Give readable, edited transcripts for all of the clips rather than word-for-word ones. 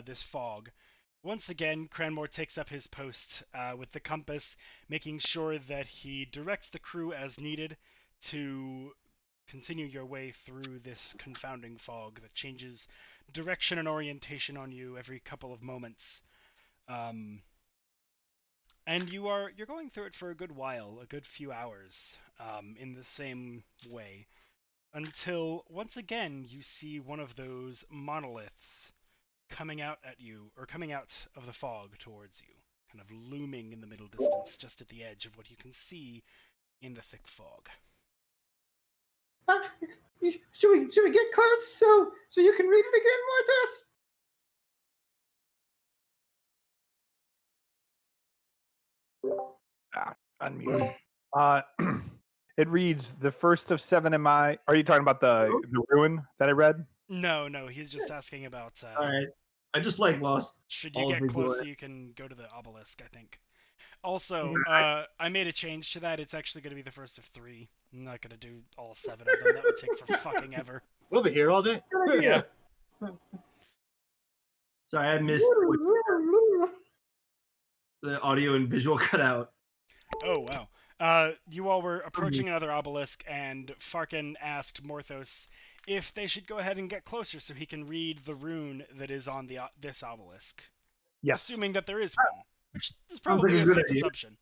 this fog. Once again, Cranmore takes up his post with the compass, making sure that he directs the crew as needed to continue your way through this confounding fog that changes direction and orientation on you every couple of moments. And you're going through it for a good while, a good few hours, in the same way, until once again you see one of those monoliths coming out at you, or coming out of the fog towards you, kind of looming in the middle distance, just at the edge of what you can see in the thick fog. Should we get close so you can read it again, Mortis? Unmute. It reads, the first of 7 MI. Are you talking about the ruin that I read? No, he's just asking about. All right. I just lost. Should you get close so you can go to the obelisk, I think. Also, I made a change to that. It's actually going to be the first of 3. I'm not going to do all 7 of them. That would take for fucking ever. We'll be here all day. Yeah. Sorry, I missed the audio and visual cut out. Oh, wow. You all were approaching another obelisk, and Farkin asked Morthos if they should go ahead and get closer so he can read the rune that is on this obelisk. Yes. Assuming that there is one, which is probably a safe assumption.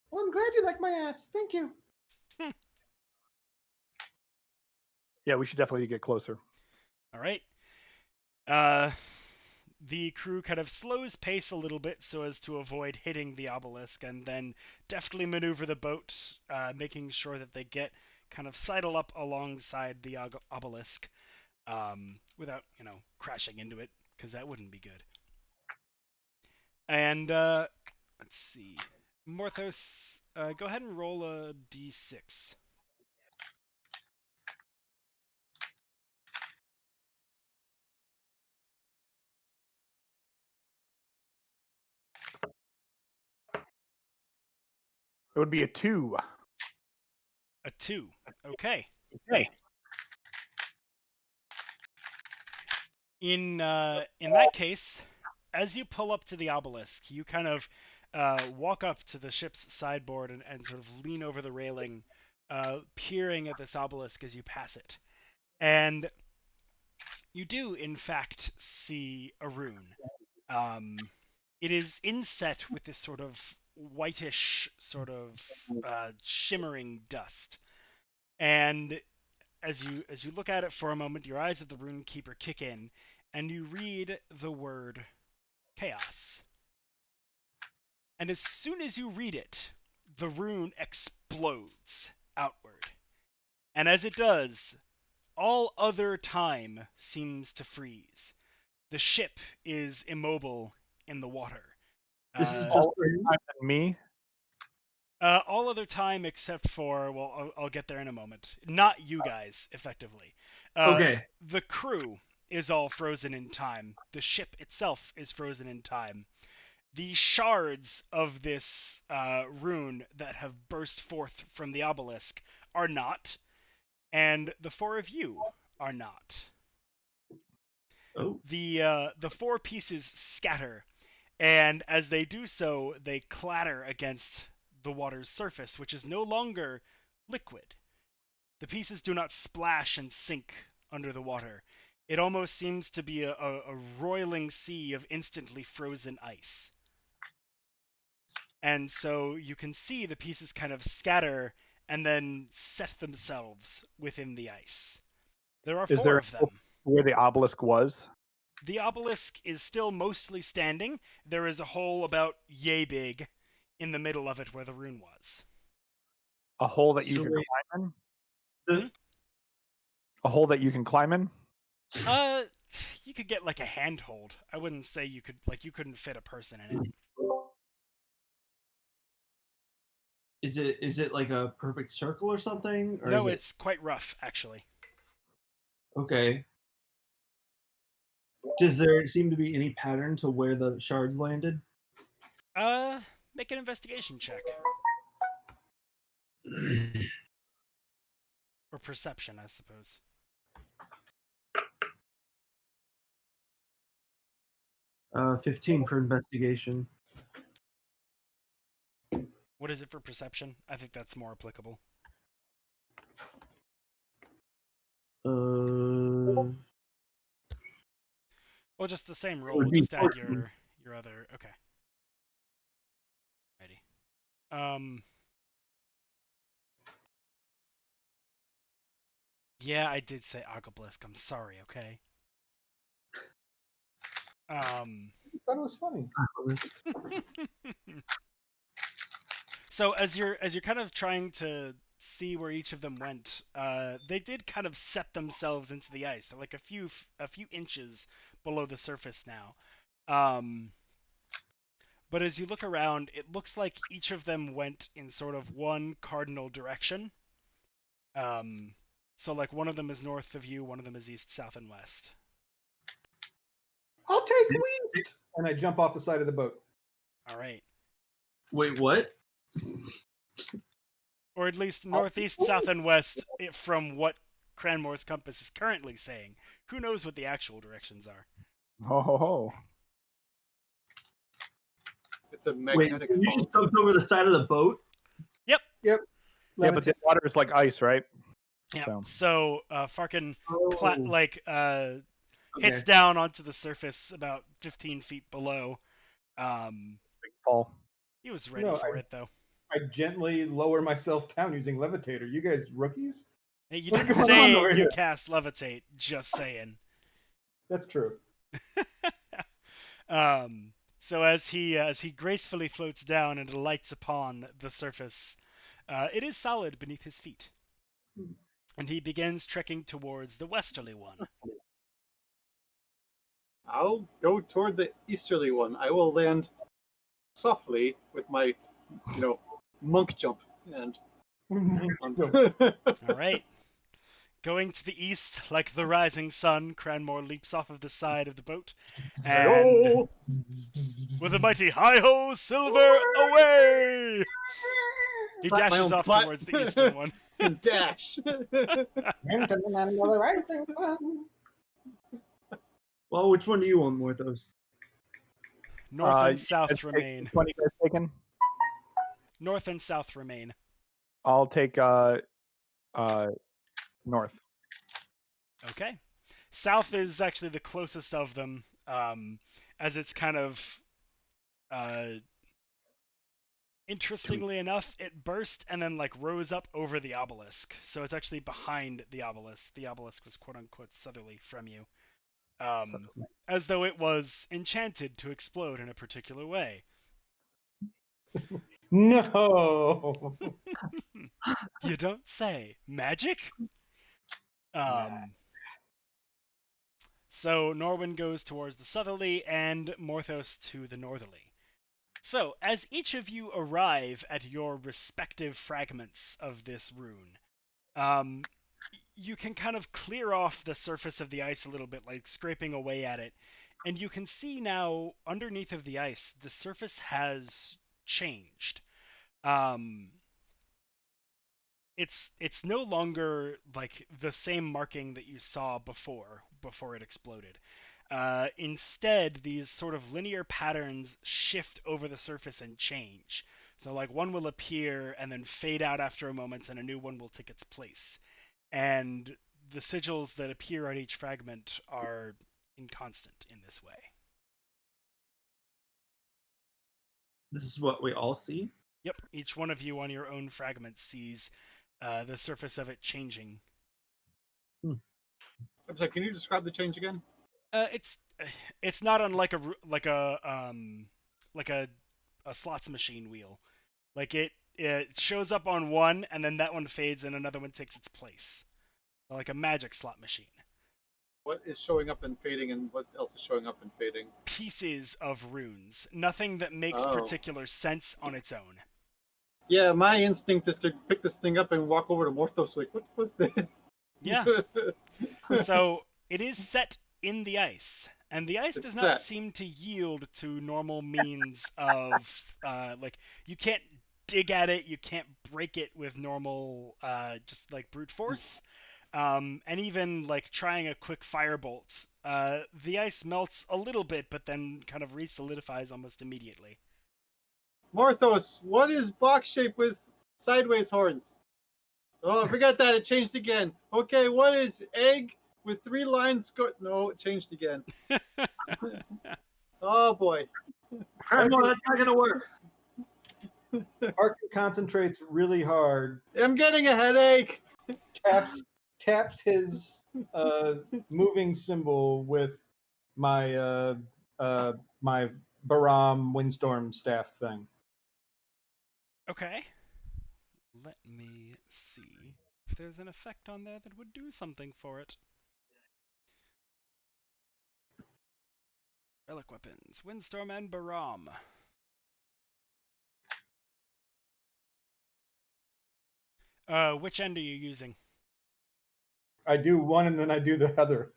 Well, I'm glad you like my ass. Thank you. Yeah, we should definitely get closer. All right. The crew kind of slows pace a little bit so as to avoid hitting the obelisk, and then deftly maneuver the boat, making sure that they get kind of sidle up alongside the obelisk without, crashing into it, because that wouldn't be good. And let's see. Morthos, go ahead and roll a d6. It would be a 2. A 2. Okay. In that case, as you pull up to the obelisk, you kind of walk up to the ship's sideboard and sort of lean over the railing, peering at this obelisk as you pass it. And you do, in fact, see a rune. It is inset with this sort of whitish, sort of shimmering dust. And as you look at it for a moment, your eyes of the rune keeper kick in, and you read the word chaos. And as soon as you read it, the rune explodes outward. And as it does, all other time seems to freeze. The ship is immobile in the water. This is just for me. All other time except for, well, I'll get there in a moment. Not you guys, effectively. Okay. The crew is all frozen in time. The ship itself is frozen in time. The shards of this rune that have burst forth from the obelisk are not, and the 4 of you are not. Oh. The 4 pieces scatter, and as they do so, they clatter against the water's surface, which is no longer liquid. The pieces do not splash and sink under the water. It almost seems to be a roiling sea of instantly frozen ice. And so you can see the pieces kind of scatter and then set themselves within the ice. There are 4 of them. Where the obelisk was? The obelisk is still mostly standing. There is a hole about yay big in the middle of it where the rune was. A hole that you can climb in? A hole that you can climb in? You could get like a handhold. I wouldn't say you couldn't fit a person in it. Is it like a perfect circle or something? Or no, it's quite rough, actually. Okay. Does there seem to be any pattern to where the shards landed? Make an investigation check. Or perception, I suppose. 15 for investigation. What is it for perception? I think that's more applicable. Well, just the same roll. would be Just add 14. your other. Okay. Righty. Yeah, I did say Obelisk. I'm sorry. Okay. I thought it was funny. So as you're kind of trying to see where each of them went, they did kind of set themselves into the ice. They're like a few inches below the surface now. But as you look around, it looks like each of them went in sort of one cardinal direction. So like one of them is north of you, one of them is east, south, and west. I'll take west, and I jump off the side of the boat. All right. Wait, what? Or at least northeast, south, and west from what Cranmore's compass is currently saying. Who knows what the actual directions are? Ho ho ho. It's a Wait, magnetic so you fault. just jumped over the side of the boat? Yep. Yeah, but the water is like ice, right? Yeah. So Farkin Oh. hits down onto the surface about 15 feet below. Big fall. He was ready for it though. I gently lower myself down using levitator. You guys rookies? Hey, you What's didn't going say on over you here? cast levitate. Just saying. That's true. So as he gracefully floats down and alights upon the surface, it is solid beneath his feet, and he begins trekking towards the westerly one. I'll go toward the easterly one. I will land softly with my, monk jump. And All right. Going to the east, like the rising sun, Cranmore leaps off of the side of the boat, and with a mighty hi-ho, Silver, away! He Slap my dashes own off butt. towards the eastern one. and dash. Well, which one do you want more of those? North and south remain. Which one you guys taking? North and south remain. I'll take north. Okay. South is actually the closest of them, as it's kind of, interestingly enough, it burst and then like rose up over the obelisk. So it's actually behind the obelisk. The obelisk was quote unquote southerly from you. As though it was enchanted to explode in a particular way. No. You don't say. Magic? So Norwin goes towards the southerly and Morthos to the northerly. So, as each of you arrive at your respective fragments of this rune, you can kind of clear off the surface of the ice a little bit, like scraping away at it, and you can see now, underneath of the ice, the surface has changed. It's no longer like the same marking that you saw before it exploded. Instead, these sort of linear patterns shift over the surface and change. So like one will appear and then fade out after a moment, and a new one will take its place. And the sigils that appear on each fragment are inconstant in this way. This is what we all see? Yep, each one of you on your own fragment sees the surface of it changing. I'm sorry, can you describe the change again? It's not unlike a slots machine wheel. Like it shows up on one and then that one fades and another one takes its place. Like a magic slot machine. What is showing up and fading, and what else is showing up and fading? Pieces of runes. Nothing that makes particular sense on its own. Yeah, my instinct is to pick this thing up and walk over to Morthos like, what was that? Yeah. So it is set in the ice, and the ice does not seem to yield to normal means of like you can't dig at it, you can't break it with normal just like brute force, and even like trying a quick firebolt the ice melts a little bit, but then kind of re-solidifies almost immediately. Morthos, what is box shaped with sideways horns? Oh, forget that. It changed again. Okay, what is egg with 3 lines? No, it changed again. Oh, boy. I know that's not gonna work. Parker concentrates really hard. I'm getting a headache. Taps his moving symbol with my my Baram windstorm staff thing. Okay. Let me see if there's an effect on there that would do something for it. Relic weapons, Windstorm and Baram. Which end are you using? I do one and then I do the other.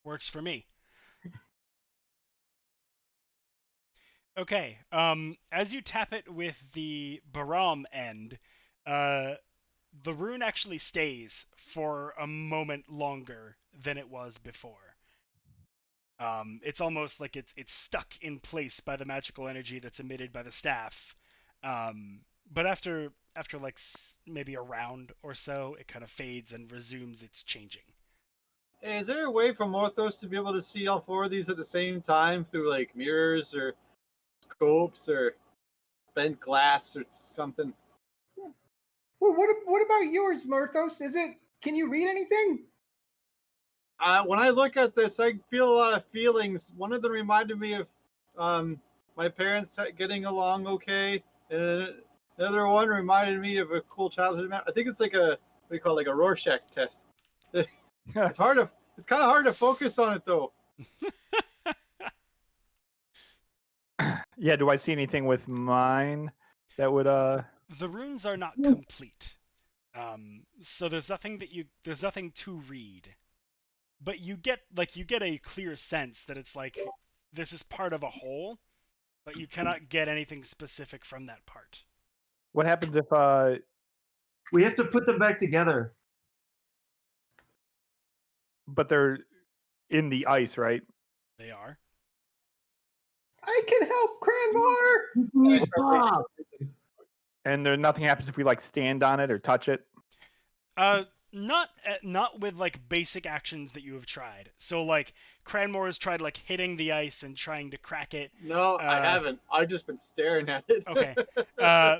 Works for me. Okay, as you tap it with the Baram end, the rune actually stays for a moment longer than it was before. It's almost like it's stuck in place by the magical energy that's emitted by the staff. But after like maybe a round or so, it kind of fades and resumes its changing. Hey, is there a way for Morthos to be able to see all 4 of these at the same time through like mirrors or scopes or bent glass or something? Well, what about yours, Marthos? Can you read anything? When I look at this, I feel a lot of feelings. One of them reminded me of my parents getting along okay, and another one reminded me of a cool childhood. I think it's like a what do you call it, like a Rorschach test. It's kind of hard to focus on it though. Yeah, do I see anything with mine that would The runes are not complete, so there's nothing to read. But you get a clear sense that it's like this is part of a whole, but you cannot get anything specific from that part. what happens if We have to put them back together. but they're in the ice, right? They are. I can help, Cranmore. Use Bob. And there nothing happens if we like stand on it or touch it. Not with like basic actions that you have tried. So like Cranmore has tried like hitting the ice and trying to crack it. No, I haven't. I've just been staring at it. Okay.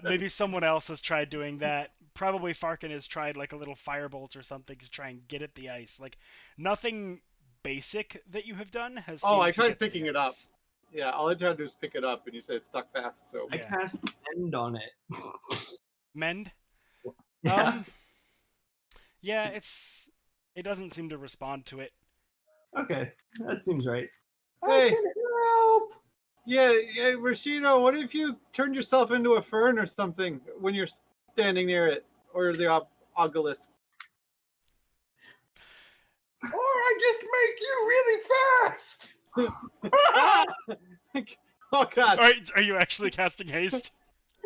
Maybe someone else has tried doing that. Probably Farkin has tried like a little firebolt or something to try and get at the ice. Like nothing basic that you have done has. Oh, I seemed to tried get to the picking it up. ice. Yeah, all I tried to do is pick it up, and you said it stuck fast. So I Yeah. cast End on it. Mend. Yeah. Yeah, it doesn't seem to respond to it. Okay, that seems right. Hey. I can help. yeah, Rashida, what if you turned yourself into a fern or something when you're standing near it, or the obelisk? Or I just make you really fast. Oh God! Are you actually casting haste?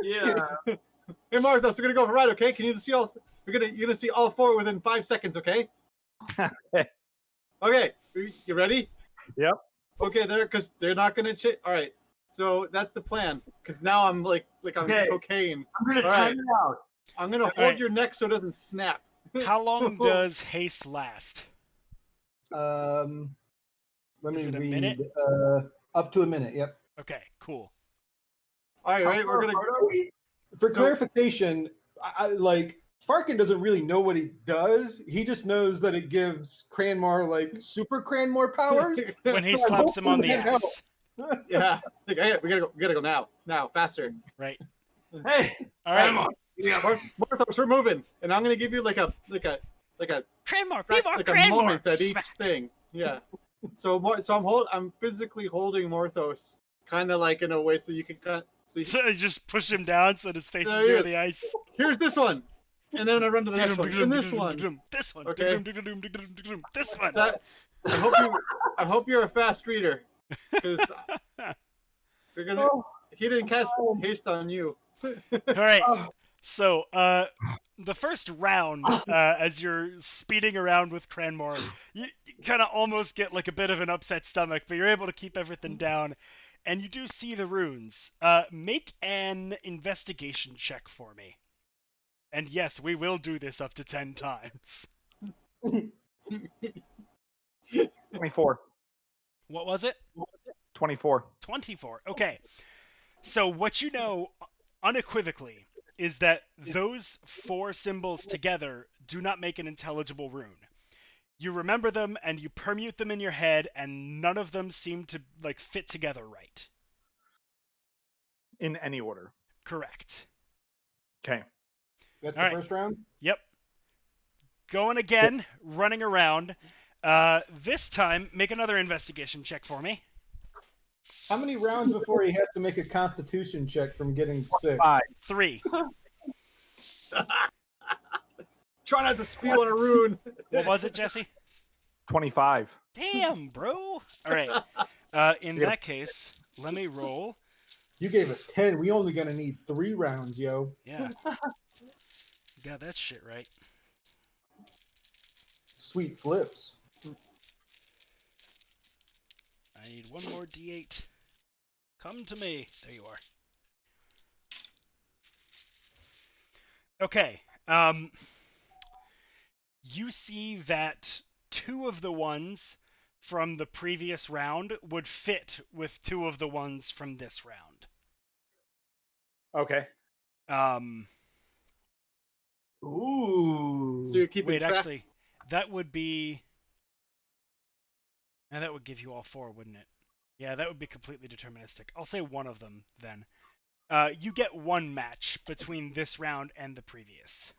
Yeah. Hey, Marthos, we're gonna go for a ride, okay? Can you see all? You're gonna see all 4 within 5 seconds, okay? Okay, you ready? Yep. Okay, because they're not gonna change. All right, so that's the plan. Because now I'm like I'm Okay. cocaine. I'm gonna All time right. it out. I'm gonna hold right. your neck so it doesn't snap. How long does haste last? Let me Is it a read. minute? Up to a minute. Yep. Okay, cool. All right, How right, we're far gonna. apart are we? For So- clarification, I like Farkin doesn't really know what he does. He just knows that it gives Cranmore like super Cranmore powers. When he So I slaps him on the hopefully that ass. Yeah, like, hey, we gotta go now, faster. Right. Hey, All right. Grandma. Yeah. Marthos, we're moving, and I'm gonna give you like a Cranmore, be fact, more like a Cranmore. moment at each Smack. thing. Yeah. So I'm physically holding Morthos, kind of like in a way so you can kind of see. So I just push him down so that his face is Yeah, near yeah. the ice. Here's this one, and then I run to the next one, and this one. This one. Okay. This one. That, I hope you're a fast reader, because you're gonna. Oh, He didn't cast haste on you. All right. So, the first round, as you're speeding around with Cranmore, you kind of almost get like a bit of an upset stomach, but you're able to keep everything down, and you do see the runes. Make an investigation check for me. And yes, we will do this up to 10 times. 24. What was it? 24. 24. Okay. So what you know unequivocally is that those 4 symbols together do not make an intelligible rune. You remember them and you permute them in your head, and none of them seem to like fit together right. In any order. Correct. Okay. That's All the right. first round. Yep. Going again, running around. This time, make another investigation check for me. How many rounds before he has to make a Constitution check from getting sick? 5. 3. Try not to spew on a rune. What was it, Jesse? 25. Damn, bro. All right. In that case, let me roll. You gave us 10. We only gonna need 3 rounds, yo. Yeah. Got that shit right. Sweet flips. I need one more D8. Come to me. There you are. Okay. You see that 2 of the ones from the previous round would fit with 2 of the ones from this round. Okay. Ooh. So you're keeping Wait, track. actually, that would be... And that would give you all 4, wouldn't it? Yeah, that would be completely deterministic. I'll say one of them, then. You get 1 match between this round and the previous.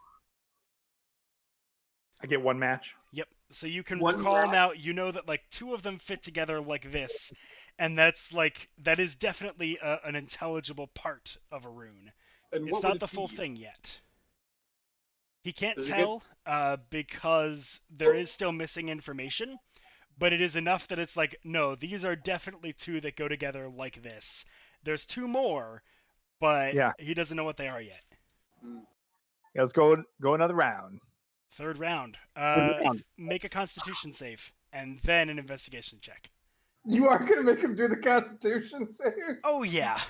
I get 1 match. Yep. So you can One call match? now, you know that like 2 of them fit together like this, and that's like, that is definitely an intelligible part of a rune. And It's what not would the it full be? thing yet. He can't Does it tell because there is still missing information, but it is enough that it's like, no, these are definitely 2 that go together like this. There's 2 more, but Yeah. he doesn't know what they are yet. Yeah, let's go another round. 3rd round. round. Make a Constitution save, and then an investigation check. You are gonna make him do the Constitution save? Oh yeah.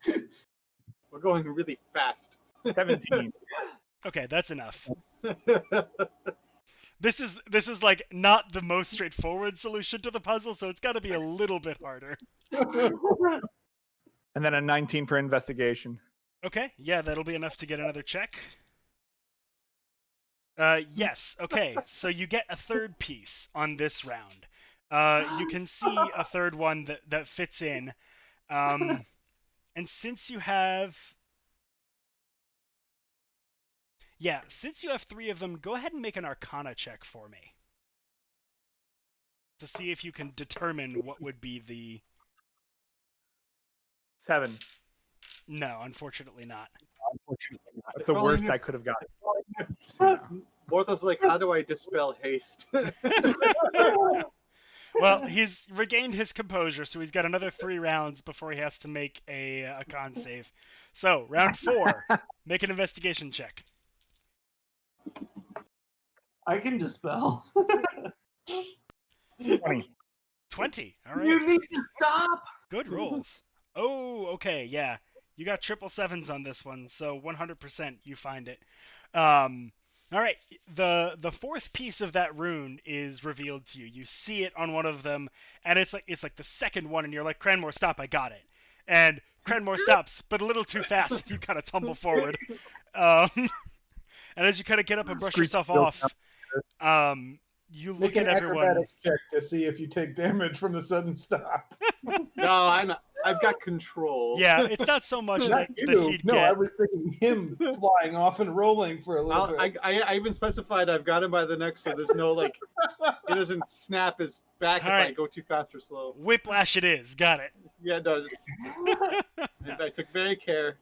We're going really fast. 17. Okay, that's enough. This is like not the most straightforward solution to the puzzle, so it's got to be a little bit harder. And then a 19 for investigation. Okay, yeah, that'll be enough to get another check. Yes, okay, so you get a 3rd piece on this round. You can see a 3rd one that fits in. And since you have... Yeah, since you have 3 of them, go ahead and make an Arcana check for me. To see if you can determine what would be the... 7. No, unfortunately not. That's the If worst only- I could have gotten. Just so you know. Mortha's like, how do I dispel haste? Well, he's regained his composure, so he's got another 3 rounds before he has to make a con save. So, round 4, make an investigation check. I can dispel. 20. 20. All right. You need to stop. Good rolls. Oh, okay, yeah. You got 777s on this one, so 100% you find it. All right. The 4th piece of that rune is revealed to you. You see it on one of them, and it's like the 2nd one, and you're like, Cranmore, stop! I got it. And Cranmore stops, but a little too fast. You kind of tumble forward. And as you kind of get up and brush Screech yourself built off, you look Make an at everyone. acrobatics check to see if you take damage from the sudden stop. No, I've got control. Yeah, it's not so much Not that you. he'd No, get. I was thinking him flying off and rolling for a little bit. I even specified I've got him by the neck, so there's no like, it doesn't snap his back if I Alright. go too fast or slow. Whiplash it is. Got it. Yeah, no, I took very care.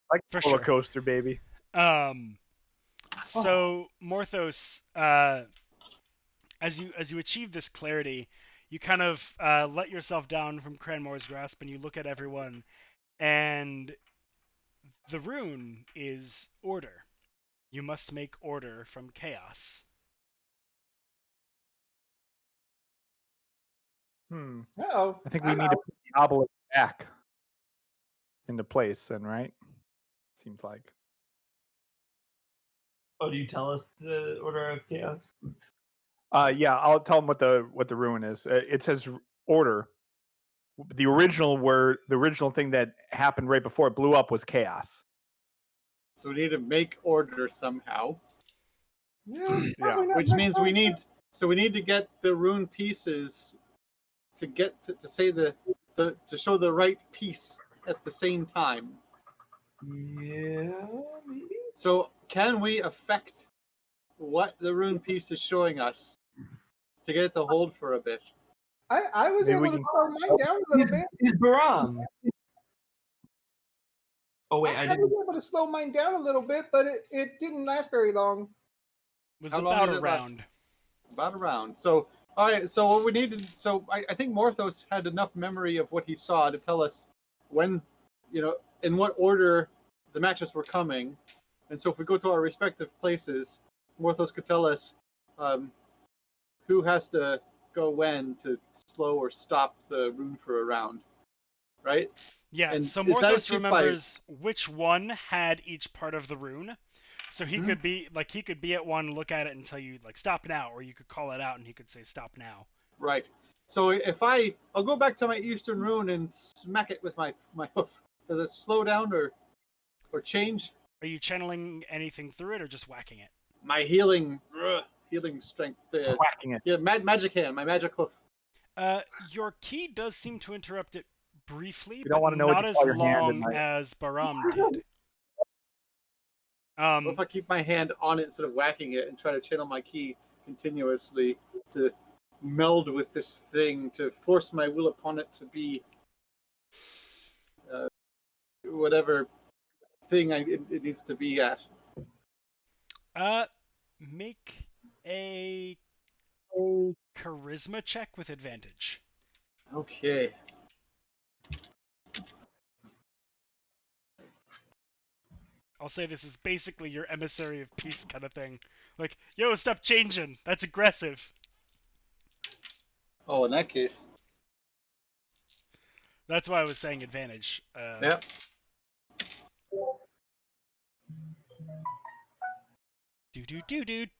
Like For roller sure. coaster, baby. So Morthos, as you achieve this clarity, you kind of let yourself down from Cranmore's grasp, and you look at everyone, and The rune is order. You must make order from chaos. Oh, I think we need to put the obelisk back into place then, right? Seems like. Oh, do you tell us the order of chaos? Yeah, I'll tell them what the ruin is. It says order. The original thing that happened right before it blew up was chaos. So we need to make order somehow. yeah. Yeah. Which means we need to get the rune pieces to get to say the to show the right piece at the same time. Yeah, maybe. So can we affect what the rune piece is showing us to get it to hold for a bit? I was Maybe we able to can- slow mine down a little bit. He's Baram. Oh wait, I I didn't. was able to slow mine down a little bit, but it didn't last very long. Was How long about did a it last? round. About a round. So all right. So what we needed. So I think Morthos had enough memory of what he saw to tell us when, in what order the matches were coming, and so if we go to our respective places, Morthos could tell us who has to go when to slow or stop the rune for a round, right? Yeah, And so is that Morthos achieved by- remembers which one had each part of the rune. So he could be at one, look at it and tell you like stop now, or you could call it out and he could say stop now. Right. So if I'll go back to my Eastern rune and smack it with my hoof. Does it slow down or change? Are you channeling anything through it or just whacking it? My healing strength. Whacking it. Yeah, magic hand, my magic hoof. Your key does seem to interrupt it briefly, You don't but wanna know what not you as call your hand at long night. as Baram did. What if I keep my hand on it instead of whacking it and try to channel my key continuously to meld with this thing to force my will upon it to be whatever thing it needs to be at. Make a charisma check with advantage. Okay. I'll say this is basically your emissary of peace kind of thing. Like, yo, stop changing. That's aggressive. Oh, in that case. That's why I was saying advantage. Yep.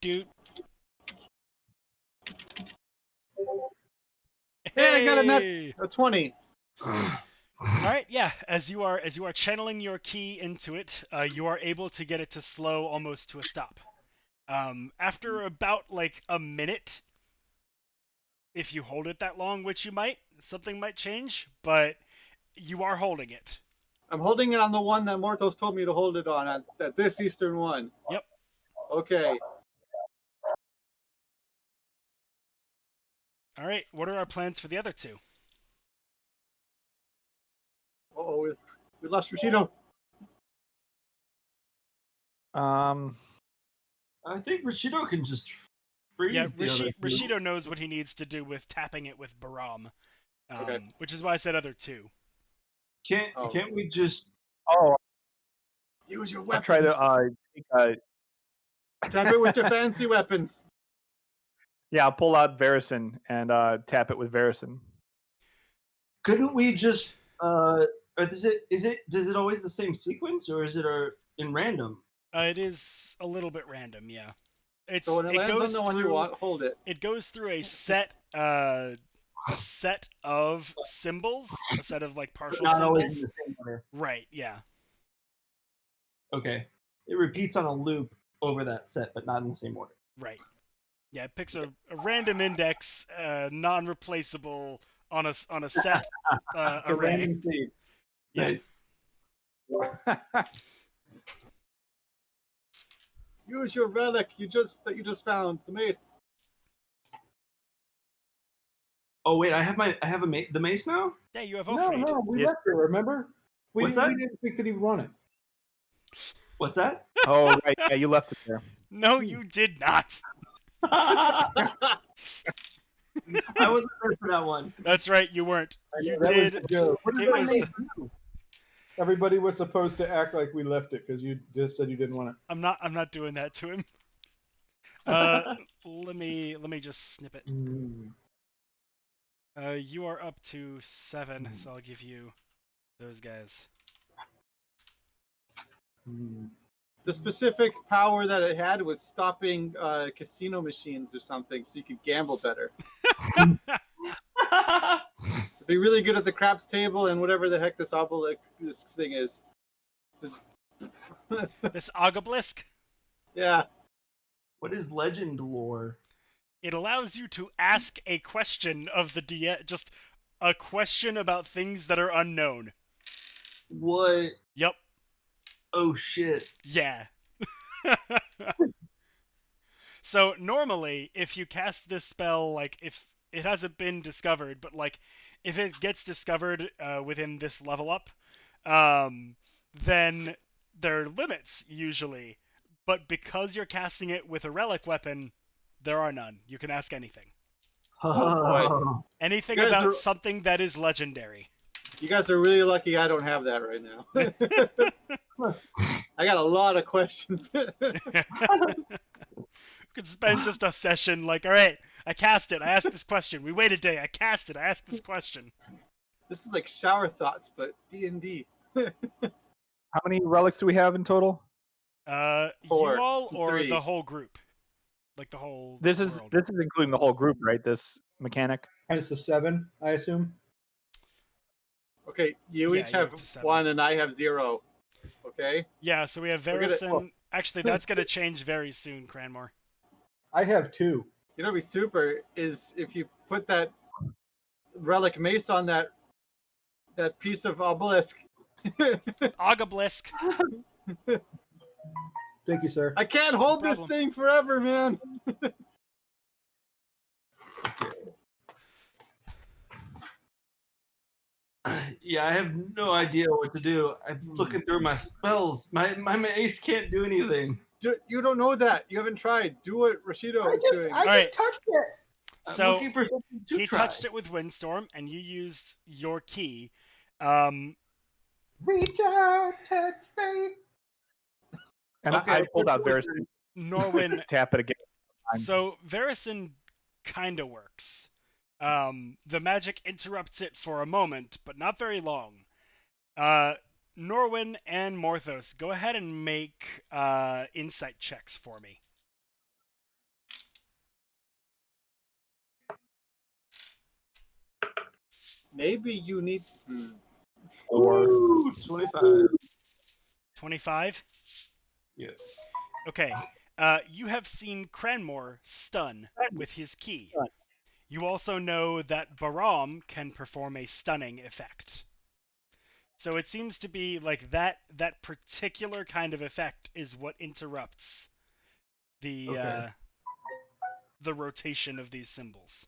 Do. Hey, I got a nut. Hey! A 20. All right, yeah. As you are channeling your key into it, you are able to get it to slow almost to a stop. After about like a minute, if you hold it that long, which you might, something might change, but you are holding it. I'm holding it on the one that Morthos told me to hold it on, at this Eastern one. Yep. Okay. All right. What are our plans for the other two? Uh-oh, we lost Rashido. I think Rashido can just freeze Yeah, the other two. Rashido knows what he needs to do with tapping it with Baram, Okay. which is why I said other two. Can't we just? Oh, Use your I'll weapons. try to take Tap it with your fancy weapons. yeah, I'll pull out Varison and tap it with Varison. Couldn't we just? Or does it always the same sequence, or is it in random? It is a little bit random, yeah. So when it lands on the one you want, hold it. It goes through a set of symbols, a set of like partial Not symbols. always in the same order. Right, yeah. Okay. It repeats on a loop over that set, but not in the same order. Right. Yeah, it picks a random index, non-replaceable on a set It's a array. random seed. Yeah. Nice. Use your relic that you just found, the mace. Oh wait, I have the mace now. Yeah, you have No, Ophrid. no, we Yes. left it. Remember? We What's didn't that? think we could even run it. What's that? Oh, right. Yeah, you left it there. No, you did not. I wasn't there for that one. That's right, you weren't. You That was did. the joke. What It did my was- mace do? Everybody was supposed to act like we left it because you just said you didn't want it. I'm not doing that to him. Let me just snip it. You are up to 7, so I'll give you those guys. The specific power that it had was stopping casino machines or something, so you could gamble better. Be really good at the craps table and whatever the heck this obelisk thing is. So, This Obelisk, yeah. What is legend lore? it allows you to ask a question of the DM, just a question about things that are unknown. What? Yep. Oh shit. Yeah. So normally, if you cast this spell, like if it hasn't been discovered, but like if it gets discovered within this level up, then there are limits usually. But because you're casting it with a relic weapon, there are none. You can ask anything. Oh, boy. Anything You guys about are- something that is legendary. You guys are really lucky I don't have that right now. I got a lot of questions. We could spend just a session like, all right, I cast it, I asked this question. We wait a day, I cast it, I asked this question. This is like shower thoughts, but D&D. How many relics do we have in total? 4, Four, you all or 3. the whole group? Like the whole This is world. including the whole group, right? This mechanic. Hence the 7, I assume. Okay, you Yeah, each you're have up to 7. 1 and I have 0. Okay? Yeah, so we have We're gonna- Varison. Actually, that's going to change very soon, Cranmore. I have 2. You know what'd be super is if you put that relic mace on that piece of obelisk. Obelisk. Thank you, sir. I can't hold this problem. thing forever, man. Yeah, I have no idea what to do. I'm looking through my spells. My mace can't do anything. You don't know that. You haven't tried. Do what Rashido is doing. I Alright. just touched it. I'm So looking for something to he try. touched it with Windstorm, and you used your key. Reach out, touch faith. And Okay, I pulled out Varison. Norwin. Tap it again. So Varison kind of works. The magic interrupts it for a moment, but not very long. Norwin and Morthos, go ahead and make insight checks for me. Maybe you need. Ooh, 25. 25? Yeah. Okay. You have seen Cranmore stun with his key. You also know that Baram can perform a stunning effect. So it seems to be like that particular kind of effect is what interrupts the the rotation of these symbols.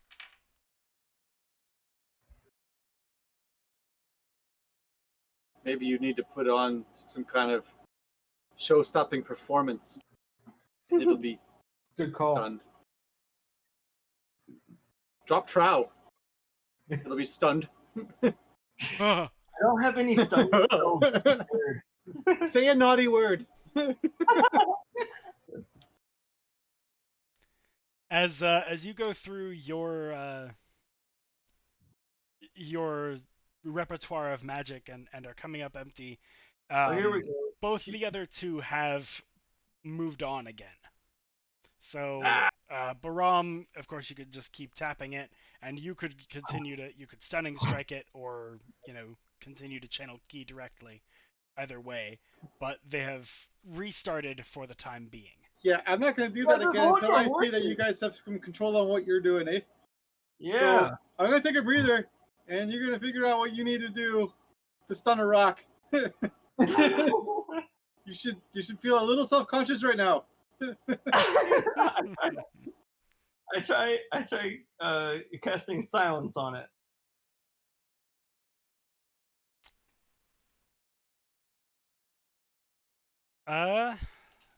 Maybe you need to put on some kind of show-stopping performance. And it'll be Good call. stunned. Drop trow. It'll be stunned. I don't have any stuff. Say a naughty word. As you go through your repertoire of magic and are coming up empty, Here we go. both the other two have moved on again. So Baram, of course, you could just keep tapping it, and you could you could stunning strike it, or continue to channel key directly. Either way, but they have restarted for the time being. Yeah, I'm not going to do that again until I see that you guys have some control on what you're doing, eh? Yeah. So, I'm going to take a breather, and you're going to figure out what you need to do to stun a rock. You should feel a little self-conscious right now. I try casting silence on it.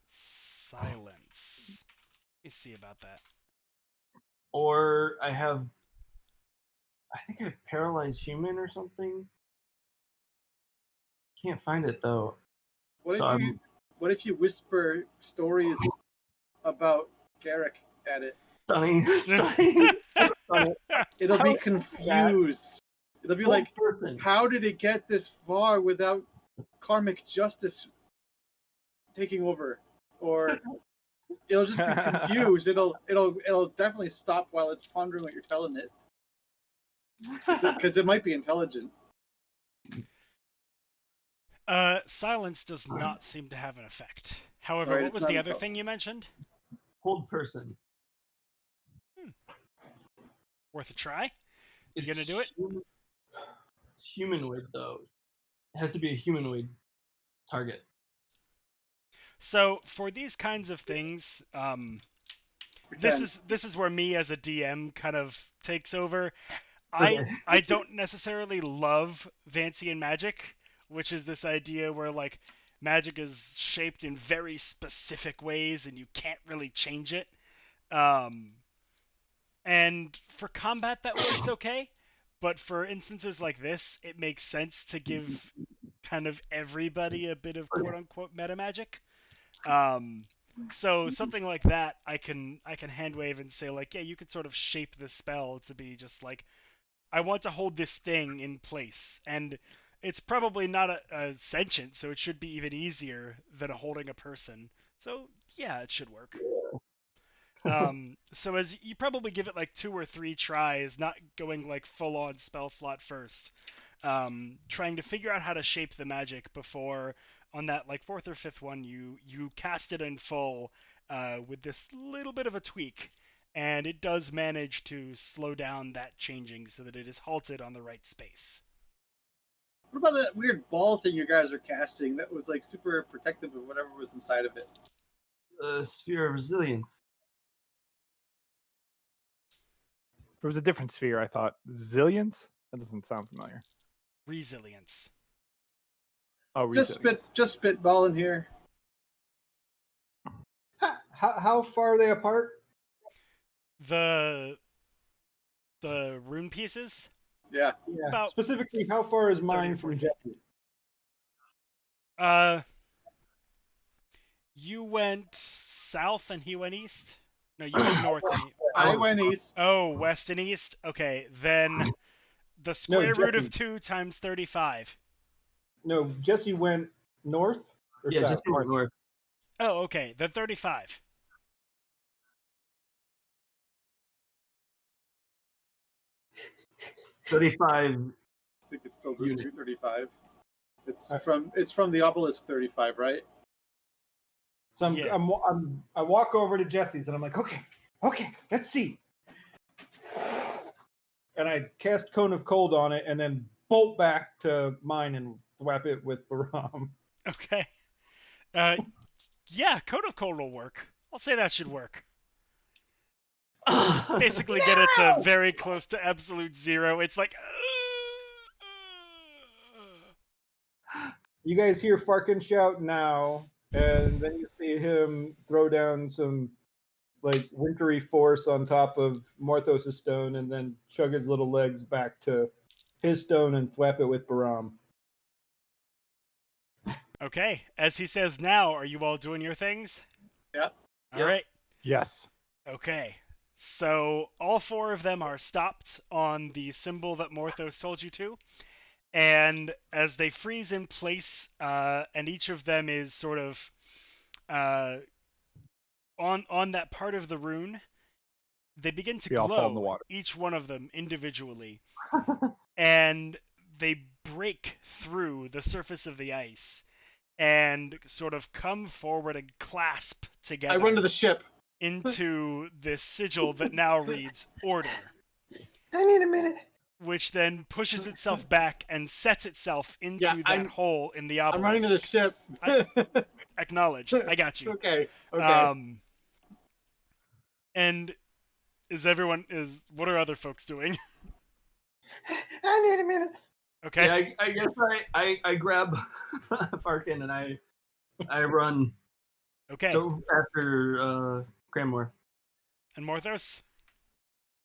Silence. Let me see about that. Or I think I have paralyzed human or something. Can't find it though. What So if you whisper stories about Garrick at it? stunning. Stunning. It'll be How- confused. It'll be like, person. how did it get this far without karmic justice taking over? Or it'll just be confused. It'll definitely stop while it's pondering what you're telling it, because it might be intelligent. Silence does not seem to have an effect. However, Right, what it's was not the other intel- thing you mentioned? Hold person. Worth a try? You gonna do it? It's humanoid though. It has to be a humanoid target. So for these kinds of things, this is where me as a DM kind of takes over. Okay. I don't necessarily love Vancian magic, which is this idea where like magic is shaped in very specific ways and you can't really change it. And for combat that works okay, but for instances like this, it makes sense to give kind of everybody a bit of quote unquote meta magic. So something like that, I can hand wave and say like, yeah, you could sort of shape the spell to be just like, I want to hold this thing in place, and it's probably not a sentient, so it should be even easier than holding a person. So yeah, it should work. So as you probably give it like 2 or 3 tries, not going like full on spell slot first, trying to figure out how to shape the magic before on that like 4th or 5th one you cast it in full with this little bit of a tweak, and it does manage to slow down that changing so that it is halted on the right space. What about that weird ball thing you guys are casting that was like super protective of whatever was inside of it? Sphere of resilience. There was a different sphere, I thought. Zillions? That doesn't sound familiar. Resilience. Oh, Just resilience. spitball in here. How far are they apart? The rune pieces? Yeah. Yeah. About Specifically, how far is 30 mine or from 40. Jesse? You went south and he went east? No, you went north and he... I went east. Oh, west and east? Okay, then the square root of 2 times 35. No, Jesse went north or Yeah, south? just going north. Oh, okay, then 35. $35. I think it's still route Unit. 235. It's from the Obelisk 35, right? So Yeah. I walk over to Jesse's and I'm like, okay, let's see. And I cast Cone of Cold on it and then bolt back to mine and thwap it with Baram. Okay. Yeah, Code of Cold will work. I'll say that should work. Basically get it to very close to absolute 0. It's like... You guys hear Farkin shout now, and then you see him throw down some like wintry force on top of Morthos' stone and then chug his little legs back to his stone and thwap it with Baram. Okay, as he says now, are you all doing your things? Yep. All right. Yes. Okay. So all 4 of them are stopped on the symbol that Morthos told you to. And as they freeze in place, and each of them is sort of on that part of the rune, they begin to We all fall in the glow, water. each one of them individually. And they break through the surface of the ice and sort of come forward and clasp together. I run to the ship. Into this sigil that now reads Order. I need a minute. Which then pushes itself back and sets itself into that hole in the obelisk. I'm running to the ship. Acknowledged. I got you. Okay. And what are other folks doing? I need a minute. Okay. Yeah, I guess I grab Farkin and I run. Okay. So after Cranmore. And Morthos?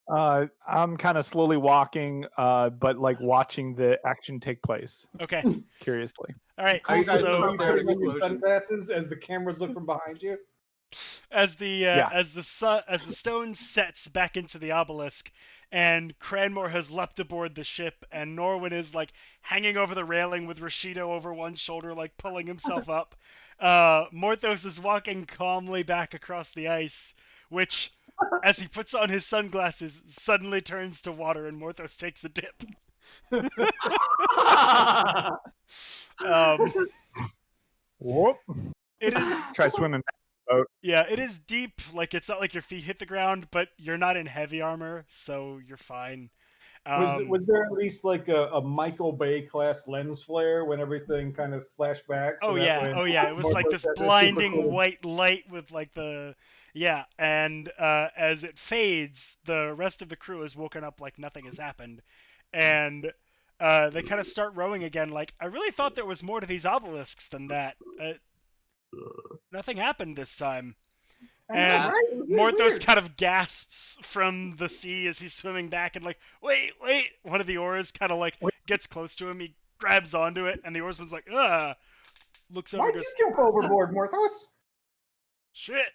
I'm kind of slowly walking, but like watching the action take place Okay. curiously. All right. Are you guys So don't stare at Putting on your explosions? sunglasses as the cameras look from behind you. as the Yeah. as the stone sets back into the obelisk, and Cranmore has leapt aboard the ship, and Norwin is like hanging over the railing with Rashido over one shoulder, like pulling himself up. Morthos is walking calmly back across the ice, which, as he puts on his sunglasses, suddenly turns to water, and Morthos takes a dip. Um, Whoop. it is Try swimming back to the boat. Yeah, it is deep. Like, it's not like your feet hit the ground, but you're not in heavy armor, so you're fine. Was there at least like a Michael Bay class lens flare when everything kind of flashed back? So Oh that yeah, way oh yeah. It was like this Morthos had the super blinding cool- white light with like yeah. And as it fades, the rest of the crew is woken up like nothing has happened, and they kind of start rowing again. Like, I really thought there was more to these obelisks than that. Nothing happened this time. I know, And right? It was really Morthos weird. kind of gasps from the sea as he's swimming back, and like, wait. One of the oars kind of like gets close to him. He grabs onto it, and the oarsman's like, ugh. Looks over and Why'd goes, you jump overboard, Morthos? shit.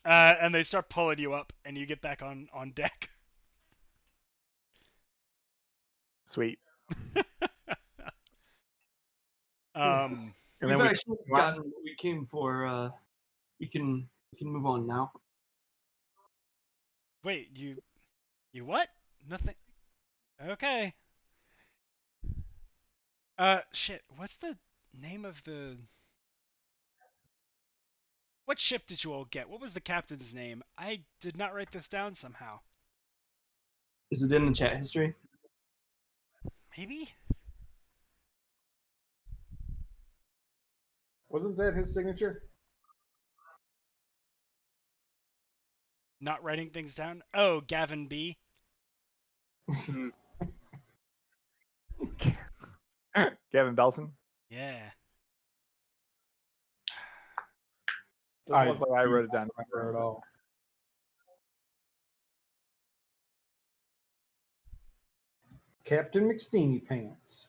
And they start pulling you up, and you get back on deck. Sweet. Um, And We've then actually gotten what we came for. We can move on now. wait, you what? Nothing. Okay. Shit. What's the name of the? What ship did you all get? What was the captain's name? I did not write this down somehow. Is it in the chat history? Maybe? Wasn't that his signature? Not writing things down? Oh, Gavin B. Gavin Belson. Yeah. Doesn't look like I wrote it down. Don't remember at all. Captain McSteamy Pants.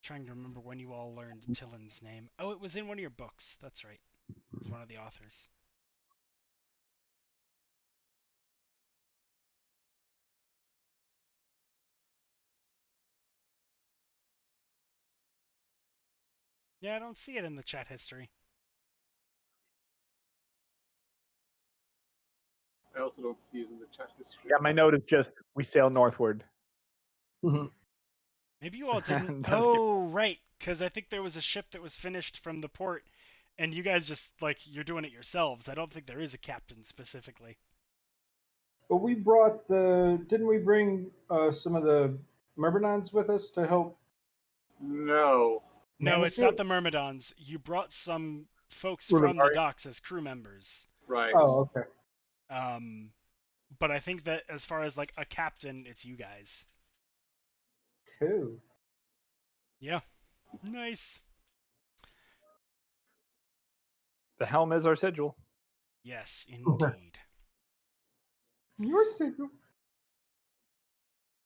Trying to remember when you all learned Tillen's name. Oh, it was in one of your books. That's right. It was one of the authors. Yeah, I don't see it in the chat history. I also don't see it in the chat history. Yeah, my note is just we sail northward. Maybe you all didn't. That's Oh, right. Because I think there was a ship that was finished from the port, and you guys just, like, you're doing it yourselves. I don't think there is a captain specifically. But we brought didn't we bring some of the Myrmidons with us to help? No. No, manage it's not it? the Myrmidons. You brought some folks Who from the are- docks as crew members. Right. Oh, okay. But I think that as far as, like, a captain, it's you guys. Cool. Yeah. Nice. The helm is our sigil. Yes, indeed. Your signal.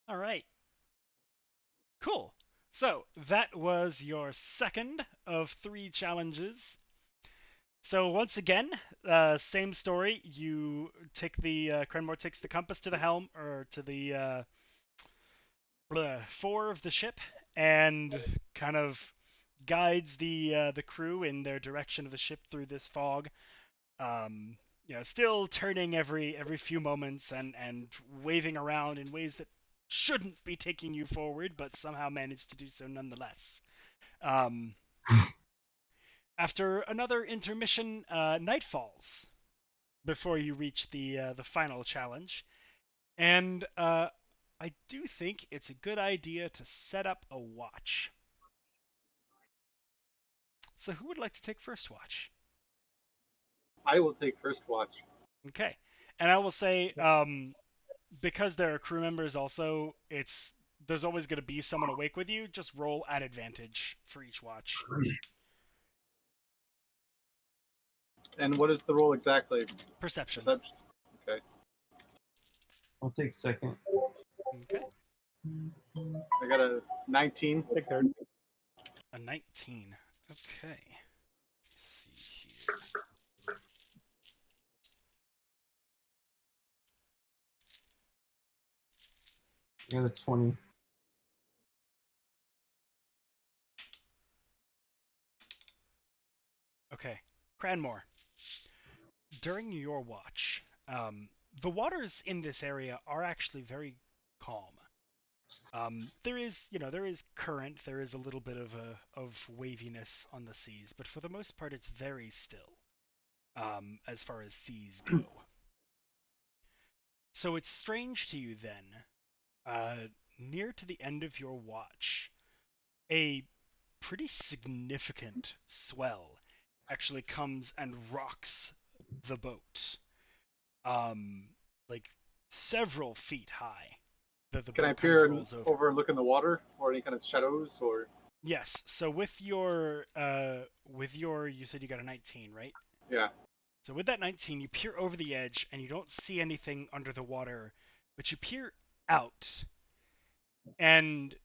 All right. Cool. So that was your second of 3 challenges. So once again, same story. You take the Cranmore takes the compass to the helm, or to the fore of the ship, and kind of guides the crew in their direction of the ship through this fog. Still turning every few moments and waving around in ways that shouldn't be taking you forward, but somehow manage to do so nonetheless. After another intermission, night falls before you reach the final challenge, and I do think it's a good idea to set up a watch. So who would like to take first watch? I will take first watch. Okay, and I will say, because there are crew members also, there's always going to be someone awake with you. Just roll at advantage for each watch. And what is the roll exactly? Perception. Perception. Okay. I'll take second. Okay. I got a 19. Take third. A 19. Okay. Let's see here. I got a 20. Okay. Cranmore. During your watch, the waters in this area are actually very calm. There is current, there is a little bit of waviness on the seas, but for the most part, it's very still, as far as seas go. So it's strange to you then, near to the end of your watch, a pretty significant swell actually comes and rocks the boat, like several feet high. The Can I boat kind peer of rolls over. over, look in the water for any kind of shadows or? Yes. So with your you said you got a 19, right? Yeah. So with that 19, you peer over the edge and you don't see anything under the water, but you peer out, and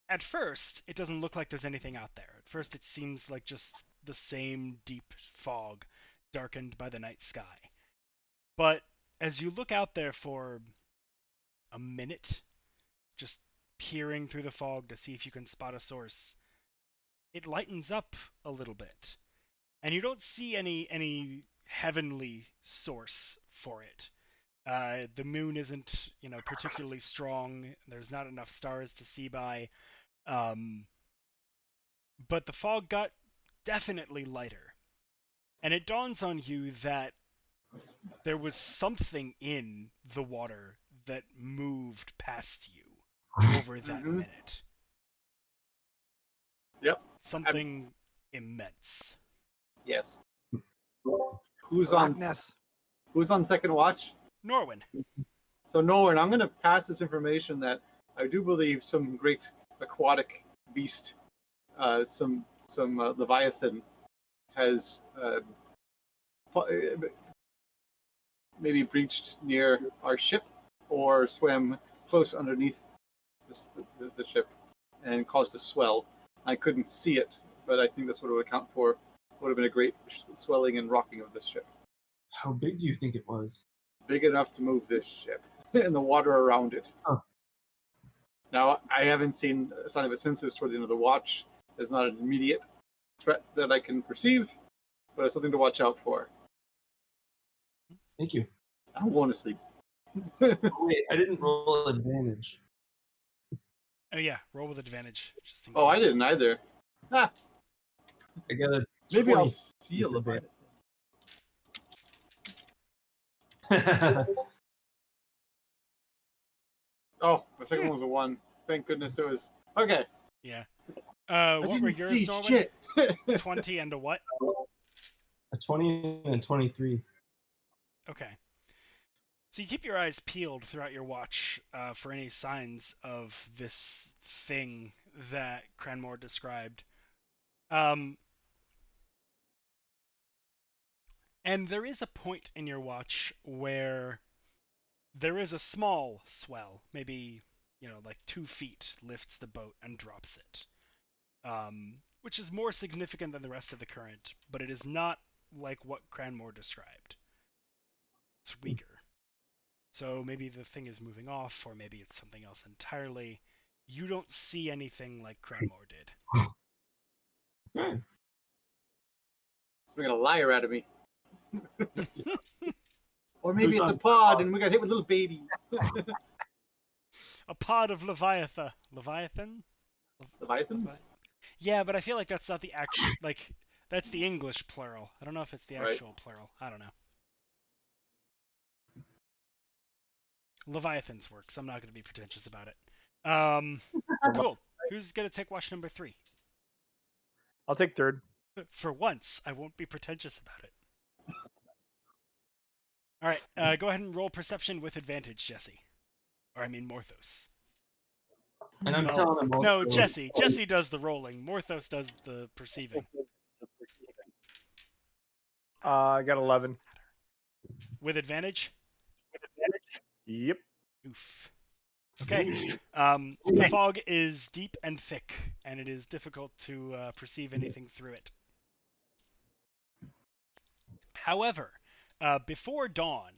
at first it doesn't look like there's anything out there. At first it seems like just the same deep fog, darkened by the night sky. But as you look out there for a minute, just peering through the fog to see if you can spot a source, it lightens up a little bit, and you don't see any heavenly source for it. The moon isn't particularly strong. There's not enough stars to see by, but the fog got definitely lighter, and it dawns on you that there was something in the water that moved past you over that Mhm. minute. Yep. Something immense. Yes. Who's on? Loch Ness. Who's on second watch? Norwin. So Norwin, I'm going to pass this information that I do believe some great aquatic beast, some leviathan, has maybe breached near our ship or swam close underneath the ship and caused a swell. I couldn't see it, but I think that's what it would account for. Would have been a great swelling and rocking of this ship. How big do you think it was? Big enough to move this ship and the water around it. Oh. Now, I haven't seen a sign of it since it was toward the end of the watch. There's not an immediate threat that I can perceive, but it's something to watch out for. Thank you. I'm going to sleep. Oh, wait, I didn't roll advantage. Oh yeah, roll with advantage. Just in Oh, I case. didn't either. Ah, I got a maybe 20. I'll see a leviathan. Oh, my second one was a 1. Thank goodness it was. Okay. Yeah. I What didn't were yours, see Norwin? shit. 20 and a what? A 20 and a 23. Okay. So you keep your eyes peeled throughout your watch for any signs of this thing that Cranmore described. And there is a point in your watch where there is a small swell, maybe, like 2 feet, lifts the boat and drops it. Which is more significant than the rest of the current, but it is not like what Cranmore described. It's weaker. So maybe the thing is moving off, or maybe it's something else entirely. You don't see anything like Cranmore did. Good. It's making a liar out of me. Or maybe Who's it's a on pod and we got hit with a little baby. A pod of Leviathan? Leviathans? Yeah, but I feel like that's not the actual, that's the English plural. I don't know if it's the Right. actual plural. I don't know. Leviathans works. I'm not going to be pretentious about it. Cool. Who's going to take watch number 3? I'll take third. For once, I won't be pretentious about it. All right, go ahead and roll perception with advantage, Jesse. Or I mean Morthos. And I'm Well, telling him no, also- Jesse. Jesse does the rolling. Morthos does the perceiving. I got 11. With advantage? Yep. Oof. Okay. The fog is deep and thick, and it is difficult to perceive anything through it. However, before dawn,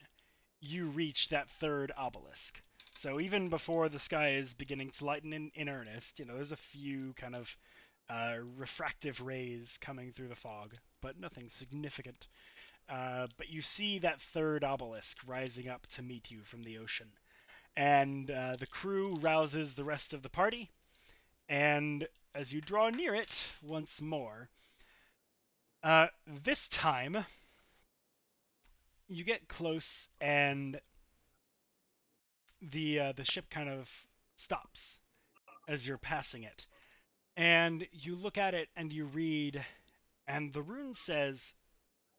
you reach that third obelisk. So even before the sky is beginning to lighten in earnest, there's a few kind of refractive rays coming through the fog, but nothing significant. But you see that third obelisk rising up to meet you from the ocean. And the crew rouses the rest of the party, and as you draw near it once more, this time you get close, and the ship kind of stops as you're passing it, and you look at it and you read, and the rune says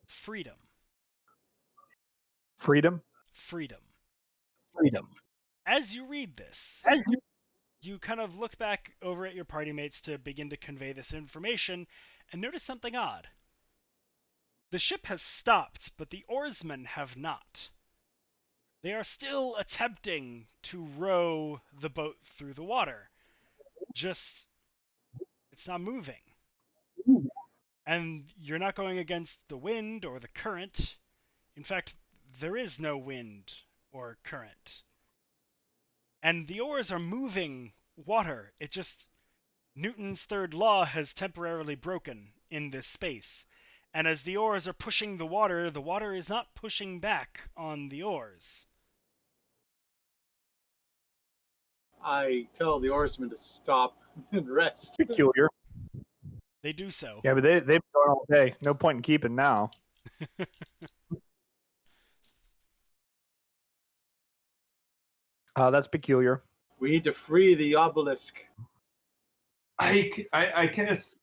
freedom. Freedom. Freedom. Freedom. As you read this, you kind of look back over at your party mates to begin to convey this information and notice something odd. The ship has stopped, but the oarsmen have not. They are still attempting to row the boat through the water. Just, it's not moving. And you're not going against the wind or the current. In fact, there is no wind or current. And the oars are moving water. It just, Newton's third law has temporarily broken in this space. And as the oars are pushing the water is not pushing back on the oars. I tell the oarsmen to stop and rest. Peculiar. They do so. Yeah, but they've been going all day. No point in keeping now. That's peculiar. We need to free the obelisk. I cast.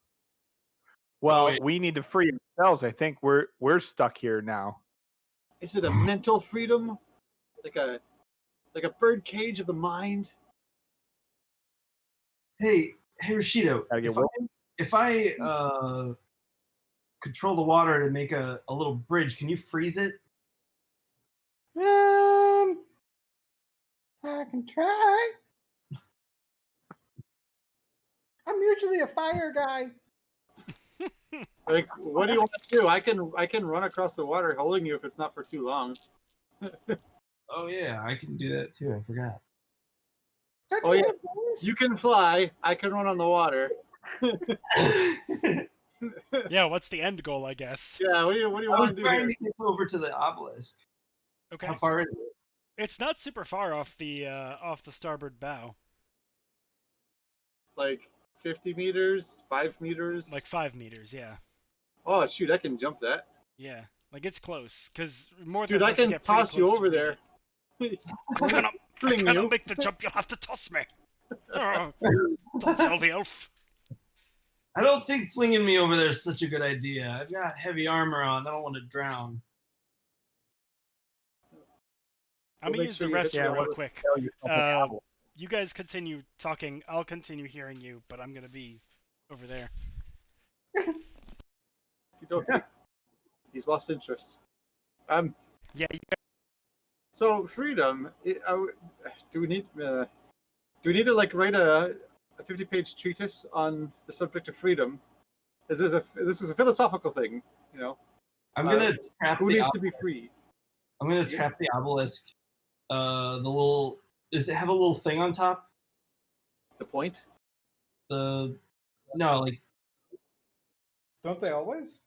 Well, wait. we need to free ourselves. I think we're stuck here now. Is it a mental freedom? Like a bird cage of the mind? Hey, Rashido. Gotta get If I control the water to make a little bridge, can you freeze it? I can try. I'm usually a fire guy. Like, what do you want to do? I can run across the water holding you if it's not for too long. Oh yeah, I can do that too. I forgot. Oh yeah, you can fly. I can run on the water. Yeah, what's the end goal, I guess? Yeah, what do you I was want to do trying here? to get over to the obelisk. Okay. How far is it? It's not super far off the starboard bow. Like 50 meters, 5 meters. Like 5 meters, yeah. Oh shoot, I can jump that. Yeah. Like it's close, because more Dude, than I can toss you over there. I'm gonna Fling you. make the jump, you'll have to toss me. Oh, don't tell the elf. I don't think flinging me over there is such a good idea. I've got heavy armor on. I don't want to drown. I'm gonna make use sure the you hit restroom the real obelisk. quick. Tell yourself an owl. You guys continue talking. I'll continue hearing you, but I'm gonna be over there. Okay. He's lost interest. Yeah. So freedom. Do we need to like write a 50-page treatise on the subject of freedom? This is a philosophical thing, you know. I'm gonna trap Who the needs to be free? I'm gonna trap the obelisk. The little does it have a little thing on top? The point. No, like Don't they always?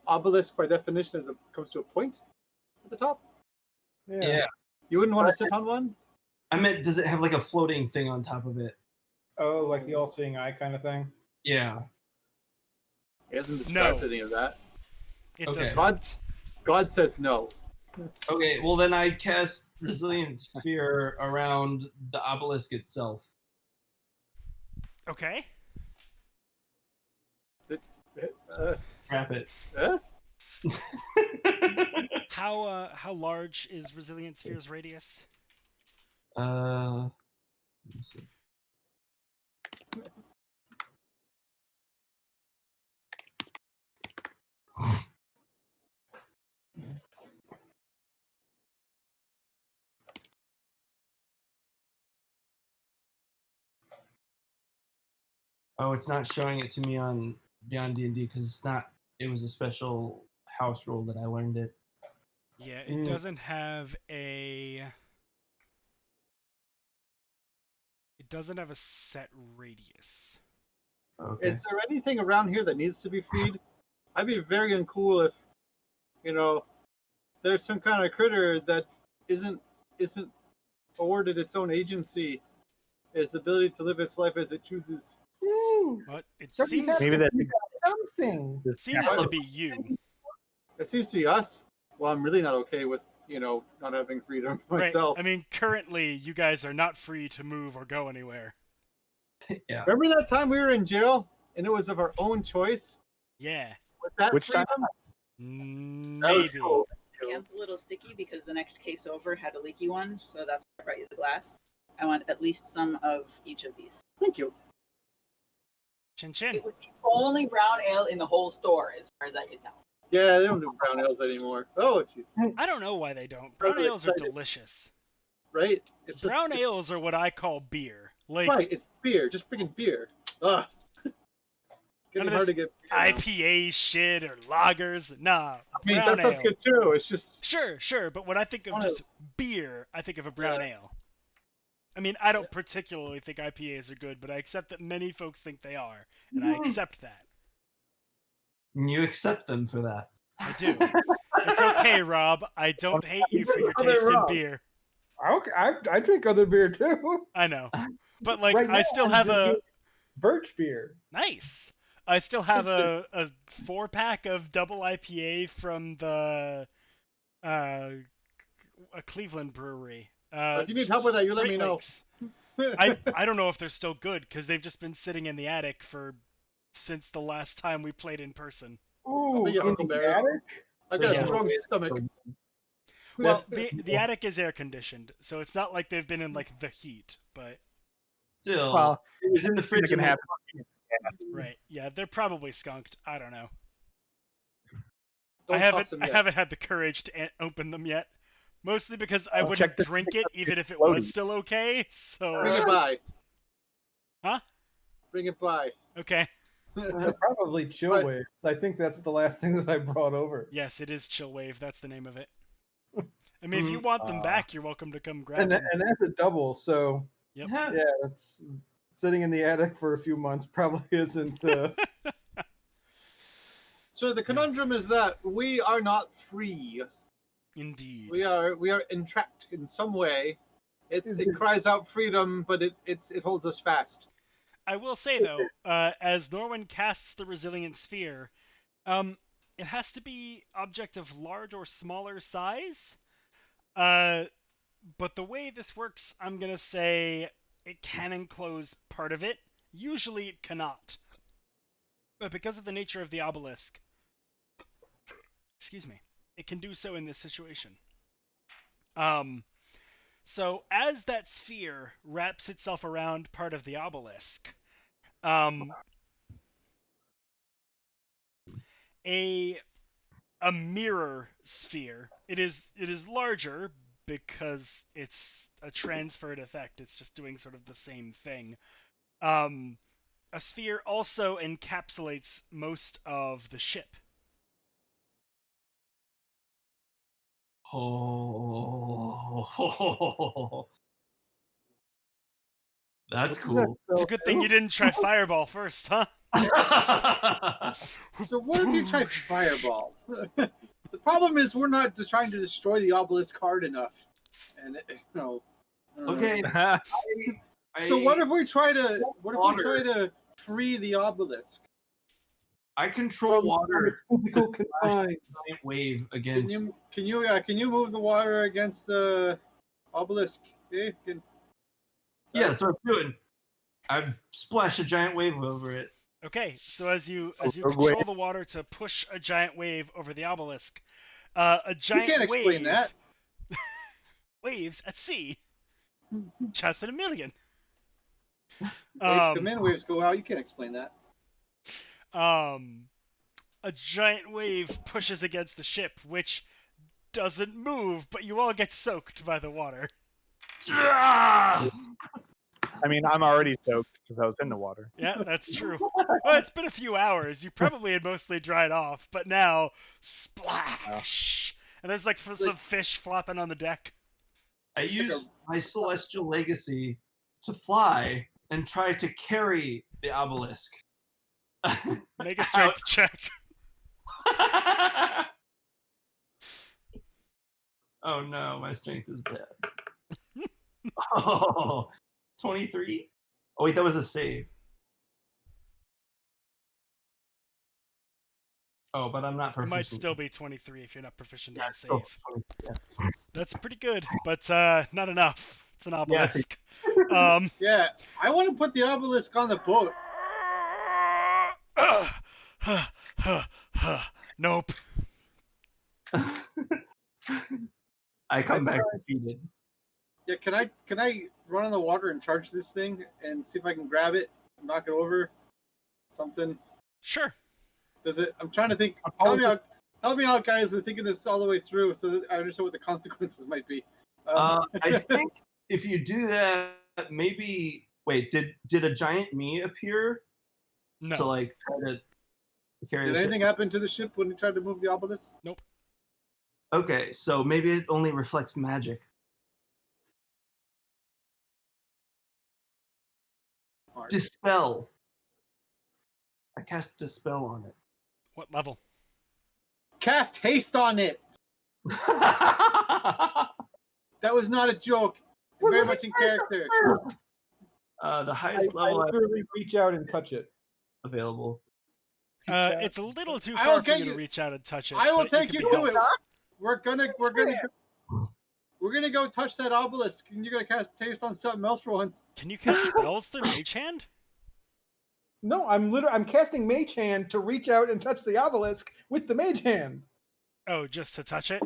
Obelisk, by definition, comes to a point at the top. yeah. You wouldn't want to sit on one. I meant, does it have like a floating thing on top of it? Oh, like the all-seeing eye kind of thing. Yeah. He hasn't described No. any of that. It Okay. does God, not. God says no. Okay. Well, then I cast Resilient Sphere around the obelisk itself. Okay. Trap it. How large is Resilient Sphere's radius? Let me see. Oh, it's not showing it to me on BionD&D because it's not. It was a special house rule that I learned it. Yeah, it doesn't have a. It doesn't have a set radius. Okay. Is there anything around here that needs to be freed? I'd be very uncool if, there's some kind of critter that isn't awarded its own agency, its ability to live its life as it chooses. But it So we seems have Maybe to that- figure out something. seems to be you. It seems to be us. Well, I'm really not okay with, not having freedom for Right. myself. I mean, currently you guys are not free to move or go anywhere. Yeah. Remember that time we were in jail and it was of our own choice? Yeah. Was that Which time? freedom? That was Maybe. cool. Can's a little sticky because the next case over had a leaky one, so that's why I brought you the glass. I want at least some of each of these. Thank you. Chin chin. It was the only brown ale in the whole store, as far as I could tell. Yeah, they don't do brown ales anymore. Oh, jeez. I don't know why they don't. Brown Really ales are excited. delicious. Right? It's just Brown ales are what I call beer. Like Right, it's beer. Just freaking beer. Ugh. None Getting of hard to this get beer now. IPA shit or lagers. Nah. I mean, brown that stuff's ale. good too. It's just Sure, but when I think of One just beer, I think of a brown Yeah. ale. I mean, I don't particularly think IPAs are good, but I accept that many folks think they are, and I accept that. You accept them for that. I do. It's okay, Rob. I don't hate you for your Oh, they're taste in wrong. beer. Okay, I drink other beer too. I know. But, like, Right I now, still I'm have a... drinking birch beer. Nice! I still have a 4-pack of double IPA from the... a Cleveland brewery. if you need help with that, you let Great me know. Lakes. I don't know if they're still good, because they've just been sitting in the attic since the last time we played in person. Ooh, be your in Uncle the Barry. attic? I got Yeah. a strong stomach. Well, the attic is air conditioned, so it's not like they've been in like the heat, but Still, Well, it was in the it fridge. can and happen. right, yeah, they're probably skunked. I don't know. Don't I toss them yet. haven't had the courage to open them yet, mostly because I wouldn't check the- drink it even if it floaty. was still okay. Bring So it by. Huh? Bring it by. okay, They're probably chill Right. waves. I think that's the last thing that I brought over. yes, it is Chill Wave. That's the name of it. I mean, if you Mm, want them back, you're welcome to come grab And them. that's a double, so Yep. Yeah. yeah, it's sitting in the attic for a few months probably isn't. So the conundrum is that we are not free. Indeed. We are entrapped in some way. It cries out freedom, but it holds us fast. I will say though, as Norwin casts the Resilient Sphere, it has to be object of large or smaller size. But the way this works, I'm gonna say it can enclose part of it. Usually it cannot. But because of the nature of the obelisk, excuse me, it can do so in this situation. So as that sphere wraps itself around part of the obelisk, a mirror sphere. It is larger because it's a transferred effect. It's just doing sort of the same thing. A sphere also encapsulates most of the ship. Oh. That's cool. It's a good thing you didn't try Fireball first, huh? So what if you tried Fireball? The problem is we're not just trying to destroy the obelisk hard enough. And Okay. So what if we try to free the obelisk? I control water. Physical confined. Giant wave Can against. you move the water against the obelisk? Yeah, Yeah, that's what I'm doing. I splash a giant wave over it. Okay, so as you Rogue control the water to push a giant wave over the obelisk, a giant You can't explain wave that. waves at sea. Chats in a million. Waves come in, waves go out. You can't explain that. A giant wave pushes against the ship, which doesn't move, but you all get soaked by the water. I mean, I'm already soaked because I was in the water. Yeah, that's true. Well, it's been a few hours. You probably had mostly dried off, but now, splash! And there's like some fish flopping on the deck. I use my celestial legacy to fly and try to carry the obelisk. Make a strength check. Oh no, my strength is bad. Oh, 23? Oh wait, that was a save. Oh, but I'm not It proficient. might still be 23 if you're not proficient in the still save. 20, yeah. That's pretty good, but not enough. It's an obelisk. Yeah, I want to put the obelisk on the boat. Nope. I come back defeated. Yeah, can I run on the water and charge this thing and see if I can grab it, knock it over, something? Sure. Does it? I'm trying to think. Help me out, guys. We're thinking this all the way through, so that I understand what the consequences might be. I think if you do that, maybe. Wait, did a giant me appear? No. To like try to carry. Did anything happen to the ship when you tried to move the obelisk? Nope. Okay, so maybe it only reflects magic. Dispel. I cast Dispel on it. What level? Cast haste on it. That was not a joke. Very much in character. The highest level I literally reach out and touch it. available. It's a little too far for you to reach out and touch it. I will take can you be to it. helped. We're gonna go touch that obelisk, and you're gonna cast taste on something else for once. Can you cast spells through Mage Hand? No, I'm casting Mage Hand to reach out and touch the obelisk with the Mage Hand. Oh, just to touch it?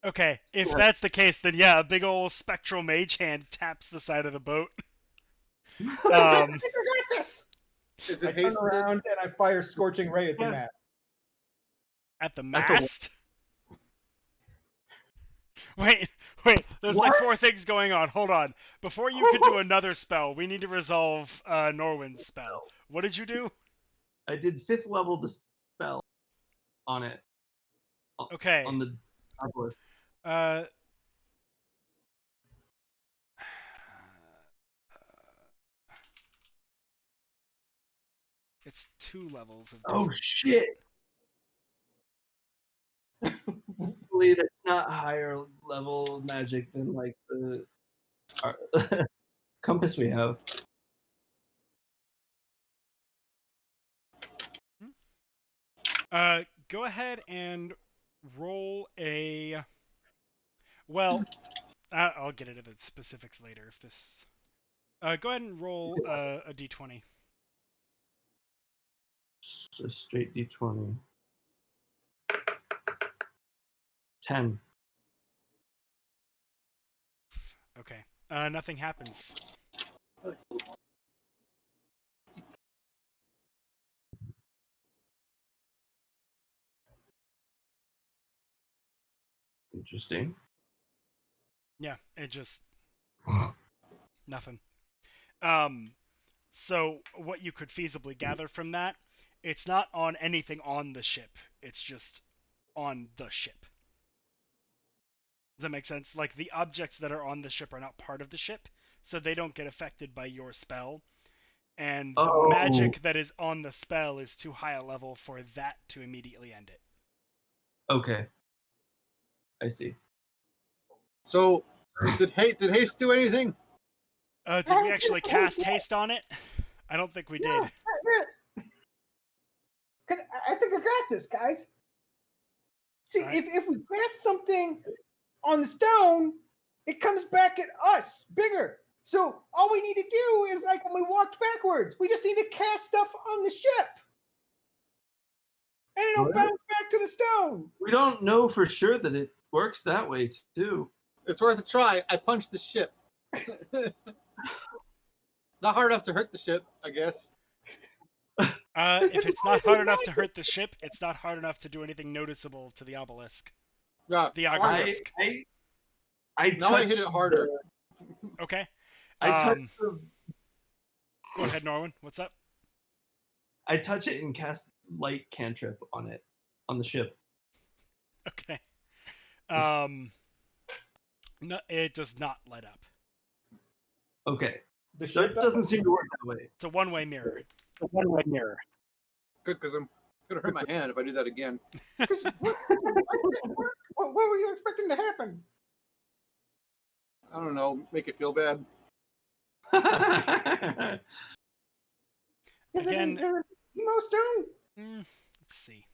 Okay, if that's the case, then yeah, a big old spectral Mage Hand taps the side of the boat. I think I got this. Is I it turn haste? around and I fire Scorching Ray at the mast. At the mast? Wait, there's like 4 things going on. Hold on. Before you could do another spell, we need to resolve Norwin's spell. What did you do? I did 5th level Dispel on it. Okay. On the obelisk. It's 2 levels of Oh shit! Hopefully that's not higher level magic than like the compass we have. Go ahead and roll a... Well, I'll get into the specifics later if this... go ahead and roll a d20. Just straight d20. 10. Okay. Nothing happens. Interesting. Yeah, it just... nothing. So what you could feasibly gather from that, it's not on anything on the ship. It's just on the ship. Does that make sense? Like, the objects that are on the ship are not part of the ship, so they don't get affected by your spell. And the magic that is on the spell is too high a level for that to immediately end it. Okay. I see. So, did haste do anything? Did we actually cast haste on it? I don't think we did. I think I got this, guys. See, Right. if we cast something on the stone, it comes back at us bigger. So all we need to do is like when we walked backwards, we just need to cast stuff on the ship. And it'll bounce back to the stone. We don't know for sure that it works that way too. It's worth a try. I punched the ship. Not hard enough to hurt the ship, I guess. If it's not hard enough to hurt the ship, it's not hard enough to do anything noticeable to the obelisk. Yeah, The obelisk. I now I hit it harder. Okay. I touch Go ahead, Norwin. What's up? I touch it and cast light cantrip on it, on the ship. Okay. No, it does not light up. Okay. The That ship doesn't seem to work that way. It's a one-way mirror. The one-way mirror. Good, because I'm gonna hurt my hand if I do that again. What were you expecting to happen? I don't know. Make it feel bad. Again, Is it emo stone? let's see.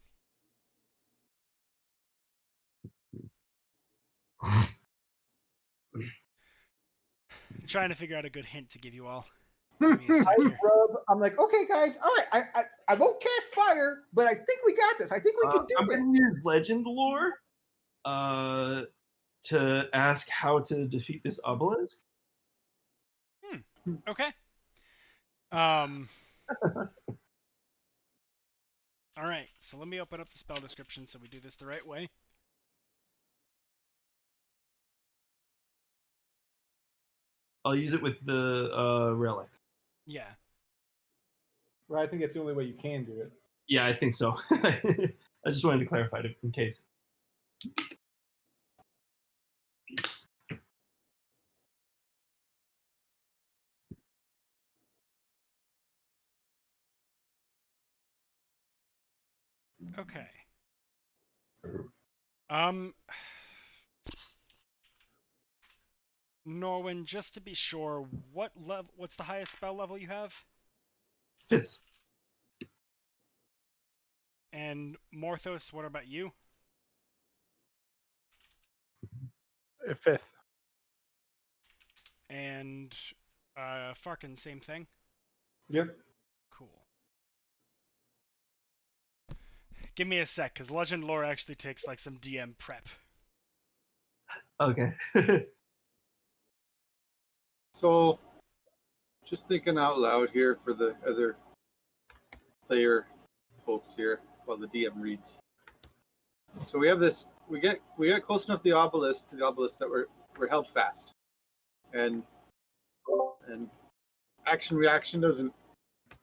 I'm trying to figure out a good hint to give you all. Give me a sec here. I'm like, okay, guys, all right. I won't cast fire, but I think we got this. I think we can do I'm this. going to use legend lore to ask how to defeat this obelisk. Okay. All right. So let me open up the spell description so we do this the right way. I'll use it with the relic. Yeah. Well, I think it's the only way you can do it. Yeah, I think so. I just wanted to clarify it in case. Okay. Norwin, just to be sure, what's the highest spell level you have? 5th. And Morthos, what about you? 5th. And Farkin, same thing? Yep. Cool. Give me a sec, because Legend Lore actually takes like some DM prep. Okay. So, just thinking out loud here for the other player folks here while the DM reads. So we have this. We get close enough to the obelisk that we're held fast, and action reaction doesn't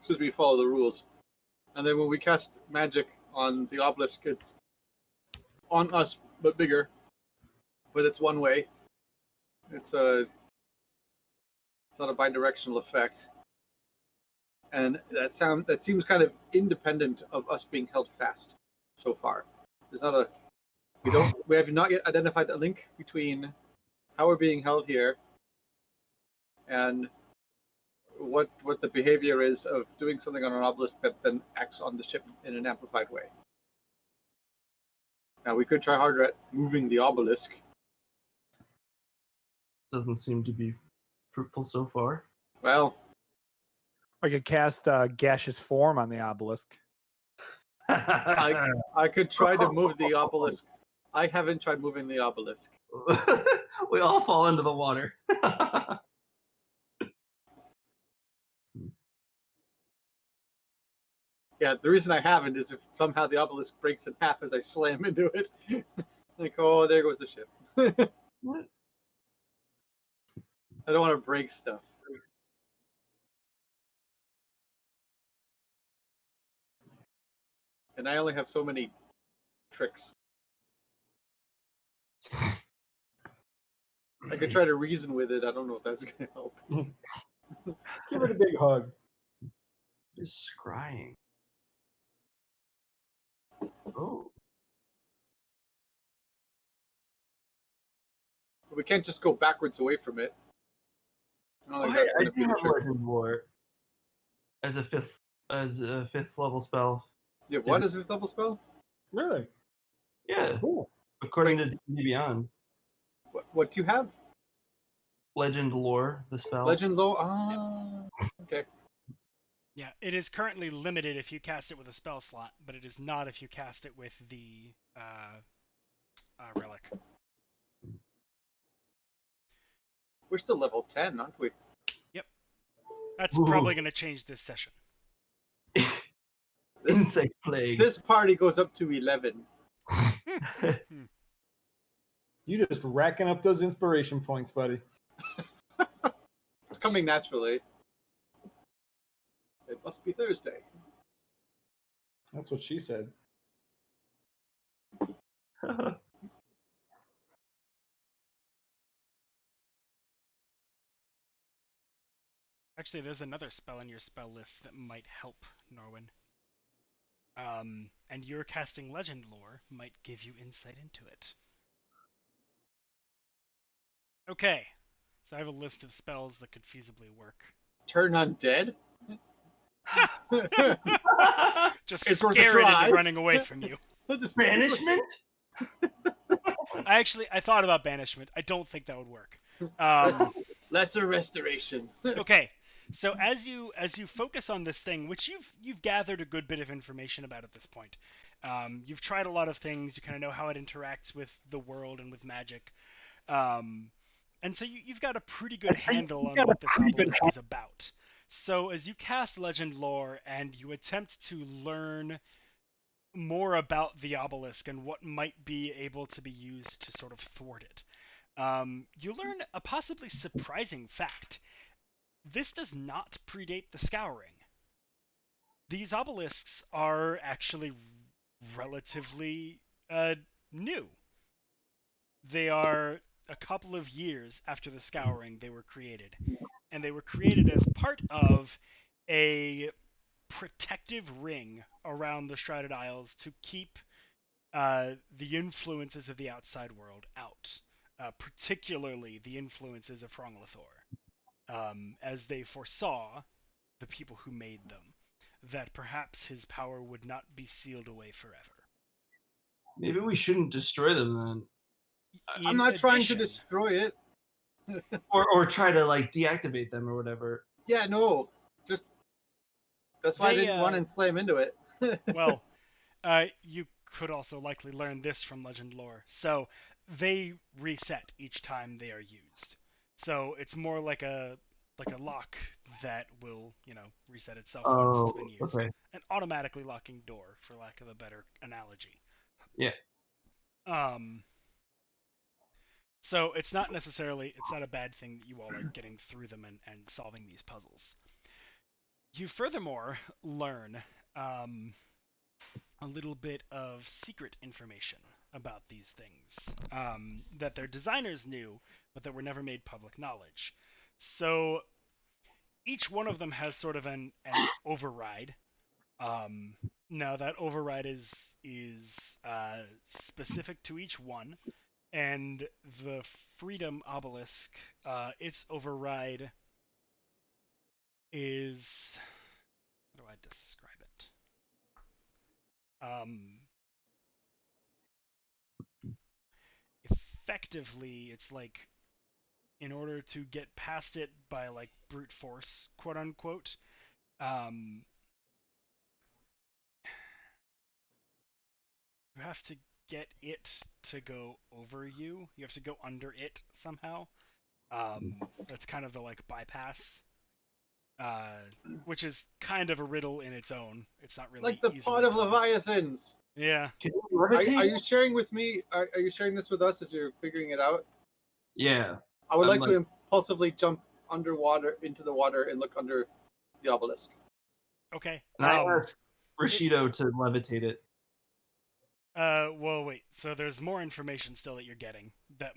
because we follow the rules. And then when we cast magic on the obelisk, it's on us but bigger, but it's one way. It's not a bi-directional effect, and that seems kind of independent of us being held fast so far. There's not a we have not yet identified a link between how we're being held here and what the behavior is of doing something on an obelisk that then acts on the ship in an amplified way. Now we could try harder at moving the obelisk. Doesn't seem to be fruitful so far. Well, I could cast gaseous form on the obelisk. I could try to move the obelisk. I haven't tried moving the obelisk. We all fall into the water. Yeah, the reason I haven't is if somehow the obelisk breaks in half as I slam into it. Like, oh, there goes the ship. What? I don't want to break stuff. And I only have so many tricks. I could try to reason with it. I don't know if that's going to help. Give it a big hug. Just scrying. Oh. We can't just go backwards away from it. I don't think Hey, that's I going to do be the have trick. Legend Lore as a fifth level spell. You have what as a double spell? Really? Yeah, Cool. according to D&D Beyond. What do you have? Legend Lore, the spell. Legend Low? Okay. Yeah, it is currently limited if you cast it with a spell slot, but it is not if you cast it with the relic. We're still level 10, aren't we? That's Ooh. probably going to change this session. Insect plague. This party goes up to 11. You just racking up those inspiration points, buddy. It's coming naturally. It must be Thursday. That's what she said. Actually, there's another spell in your spell list that might help, Norwin. And your casting Legend Lore might give you insight into it. Okay, so I have a list of spells that could feasibly work. Turn undead? Just It's worth a scare it try. into running away from you. Let's just Banishment? I thought about banishment. I don't think that would work. Lesser restoration. Okay, so as you focus on this thing, which you've gathered a good bit of information about at this point, you've tried a lot of things. You kind of know how it interacts with the world and with magic, and so you've got a pretty good handle on what this obelisk is about. So as you cast Legend Lore and you attempt to learn more about the obelisk and what might be able to be used to sort of thwart it, you learn a possibly surprising fact. This does not predate the Scouring. These obelisks are actually relatively new. They are a couple of years after the Scouring they were created. And they were created as part of a protective ring around the Shrouded Isles to keep the influences of the outside world out, particularly the influences of Hronglathor, as they foresaw, the people who made them, that perhaps his power would not be sealed away forever. Maybe we shouldn't destroy them then. I'm not trying to destroy it. Or try to like deactivate them or whatever. Yeah, no. Just that's why I didn't run and slam into it. Well, you could also likely learn this from Legend Lore. So they reset each time they are used. So it's more like a lock that will, reset itself once it's been used. Okay. An automatically locking door, for lack of a better analogy. Yeah. So it's not a bad thing that you all are getting through them and solving these puzzles. You furthermore learn a little bit of secret information about these things that their designers knew, but that were never made public knowledge. So each one of them has sort of an override. Now that override is specific to each one, and the Freedom Obelisk, its override is, how do I describe it? Effectively, it's like, in order to get past it by like brute force, quote unquote, you have to get it to go over you. You have to go under it somehow. That's kind of the like bypass, which is kind of a riddle in its own. It's not really like the pot of Leviathans. Yeah. Are you sharing with me? Are you sharing this with us as you're figuring it out? Yeah. I would like to impulsively jump underwater into the water and look under the obelisk. Okay. And I asked Rashido to levitate it. Well, wait. So there's more information still that you're getting that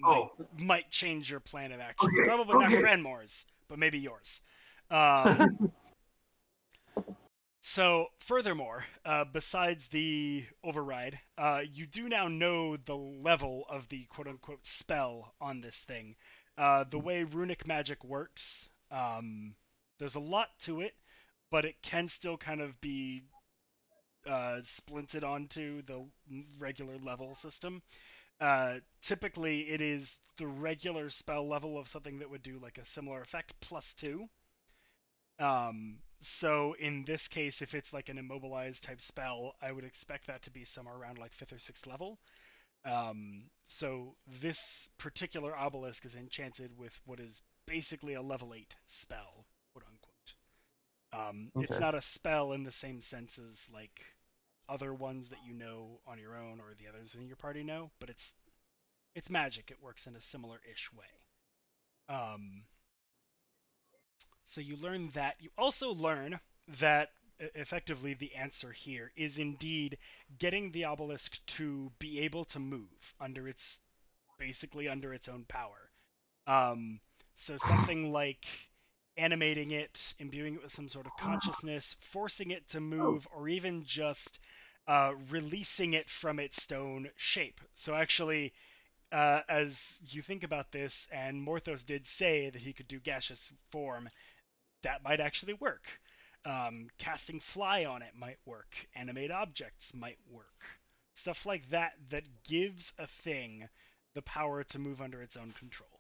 might change your plan of action. Okay, Probably not Cranmore's, but maybe yours. So, furthermore, besides the override, you do now know the level of the quote-unquote spell on this thing. The way runic magic works, there's a lot to it, but it can still kind of be splinted onto the regular level system. Typically, it is the regular spell level of something that would do like a similar effect plus 2. So in this case, if it's like an immobilized type spell, I would expect that to be somewhere around like 5th or 6th level. So this particular obelisk is enchanted with what is basically a level 8 spell, quote unquote. Okay. It's not a spell in the same sense as like other ones that you know on your own or the others in your party know, but it's magic. It works in a similar-ish way. So you learn that. You also learn that effectively the answer here is indeed getting the obelisk to be able to move basically under its own power. So something like animating it, imbuing it with some sort of consciousness, forcing it to move, or even just releasing it from its stone shape. So actually, as you think about this, and Morthos did say that he could do gaseous form, that might actually work. Casting fly on it might work. Animate objects might work. Stuff like that gives a thing the power to move under its own control.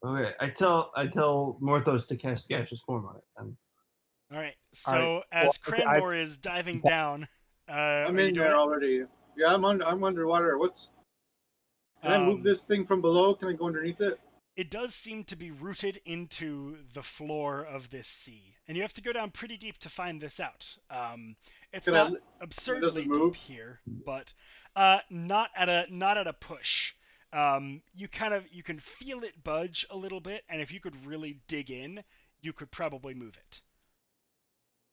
Okay, I tell Morthos to cast gaseous form on it. All right. All right. So Well, as Cranmore is diving down, I'm are you in doing there it? already. Yeah, I'm underwater. Can I move this thing from below? Can I go underneath it? It does seem to be rooted into the floor of this sea, and you have to go down pretty deep to find this out. It's not absurdly deep move? here, but not at a push. You can feel it budge a little bit, and if you could really dig in, you could probably move it.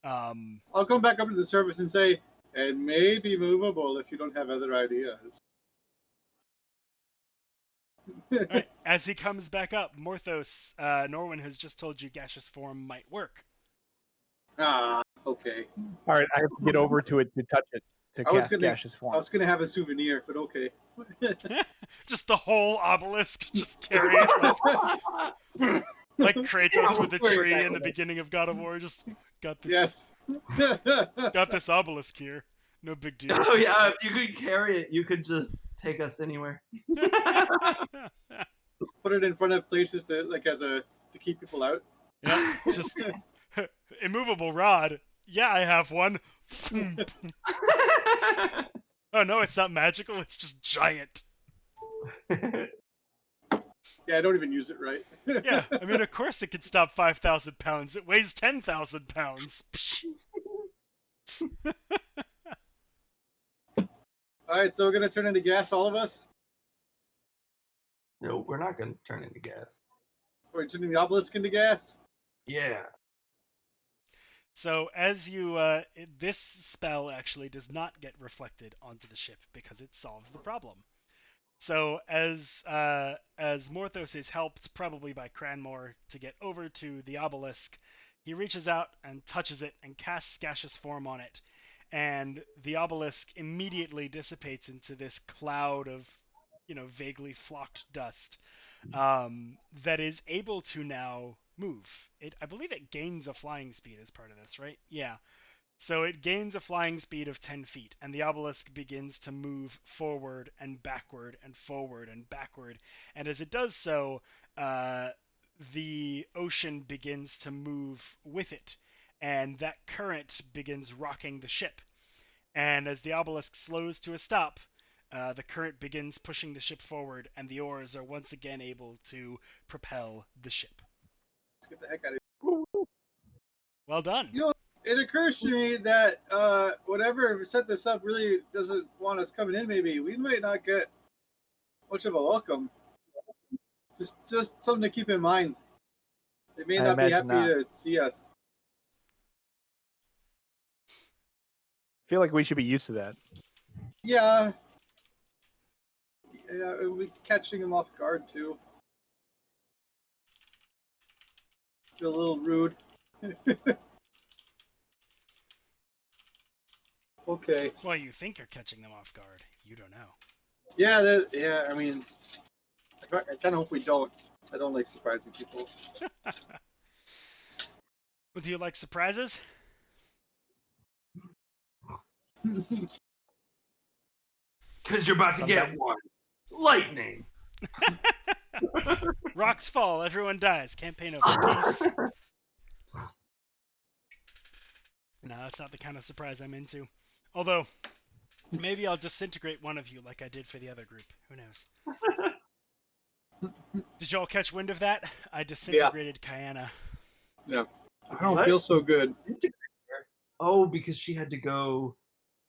I'll come back up to the surface and say, it may be movable if you don't have other ideas. All right. As he comes back up, Morthos, Norwin has just told you gaseous form might work. Okay. All right, I have to get over to it to touch it to cast gaseous form. I was gonna have a souvenir, but okay. Just the whole obelisk, just carry it like Kratos with the tree in the beginning of God of War. Just got this. Yes. Got this obelisk here. No big deal. Oh yeah, if you could carry it, you could just take us anywhere. Put it in front of places to keep people out. Yeah, just immovable rod. Yeah, I have one. Oh no, it's not magical. It's just giant. Yeah, I don't even use it right. Yeah, I mean, of course it could stop 5,000 pounds. It weighs 10,000 pounds. All right, so we're gonna turn into gas, all of us. No, we're not going to turn into gas. We're turning the obelisk into gas. Yeah. So as you, this spell actually does not get reflected onto the ship because it solves the problem. So as Morthos is helped, probably by Cranmore, to get over to the obelisk, he reaches out and touches it and casts gaseous form on it, and the obelisk immediately dissipates into this cloud of, vaguely flocked dust that is able to now move. I believe it gains a flying speed as part of this, right? Yeah. So it gains a flying speed of 10 feet, and the obelisk begins to move forward and backward and forward and backward. And as it does so, the ocean begins to move with it, and that current begins rocking the ship. And as the obelisk slows to a stop, the current begins pushing the ship forward, and the oars are once again able to propel the ship. Let's get the heck out of here. Well done. It occurs to me that whatever set this up really doesn't want us coming in. Maybe we might not get much of a welcome. Just something to keep in mind. They may not be happy to see us. I feel like we should be used to that. Yeah. Yeah, we're catching them off guard too. Feel a little rude. Okay. Well, you think you're catching them off guard. You don't know. Yeah, I mean, I kind of hope we don't. I don't like surprising people. Well, do you like surprises? Because you're about to get one. Lightning. Rocks fall, everyone dies. Campaign over. Peace. No, that's not the kind of surprise I'm into. Although, maybe I'll disintegrate one of you like I did for the other group. Who knows? Did y'all catch wind of that? I disintegrated Kyanna. Yeah. I don't feel so good. Oh, because she had to go.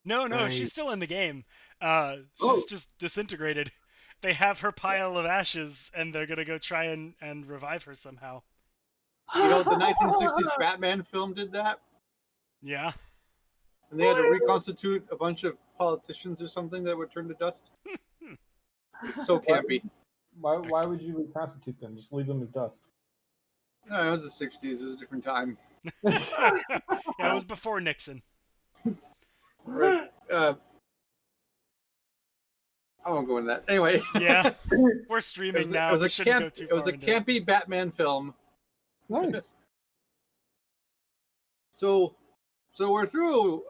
No, she's still in the game. She's just disintegrated. They have her pile of ashes, and they're gonna go try and revive her somehow. You know, the 1960s Batman film did that, Yeah. and they had to reconstitute a bunch of politicians or something that would turn to dust. It was so campy. Why would you reconstitute them? Just leave them as dust. No, it was the 60s. It was a different time. Yeah, it was before Nixon. Right. I won't go into that. Anyway. Yeah. We're streaming now. It was We a shouldn't go too It was far a into it. campy Batman film. Nice. So we're through.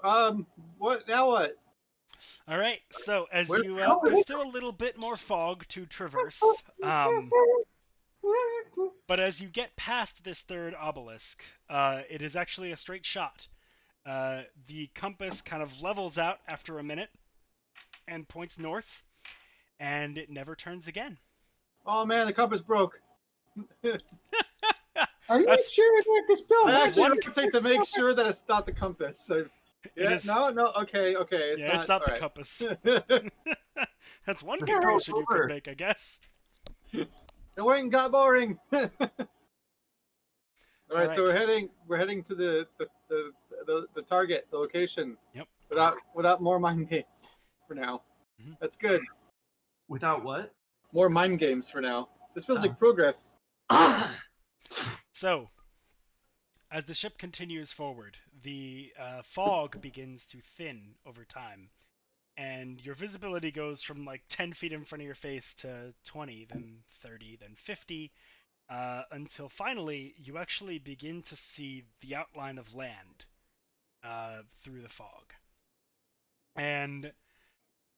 What now? What? All right. So as Where's you, the color? there's still a little bit more fog to traverse. But as you get past this third obelisk, it is actually a straight shot. The compass kind of levels out after a minute and points north, and it never turns again. Oh man, the compass broke. Are you That's- sure that the spell I has actually one- rotate to make sure that it's not the compass. So, yeah, is- no, okay, it's yeah, it's not the all compass. right. That's one Yeah, conclusion you over. could make, I guess. It went and got boring. All right, so Alright. we're heading to the target, the location. Yep. Without more mind games for now. Mhm. That's good. Without what? More mind games for now. This feels Oh. like progress. So, as the ship continues forward, the fog begins to thin over time, and your visibility goes from like 10 feet in front of your face to 20, then 30, then 50, until finally you actually begin to see the outline of land through the fog. And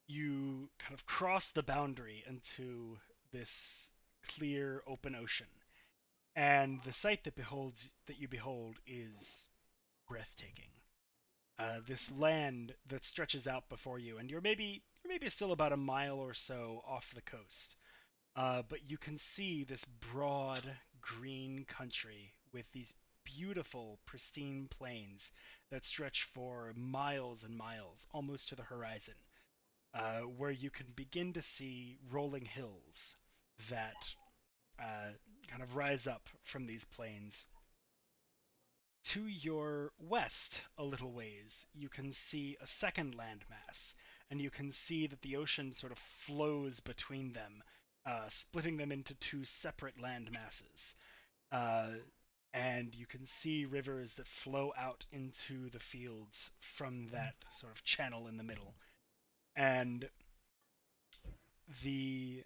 you kind of cross the boundary into this clear, open ocean. And the sight that you behold is breathtaking. This land that stretches out before you, and you're maybe still about a mile or so off the coast, but you can see this broad green country with these beautiful, pristine plains that stretch for miles and miles, almost to the horizon, where you can begin to see rolling hills that kind of rise up from these plains. To your west, a little ways, you can see a second landmass, and you can see that the ocean sort of flows between them, splitting them into two separate land masses. And you can see rivers that flow out into the fields from that sort of channel in the middle. And the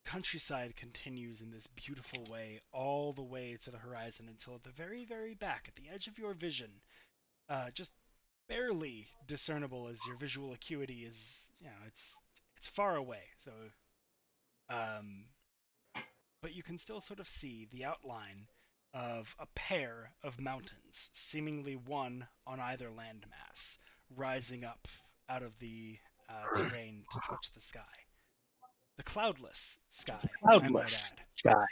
countryside continues in this beautiful way all the way to the horizon until at the very, very back, at the edge of your vision, just barely discernible as your visual acuity is, it's far away. So, but you can still sort of see the outline of a pair of mountains, seemingly one on either landmass, rising up out of the terrain to touch the sky. The cloudless sky, I might add. sky.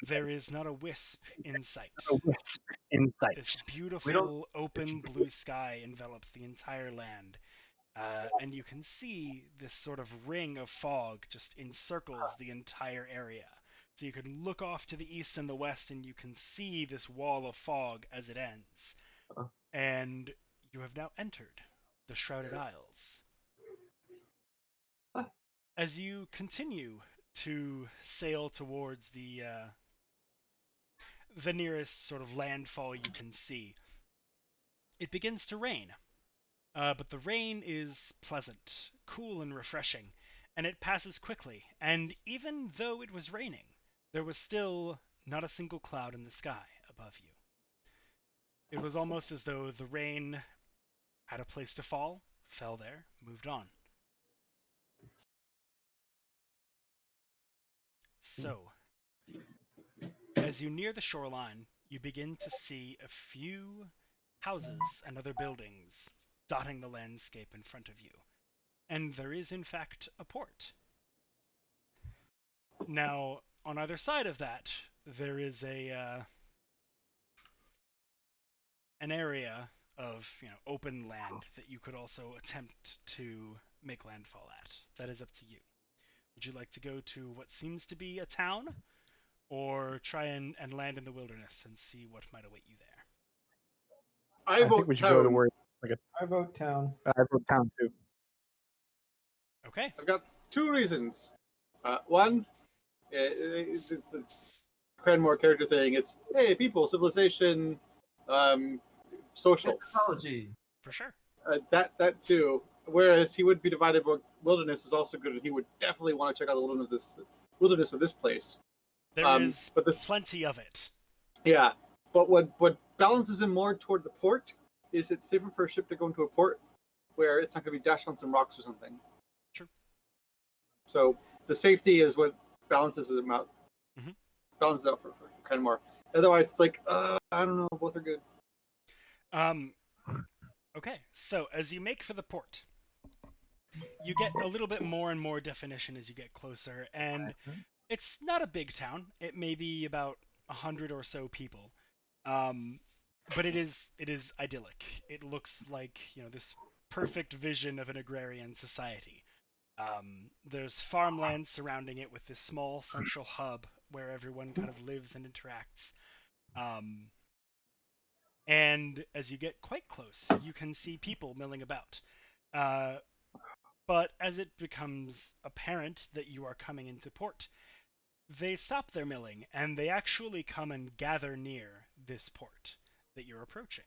There is not a wisp in sight. A wisp in sight. This beautiful open blue sky envelops the entire land, and you can see this sort of ring of fog just encircles the entire area. So you can look off to the east and the west, and you can see this wall of fog as it ends. And you have now entered the Shrouded Isles. As you continue to sail towards the nearest sort of landfall you can see, it begins to rain. But the rain is pleasant, cool, and refreshing, and it passes quickly. And even though it was raining, there was still not a single cloud in the sky above you. It was almost as though the rain had a place to fall, fell there, moved on. So, as you near the shoreline, you begin to see a few houses and other buildings dotting the landscape in front of you. And there is, in fact, a port. Now, on either side of that, there is an area of open land that you could also attempt to make landfall at. That is up to you. Would you like to go to what seems to be a town, or try and land in the wilderness and see what might await you there? I I think we should go to town. where I vote town. I vote town too. Okay. I've got 2 reasons. One, the Cranmore character thing. It's hey, people, civilization, social. Technology. For sure. That too. Whereas he would be divided, but wilderness is also good, and he would definitely want to check out the wilderness of this place. There is but this, plenty of it. yeah. But what balances him more toward the port is it's safer for a ship to go into a port where it's not going to be dashed on some rocks or something. True. So the safety is what balances him out. Mhm. Balances out for kind of more. Otherwise, it's like I don't know. Both are good. Okay, so as you make for the port, you get a little bit more and more definition as you get closer, and it's not a big town. It may be about 100 or so people, but it is idyllic. It looks like this perfect vision of an agrarian society. There's farmland surrounding it with this small central hub where everyone kind of lives and interacts. And as you get quite close, you can see people milling about. But as it becomes apparent that you are coming into port, they stop their milling and they actually come and gather near this port that you're approaching.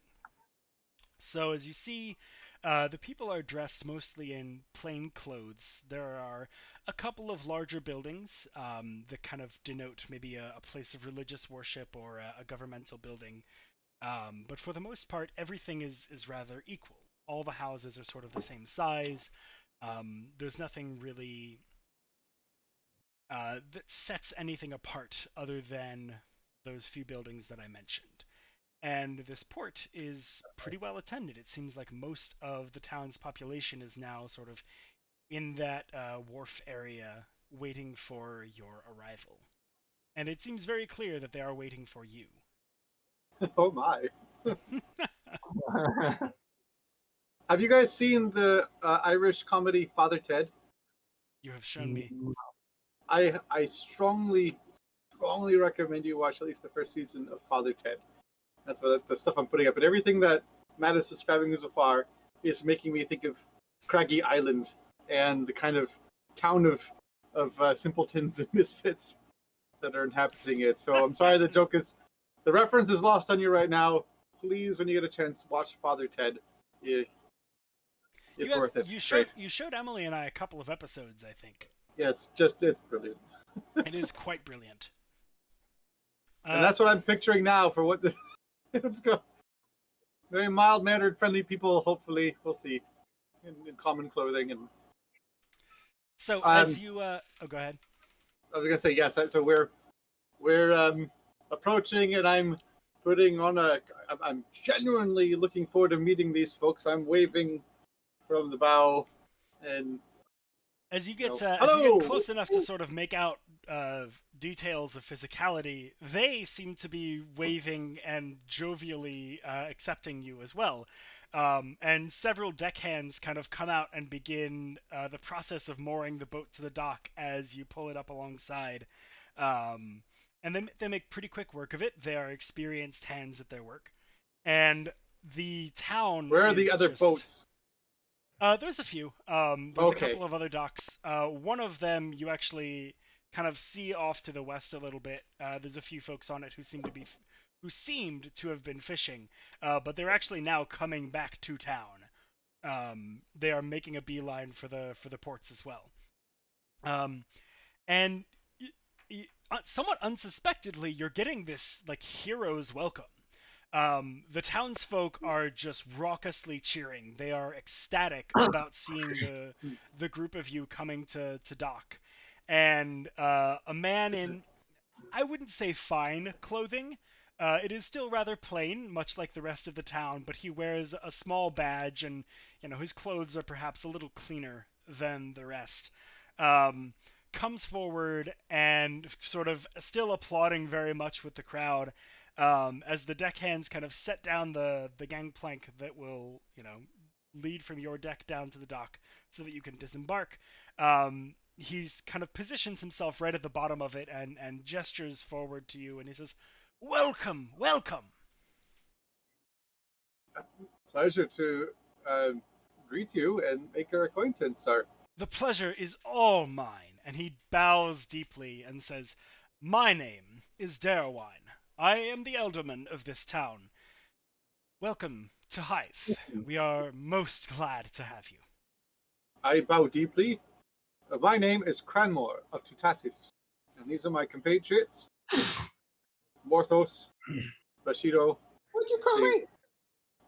So as you see, the people are dressed mostly in plain clothes. There are a couple of larger buildings that kind of denote maybe a place of religious worship or a governmental building. But for the most part, everything is rather equal. All the houses are sort of the same size. There's nothing really that sets anything apart other than those few buildings that I mentioned. And this port is pretty well attended. It seems like most of the town's population is now sort of in that wharf area waiting for your arrival. And it seems very clear that they are waiting for you. Oh my! Have you guys seen the Irish comedy Father Ted? You have shown me. I strongly recommend you watch at least the first season of Father Ted. That's what the stuff I'm putting up, and everything that Matt is describing so far is making me think of Craggy Island and the kind of town of simpletons and misfits that are inhabiting it. So I'm sorry the reference is lost on you right now. Please, when you get a chance, watch Father Ted. It's worth it. It's great. You showed Emily and I a couple of episodes, I think. Yeah, it's brilliant. It is quite brilliant. And that's what I'm picturing now for what this. Let's go. Very mild mannered, friendly people. Hopefully, we'll see. In common clothing and. So as you, oh, go ahead. I was gonna say yes. So we're approaching, and I'm putting on I'm genuinely looking forward to meeting these folks. I'm waving from the bow, and as you get close enough to sort of make out details of physicality, they seem to be waving and jovially accepting you as well. And several deckhands kind of come out and begin the process of mooring the boat to the dock as you pull it up alongside. And they make pretty quick work of it. They are experienced hands at their work. And the town. Where are the other boats? There's a few. There's a couple of other docks. One of them you actually kind of see off to the west a little bit. There's a few folks on it who seemed to have been fishing, but they're actually now coming back to town. They are making a beeline for the ports as well. And somewhat unsuspectedly, you're getting this like hero's welcome. The townsfolk are just raucously cheering. They are ecstatic about seeing the group of you coming to dock. And a man in, I wouldn't say fine clothing. It is still rather plain, much like the rest of the town, but he wears a small badge, and his clothes are perhaps a little cleaner than the rest. Comes forward and sort of still applauding very much with the crowd. As the deckhands kind of set down the gangplank that will, lead from your deck down to the dock so that you can disembark. he's kind of positions himself right at the bottom of it and gestures forward to you, and he says, "Welcome, welcome." Pleasure to greet you and make your acquaintance, sir. The pleasure is all mine. And he bows deeply and says, "My name is Darwine. I am the alderman of this town. Welcome to Hythe. We are most glad to have you." I bow deeply. My name is Cranmore of Tutatis, and these are my compatriots, Morthos, Rashido. What'd you call me?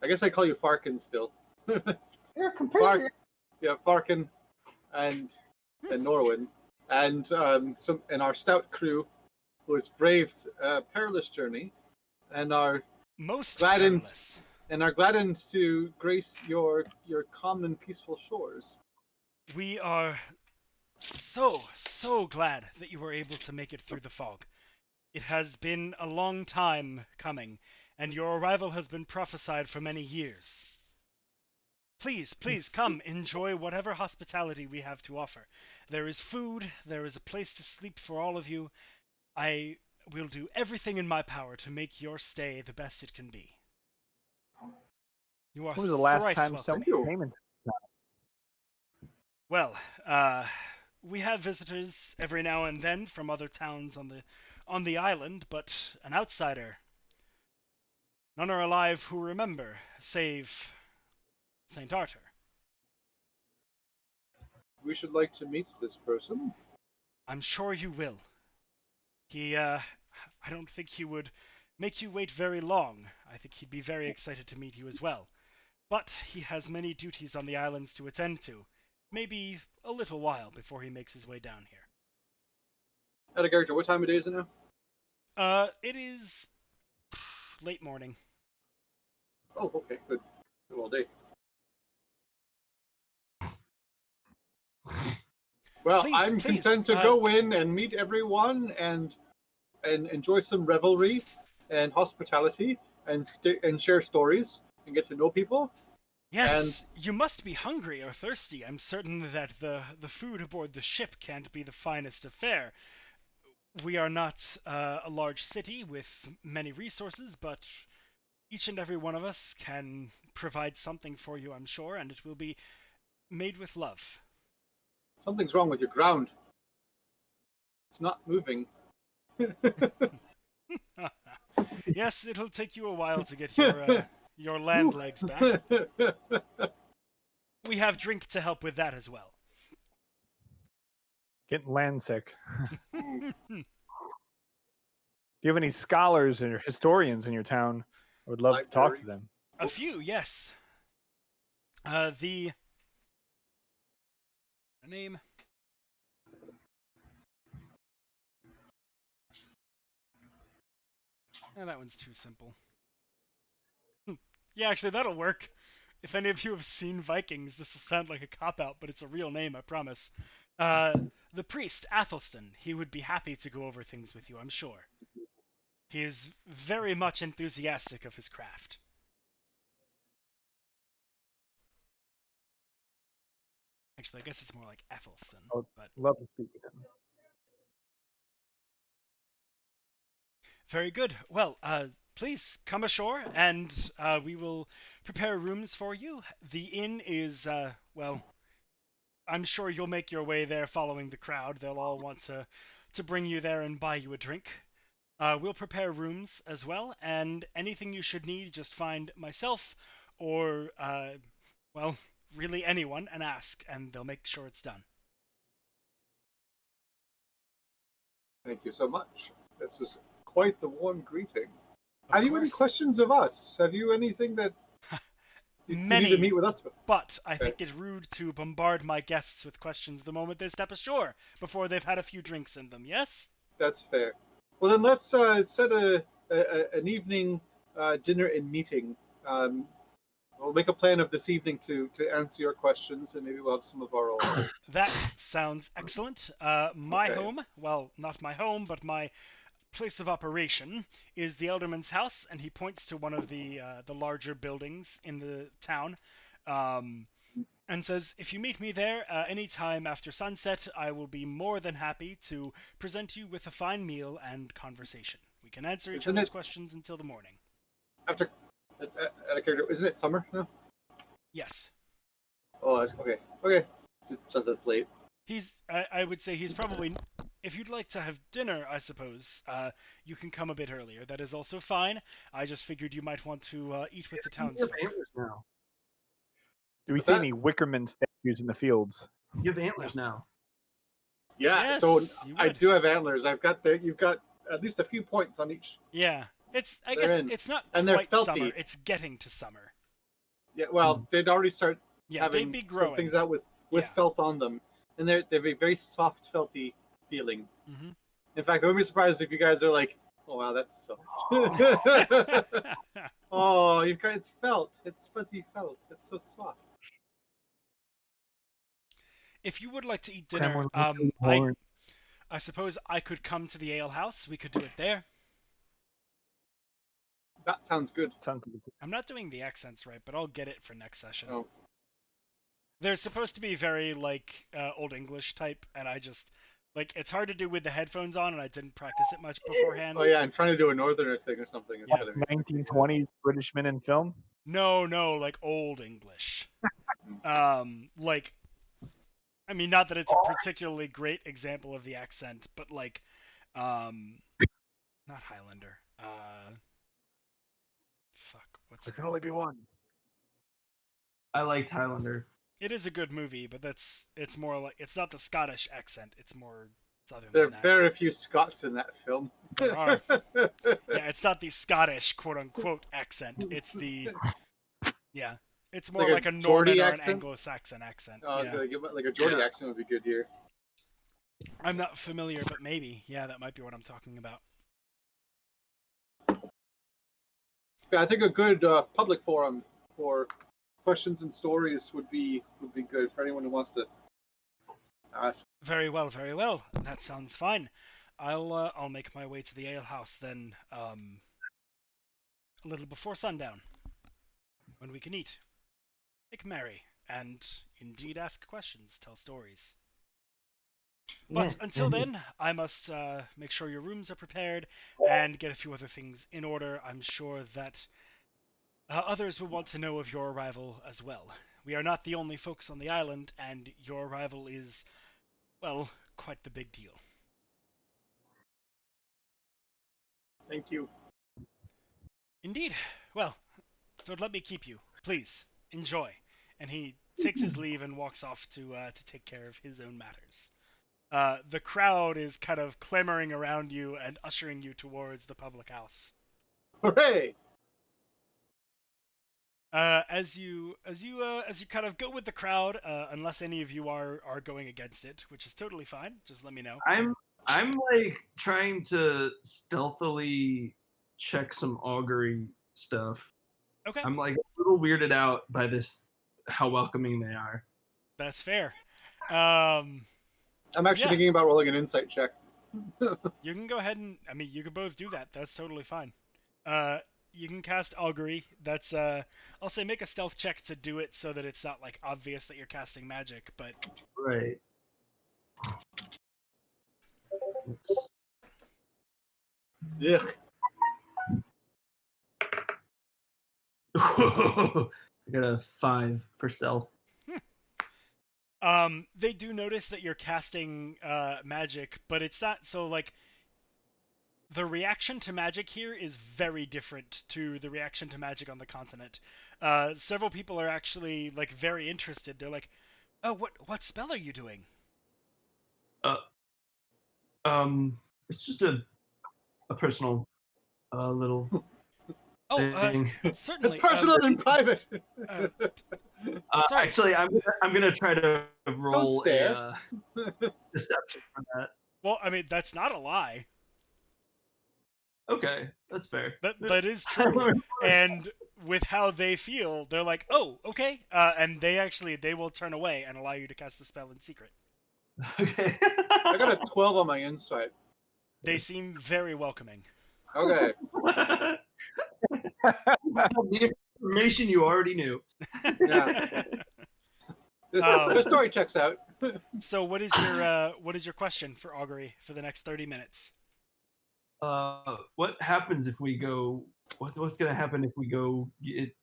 I guess I call you Farkin still. You're a compatriot. Yeah, Farkin and Norwin, and our stout crew who has braved a perilous journey and are Most gladdened perilous. to grace your calm and peaceful shores. We are so glad that you were able to make it through the fog. It has been a long time coming, and your arrival has been prophesied for many years. Please come, enjoy whatever hospitality we have to offer. There is food, there is a place to sleep for all of you. I will do everything in my power to make your stay the best it can be. You are When was the last thrice time welcome. someone came in? Well, we have visitors every now and then from other towns on the island, but an outsider. None are alive who remember, save Saint Arthur. We should like to meet this person. I'm sure you will. I don't think he would make you wait very long. I think he'd be very excited to meet you as well. But he has many duties on the islands to attend to. Maybe a little while before he makes his way down here. Out of character, what time of day is it now? It is late morning. Oh, okay, good. Good all day. Well, I'm content to go in and meet everyone and enjoy some revelry and hospitality and share stories and get to know people. Yes, you must be hungry or thirsty. I'm certain that the food aboard the ship can't be the finest of fare. We are not a large city with many resources, but each and every one of us can provide something for you, I'm sure, and it will be made with love. Something's wrong with your ground. It's not moving. Yes, it'll take you a while to get your land legs back. We have drink to help with that as well. Getting land sick. Do you have any scholars or historians in your town? I would love to talk to them. A few, yes. The name. That one's too simple. Yeah, actually, that'll work. If any of you have seen Vikings, this will sound like a cop-out, but it's a real name, I promise. The priest, Athelstan, he would be happy to go over things with you, I'm sure. He is very much enthusiastic of his craft. Actually, I guess it's more like Athelstan. I would but love to speak with him. Very good. Well, please come ashore, and we will prepare rooms for you. The inn is, well, I'm sure you'll make your way there following the crowd. They'll all want to bring you there and buy you a drink. We'll prepare rooms as well, and anything you should need, just find myself or, well, really anyone and ask, and they'll make sure it's done. Thank you so much. This is quite the warm greeting. Have you any questions of us? Have you anything that you need to meet with us? But I think it's rude to bombard my guests with questions the moment they step ashore, before they've had a few drinks in them, yes? That's fair. Well, then let's set an evening dinner and meeting. We'll make a plan of this evening to answer your questions, and maybe we'll have some of our own. That sounds excellent. My home, well, not my home, but my place of operation is the Elderman's house, and he points to one of the larger buildings in the town. and says, if you meet me there any time after sunset, I will be more than happy to present you with a fine meal and conversation. We can answer each Isn't other's it- questions until the morning. After at a character, isn't it summer now? Yes. Oh, that's okay. Okay, sunset's late. I would say he's probably, if you'd like to have dinner, I suppose, you can come a bit earlier. That is also fine. I just figured you might want to eat with the You have townsfolk. antlers now. Do we What's see that? any Wickerman statues in the fields? You have antlers now. Yeah, Yes, so you I would. do have antlers. I've got there. You've got at least a few points on each. Yeah. I They're guess in. it's not And they're quite summer. felty. It's getting to summer. Yeah, well, they'd already start Yeah, having they'd be some growing. things out with Yeah. felt on them, and they have a very soft, felty feeling. Mm-hmm. In fact, I wouldn't be surprised if you guys are like, "Oh wow, that's soft." Oh, it's felt. It's fuzzy felt. It's so soft. If you would like to eat Grandma dinner, looked really bored. I suppose I could come to the ale house. We could do it there. That sounds good. Sounds like I'm not doing the accents right, but I'll get it for next session. Oh. They're supposed to be very like Old English type, and I just it's hard to do with the headphones on, and I didn't practice it much beforehand. Oh yeah, I'm trying to do a northerner thing or something. It's Yeah. gonna be 1920s British men in film. No, like Old English. Like, I mean, not that it's a particularly great example of the accent, but like, not Highlander. Fuck, what's There can only be one. I liked Highlander. It is a good movie, but it's more like it's not the Scottish accent. It's more southern There are than that. very few Scots in that film. There are. Yeah, it's not the Scottish quote unquote accent. It's the it's more Like like a a Norman Geordie or accent? an Anglo-Saxon accent. I was Yeah. gonna give like a Geordie Yeah. accent would be good here. I'm not familiar, but maybe. Yeah, that might be what I'm talking about. Yeah, I think a good public forum for questions and stories would be good for anyone who wants to ask. Very well, very well. That sounds fine. I'll make my way to the ale house then, a little before sundown, when we can eat, make merry, and indeed ask questions, tell stories. But Yeah, until and- then, I must make sure your rooms are prepared and get a few other things in order. I'm sure that others will want to know of your arrival as well. We are not the only folks on the island, and your arrival is, well, quite the big deal. Thank you. Indeed. Well, don't let me keep you. Please, enjoy. And he takes his leave and walks off to take care of his own matters. The crowd is kind of clamoring around you and ushering you towards the public house. Hooray! As you kind of go with the crowd, unless any of you are going against it, which is totally fine. Just let me know. I'm like trying to stealthily check some augury stuff. Okay, I'm like a little weirded out by this, how welcoming they are. that's fair. I'm actually Yeah. thinking about rolling an insight check. You can go ahead and, I mean, you can both do that. That's totally fine. You can cast augury. That's I'll say make a stealth check to do it so that it's not like obvious that you're casting magic, but Right. Let's- Yeah. I got a 5 for stealth. they do notice that you're casting magic, but it's not so like the reaction to magic here is very different to the reaction to magic on the continent. Several people are actually like very interested. They're like, "Oh, what spell are you doing?" It's just a personal little Oh, thing. certainly. It's personal and private. Sorry. Actually, I'm gonna try to roll stare. a deception for that. Well, I mean, that's not a lie. Okay, that's fair. That is true. And with how they feel, they're like, "Oh, okay," and they will turn away and allow you to cast the spell in secret. Okay. I got a 12 on my insight. They seem very welcoming. Okay. The information you already knew. Yeah. The story checks out. So what is your question for Augury for the next 30 minutes? What happens if we go? What's gonna happen if we go get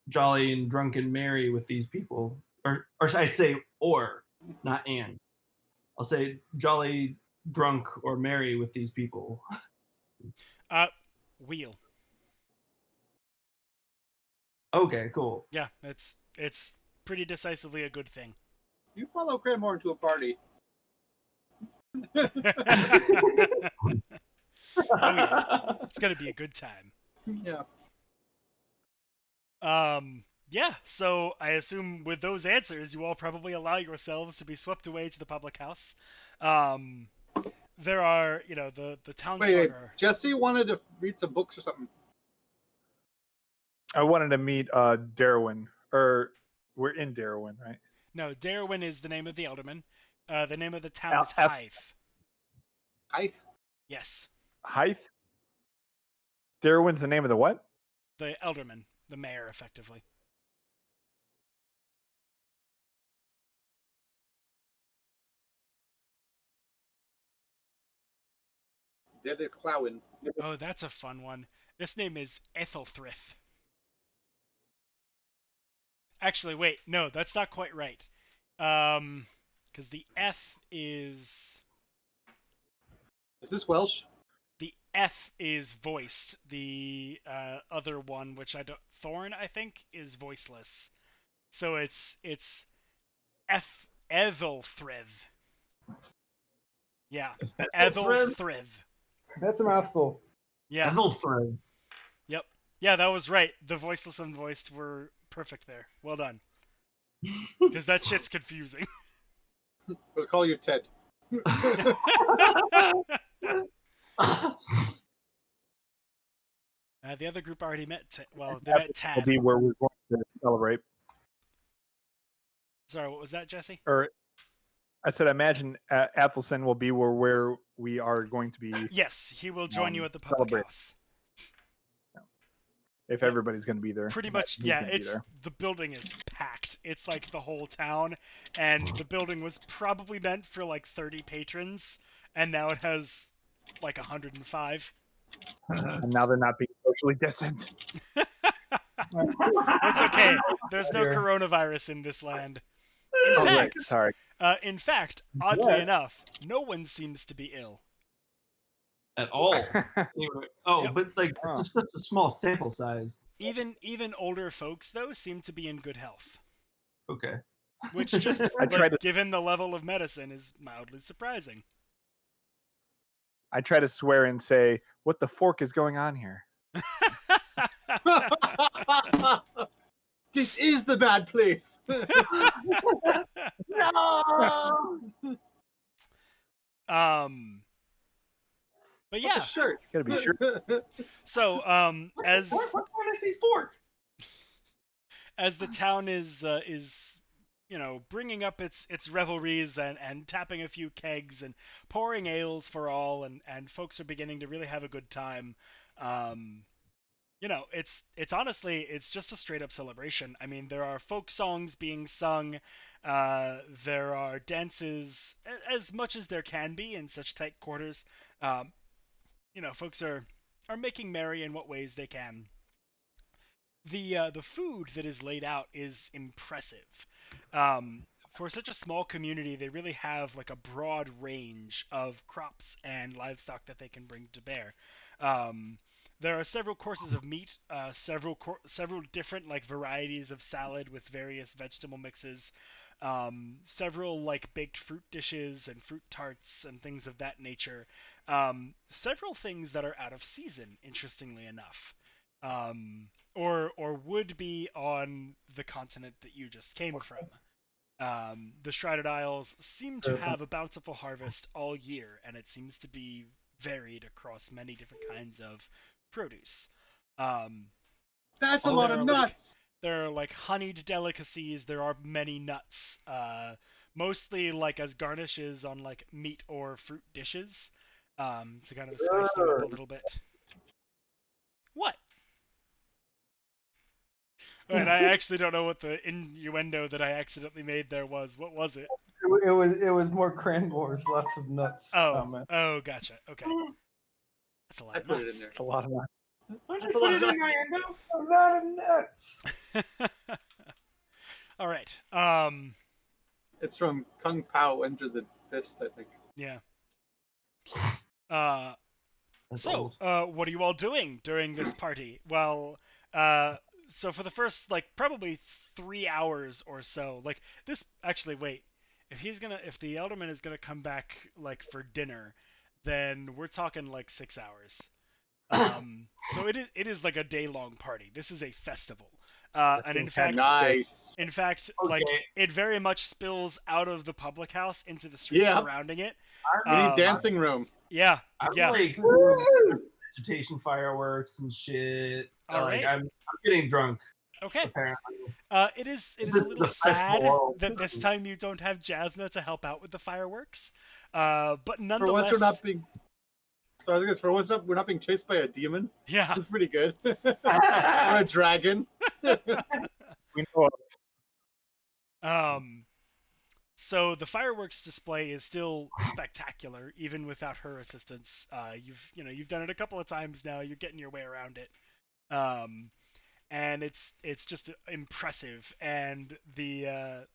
jolly and drunk and merry with these people? Or should I say, or not and? I'll say jolly, drunk, or merry with these people. Wheel. Okay, cool. Yeah, it's pretty decisively a good thing. You follow Cranmore into a party. Oh yeah, it's gonna be a good time. Yeah. Yeah, so I assume with those answers, you all probably allow yourselves to be swept away to the public house. There are, the town Wait, starter. Jesse wanted to read some books or something. I wanted to meet Darwin, or we're in Darwin, right? No, Darwin is the name of the alderman. The name of the town is F- Hythe. Hythe? Yes, Hythe? Darwin's the name of the what? the alderman, the mayor, effectively. They're the Clowin. Oh, that's a fun one. This name is Ethelthrith. Actually, wait, no, that's not quite right. Because the F is Welsh? the F is voiced. The other one, which Thorn, I think, is voiceless. So it's Ethelthrith. Yeah, Ethelthrith. That's a mouthful. Yeah. Ethelfred. Yep. Yeah, that was right. The voiceless and voiced were perfect there. Well done. Because that shit's confusing. We'll call you Ted. The other group already met. They met Tad. Will be where we're going to celebrate. Sorry, what was that, Jesse? Or I said, I imagine Athelson will be where we are going to be. Yes, he will join you at the public celebrate. house. If everybody's going to be there. Pretty much, he's yeah. gonna be there. The building is packed. It's like the whole town, and the building was probably meant for like 30 patrons, and now it has like 105. And now they're not being socially distant. It's okay. There's no coronavirus in this land. In fact, oddly enough, no one seems to be ill. At all. Yep. But like it's just such a small sample size. Even older folks though seem to be in good health. Okay. Which just given the level of medicine is mildly surprising. I try to swear and say, what the fork is going on here? This is the bad place. No. But yeah, shirt. Gotta be sure. So as Why can't I see fork? as the town is bringing up its revelries and tapping a few kegs and pouring ales for all, and folks are beginning to really have a good time. It's honestly, it's just a straight up celebration. I mean, there are folk songs being sung, there are dances, as much as there can be in such tight quarters. Folks are making merry in what ways they can. The food that is laid out is impressive. For such a small community, they really have like a broad range of crops and livestock that they can bring to bear. There are several courses of meat, several different like varieties of salad with various vegetable mixes, several like baked fruit dishes and fruit tarts and things of that nature. Several things that are out of season, interestingly enough, or would be on the continent that you just came from. The Shrouded Isles seem to have a bountiful harvest all year, and it seems to be varied across many different kinds of produce. That's a lot of nuts. There are like honeyed delicacies. There are many nuts, mostly like as garnishes on like meat or fruit dishes, to kind of spice them up a little bit. What? Wait, I actually don't know what the innuendo that I accidentally made there was. What was it? It was more Cranmore's lots of nuts comment. Oh, gotcha. Okay, that's a lot I of put it in nuts. there. It's a lot of that. That's a lot of nuts. A lot of nuts. All right. It's from Kung Pao Enter the Fist, I think. Yeah. That's So, old. what are you all doing during this party? Well, so for the first probably 3 hours or so, this. Actually, wait. If the Elderman is gonna come back for dinner, then we're talking 6 hours. So it is like a day-long party. This is a festival. And in fact, Nice. Okay. it very much spills out of the public house into the streets Yep. surrounding it. We need Um, dancing room. Yeah, I'm yeah. vegetation fireworks and shit. All right. I'm getting drunk. Okay. Apparently. It is a The little sad festival. that this time you don't have Jasna to help out with the fireworks. But For once nonetheless, we're not being. So I guess for once we're not being chased by a demon. yeah. That's pretty good. Or a dragon. We know of. So the fireworks display is still spectacular, even without her assistance. You've done it a couple of times now. You're getting your way around it, and it's just impressive. And the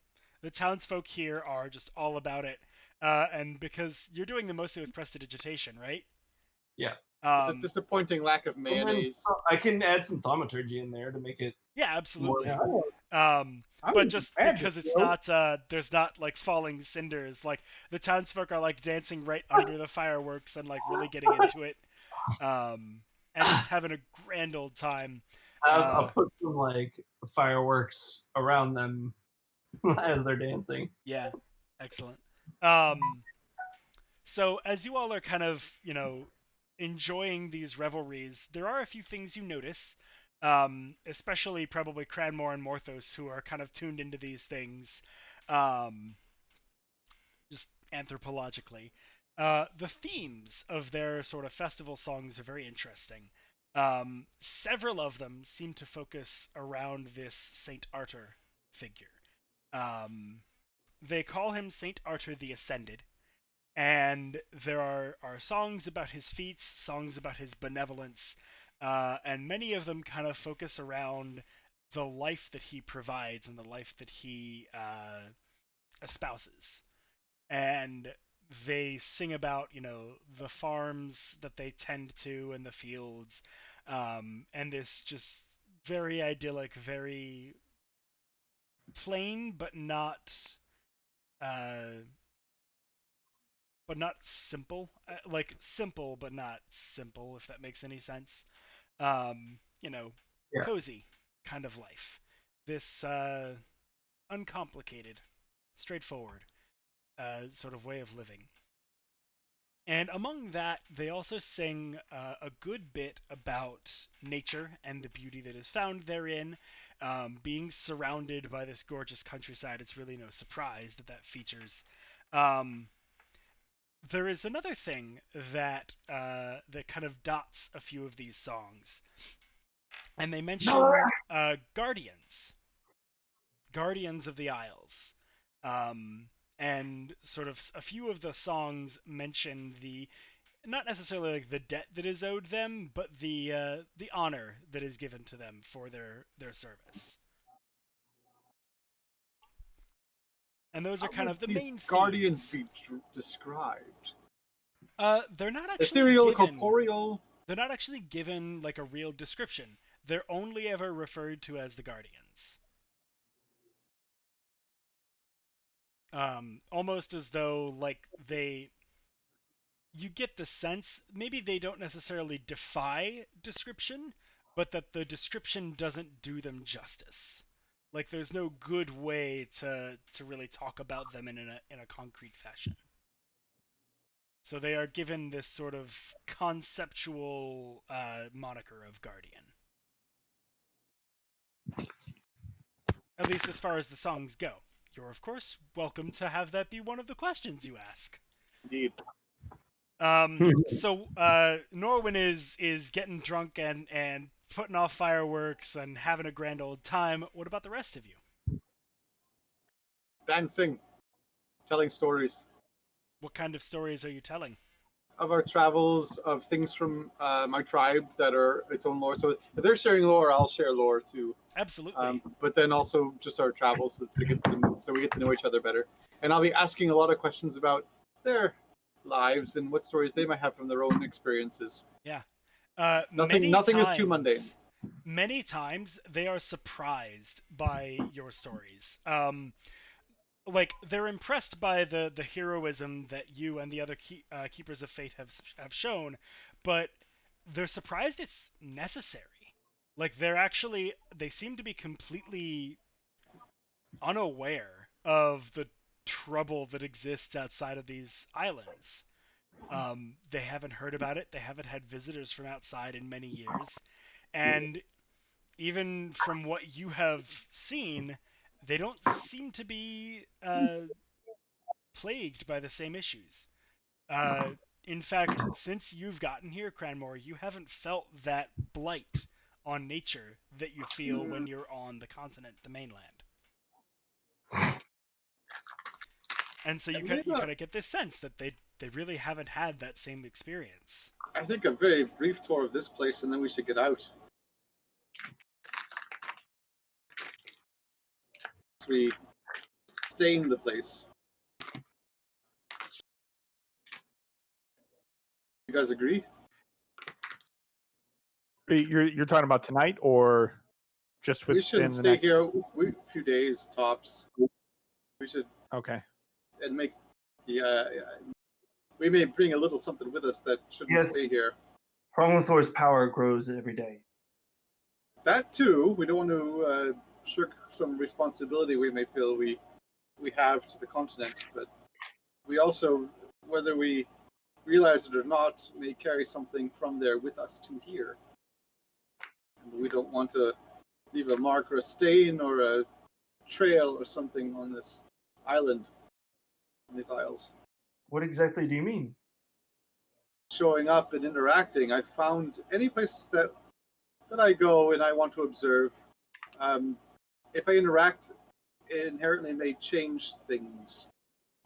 townsfolk here are just all about it. And because you're doing them mostly with prestidigitation, right? Yeah. It's a disappointing lack of mayonnaise. I can add some thaumaturgy in there to make it. Yeah, absolutely. More, But just magic, because it's yo. not, there's not falling cinders. The townsfolk are dancing right under the fireworks and really getting into it, and just having a grand old time. I'll put some fireworks around them as they're dancing. Yeah, excellent. So as you all are kind of, enjoying these revelries, there are a few things you notice, especially probably Cranmore and Morthos, who are kind of tuned into these things, just anthropologically. The themes of their sort of festival songs are very interesting. Several of them seem to focus around this Saint Arthur figure. They call him Saint Arthur the Ascended, and there are songs about his feats, songs about his benevolence, and many of them kind of focus around the life that he provides and the life that he espouses. And they sing about, the farms that they tend to and the fields, and this just very idyllic, very plain, but not simple. Simple but not simple, if that makes any sense. Yeah. Cozy kind of life. This uncomplicated, straightforward sort of way of living. And among that, they also sing a good bit about nature and the beauty that is found therein. Being surrounded by this gorgeous countryside, it's really no surprise that features. There is another thing that that kind of dots a few of these songs, and they mention guardians of the Isles, and sort of a few of the songs mention the not necessarily the debt that is owed them, but the honor that is given to them for their service. And those are kind of the these main guardians themes. be described? They're not actually Ethereal, given, corporeal. They're not actually given a real description. They're only ever referred to as the Guardians. Almost as though you get the sense maybe they don't necessarily defy description, but that the description doesn't do them justice. There's no good way to really talk about them in a concrete fashion. So they are given this sort of conceptual moniker of Guardian. At least as far as the songs go. You're, of course, welcome to have that be one of the questions you ask. Indeed. So Norwin is getting drunk and putting off fireworks and having a grand old time. What about the rest of you? Dancing, telling stories What kind of stories are you telling? of our travels, of things from my tribe that are its own lore. So if they're sharing lore, I'll share lore too. Absolutely. But then also just our travels so we get to know each other better. And I'll be asking a lot of questions about their lives and what stories they might have from their own experiences. Yeah. Nothing is too mundane. Many times they are surprised by your stories. Like they're impressed by the heroism that you and the other keepers of fate have shown, but they're surprised it's necessary. Like they seem to be completely unaware of the trouble that exists outside of these islands. They haven't heard about it. They haven't had visitors from outside in many years, and even from what you have seen, they don't seem to be plagued by the same issues. Uh, in fact, since you've gotten here, Cranmore, you haven't felt that blight on nature that you feel when you're on the continent, the mainland. And so you kind of get this sense that they really haven't had that same experience. I think a very brief tour of this place, and then we should get out. As we stain the place. You guys agree? You're talking about tonight, or just We within shouldn't the stay next? here a few days tops. We should Okay. and make the. We may bring a little something with us that shouldn't stay here. Pronglathor's power grows every day. That too. We don't want to shirk some responsibility we may feel we have to the continent, but we also, whether we realize it or not, may carry something from there with us to here. And we don't want to leave a mark or a stain or a trail or something on this island, in these isles. What exactly do you mean? Showing up and interacting, I found any place that I go and I want to observe, if I interact, it inherently may change things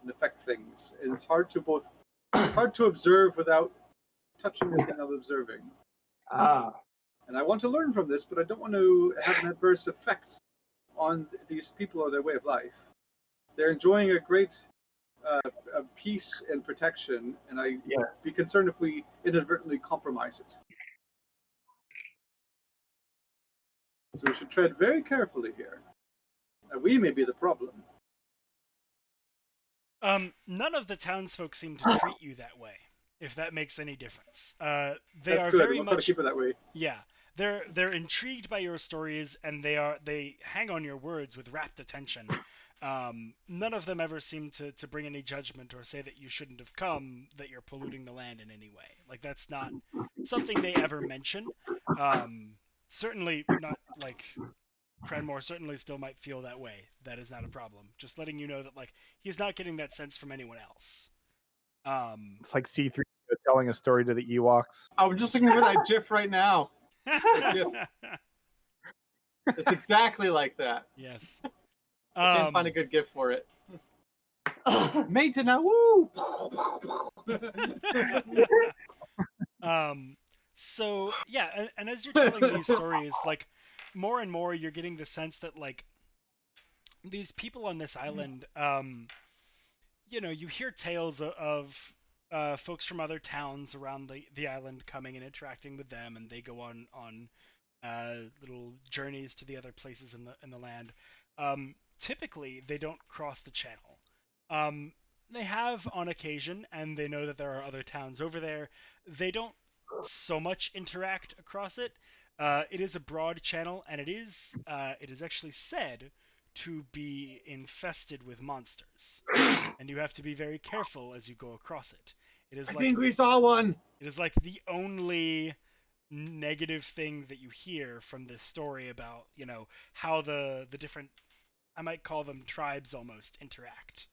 and affect things. And it's hard to observe without touching the thing I'm observing. Ah. And I want to learn from this, but I don't want to have an adverse effect on these people or their way of life. They're enjoying a great peace and protection, and I'd be concerned if we inadvertently compromise it. So we should tread very carefully here. We may be the problem. None of the townsfolk seem to treat you that way, if that makes any difference. They That's are good. very We'll try to much keep it that way. yeah. They're intrigued by your stories, and they hang on your words with rapt attention. None of them ever seem to bring any judgment or say that you shouldn't have come, that you're polluting the land in any way. Like that's not something they ever mention. Certainly not like Cranmore certainly still might feel that way. That is not a problem. Just letting you know that like he's not getting that sense from anyone else. It's like C3 telling a story to the Ewoks. I'm just looking for that GIF right now. GIF. It's exactly like that. Yes. I can't find a good GIF for it. Maintenance, woo! So yeah, and as you're telling these stories, like more and more, you're getting the sense that like these people on this island, you hear tales of folks from other towns around the island coming and interacting with them, and they go on little journeys to the other places in the land. Typically, they don't cross the channel. They have on occasion, and they know that there are other towns over there. They don't so much interact across it. It is a broad channel, and it is actually said to be infested with monsters, and you have to be very careful as you go across it. I think we saw one. It is like the only negative thing that you hear from this story about how the different, I might call them tribes almost, interact.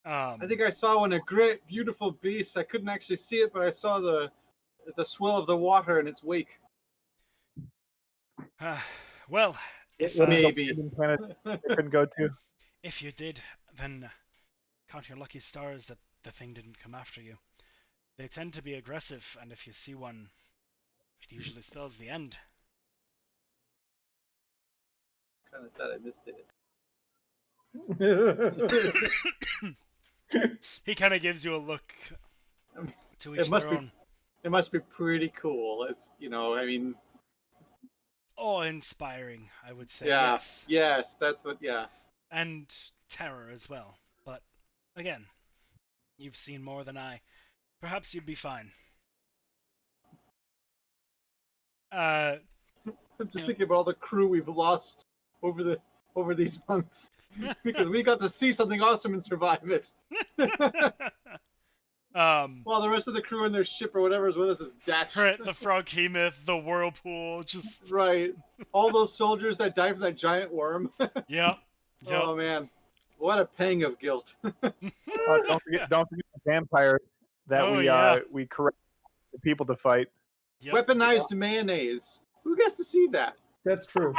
I think I saw one, a great, beautiful beast. I couldn't actually see it, but I saw the swell of the water in its wake. Well, if What is the Maybe. one planet they couldn't go to? if you did, then count your lucky stars that the thing didn't come after you. They tend to be aggressive, and if you see one, it usually spells the end. Kind of sad I missed it. He kind of gives you a look to each It must their be. own. It must be pretty cool. It's I mean, Awe-inspiring, I would say. yeah, Yes, yes, that's what. Yeah, and terror as well. But again, you've seen more than I. Perhaps you'd be fine. Uh, I'm just you thinking about all the crew we've lost over these months know. because we got to see something awesome and survive it. While the rest of the crew and their ship or whatever is with us is dashed. Right, the Froghemoth, the whirlpool, just Right. All those soldiers that died from that giant worm. yep. Oh man, what a pang of guilt. Don't forget the vampire that Oh, yeah. we correct the people to fight. Yep. Weaponized mayonnaise. Who gets to see that? That's true.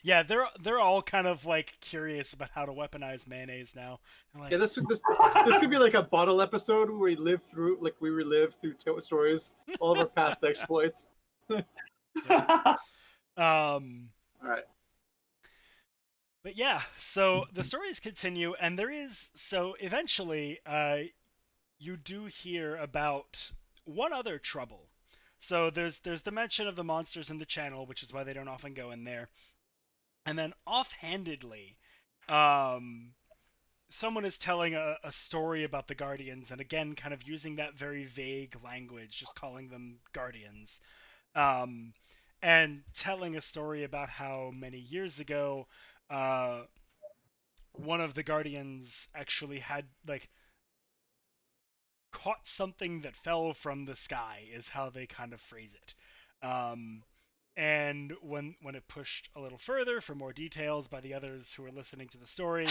Yeah, they're all kind of like curious about how to weaponize mayonnaise now. They're like, Yeah, this could be like a bottle episode where we relive through stories, all of our past exploits. All right. But yeah, so the stories continue, and eventually, you do hear about one other trouble. So there's the mention of the monsters in the channel, which is why they don't often go in there. And then offhandedly, someone is telling a story about the Guardians, and again, kind of using that very vague language, just calling them Guardians, um, and telling a story about how many years ago, one of the Guardians actually had like caught something that fell from the sky, is how they kind of phrase it. Um, and when it pushed a little further for more details by the others who are listening to the story,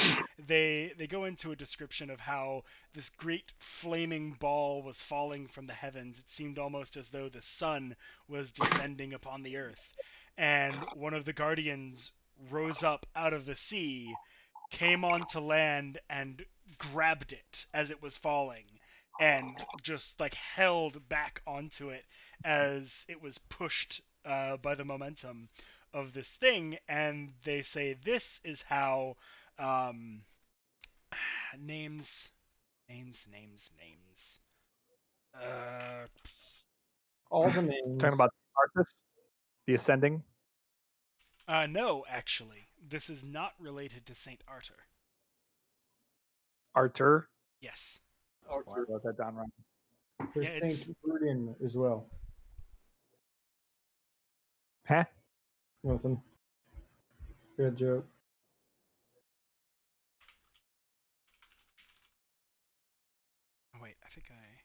they go into a description of how this great flaming ball was falling from the heavens. It seemed almost as though the sun was descending upon the earth, and one of the guardians rose up out of the sea, came onto land, and grabbed it as it was falling, and just like held back onto it as it was pushed by the momentum of this thing. And they say this is how um, names. Uh, All the names. Talking about Arthas, the Ascending. no, actually, this is not related to Saint Arthur. Arthur. Yes. Oh, I wrote that down wrong. There's Yeah, it's- Saint Guardian as well. Huh? Nothing. Good joke. Oh wait, I think I.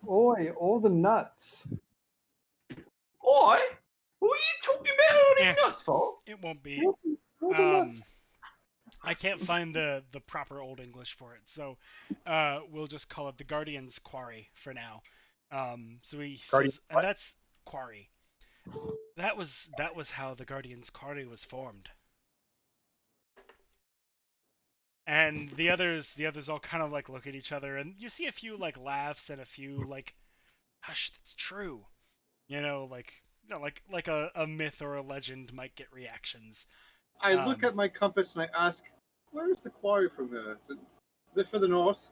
Oi, all the nuts. Oi, who are you talking about all Eh. them nuts for? It won't be. All the nuts. I can't find the proper Old English for it, so we'll just call it the Guardians Quarry for now. So he Guardian says, and that's Quarry. That was how the Guardians Quarry was formed. And the others all kind of like look at each other, and you see a few like laughs and a few like, hush, that's true. Like a myth or a legend might get reactions. I look at my compass and I ask, where is the quarry from here? Is it for the north?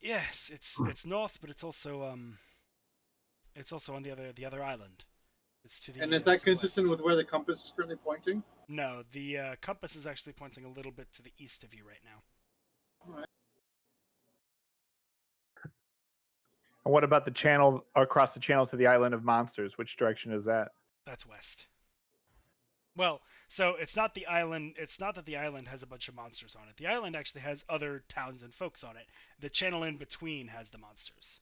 Yes, it's north, but it's also on the other island. It's to the And is that to consistent west. with where the compass is currently pointing? No, the compass is actually pointing a little bit to the east of you right now. And what about the channel across the channel to the island of monsters? Which direction is that? That's west. Well, so it's not the island. It's not that the island has a bunch of monsters on it. The island actually has other towns and folks on it. The channel in between has the monsters.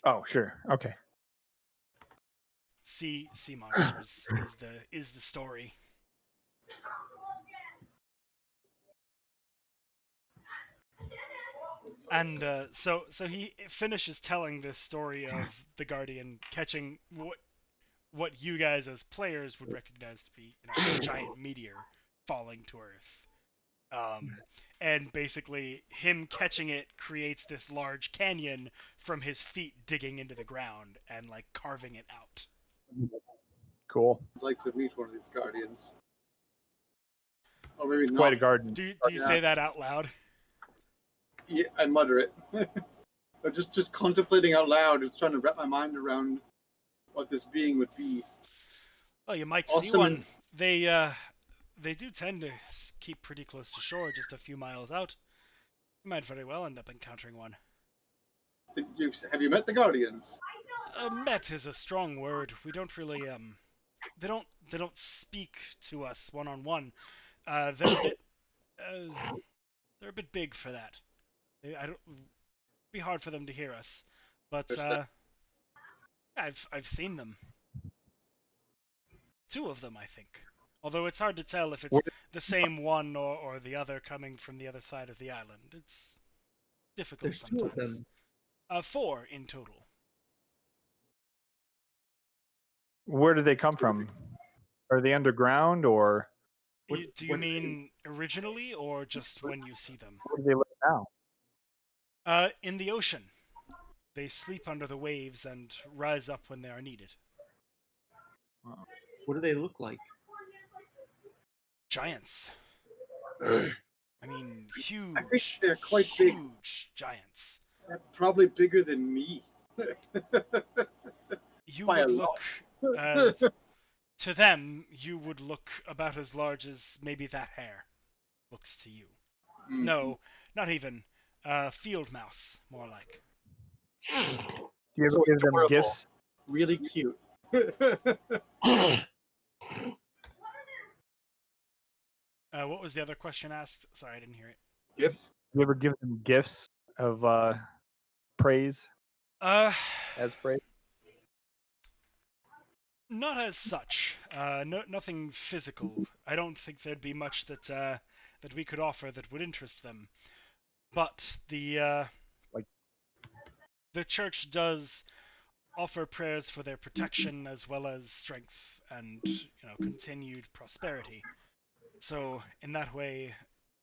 Oh, sure. Okay. Sea monsters is the story. And so he finishes telling this story of the Guardian catching what you guys as players would recognize to be, a giant meteor falling to Earth. And basically, him catching it creates this large canyon from his feet digging into the ground and like carving it out. Cool. I'd like to meet one of these guardians. Or maybe It's not. quite a garden. Do you say that out loud? Yeah, I mutter it. But just contemplating out loud, just trying to wrap my mind around what this being would be. Well, you might see Awesome. one. They do tend to keep pretty close to shore, just a few miles out. You might very well end up encountering one. Have you met the guardians? Met is a strong word. We don't really they don't speak to us one on one. They're a bit big for that. I don't it'd be hard for them to hear us. But I've seen them. Two of them, I think. Although it's hard to tell if it's the same one or the other coming from the other side of the island. It's difficult There's sometimes. two of them. 4 in total. Where do they come from? Are they underground or Do you what- mean originally or just when you see them? where do they live now? In the ocean. They sleep under the waves and rise up when they are needed. What do they look like? Giants. I mean, huge. I think they're quite big. Huge giants. They're probably bigger than me. You By would a look lot. to them. You would look about as large as maybe that hair looks to you. Mm. No, not even. Field mouse, more like. Do you ever So give them adorable. gifts? Really cute. What was the other question asked? Sorry, I didn't hear it. Gifts? Do you ever give them gifts of praise as praise? Not as such. Nothing physical. I don't think there'd be much that we could offer that would interest them. But the church does offer prayers for their protection as well as strength and continued prosperity. So in that way,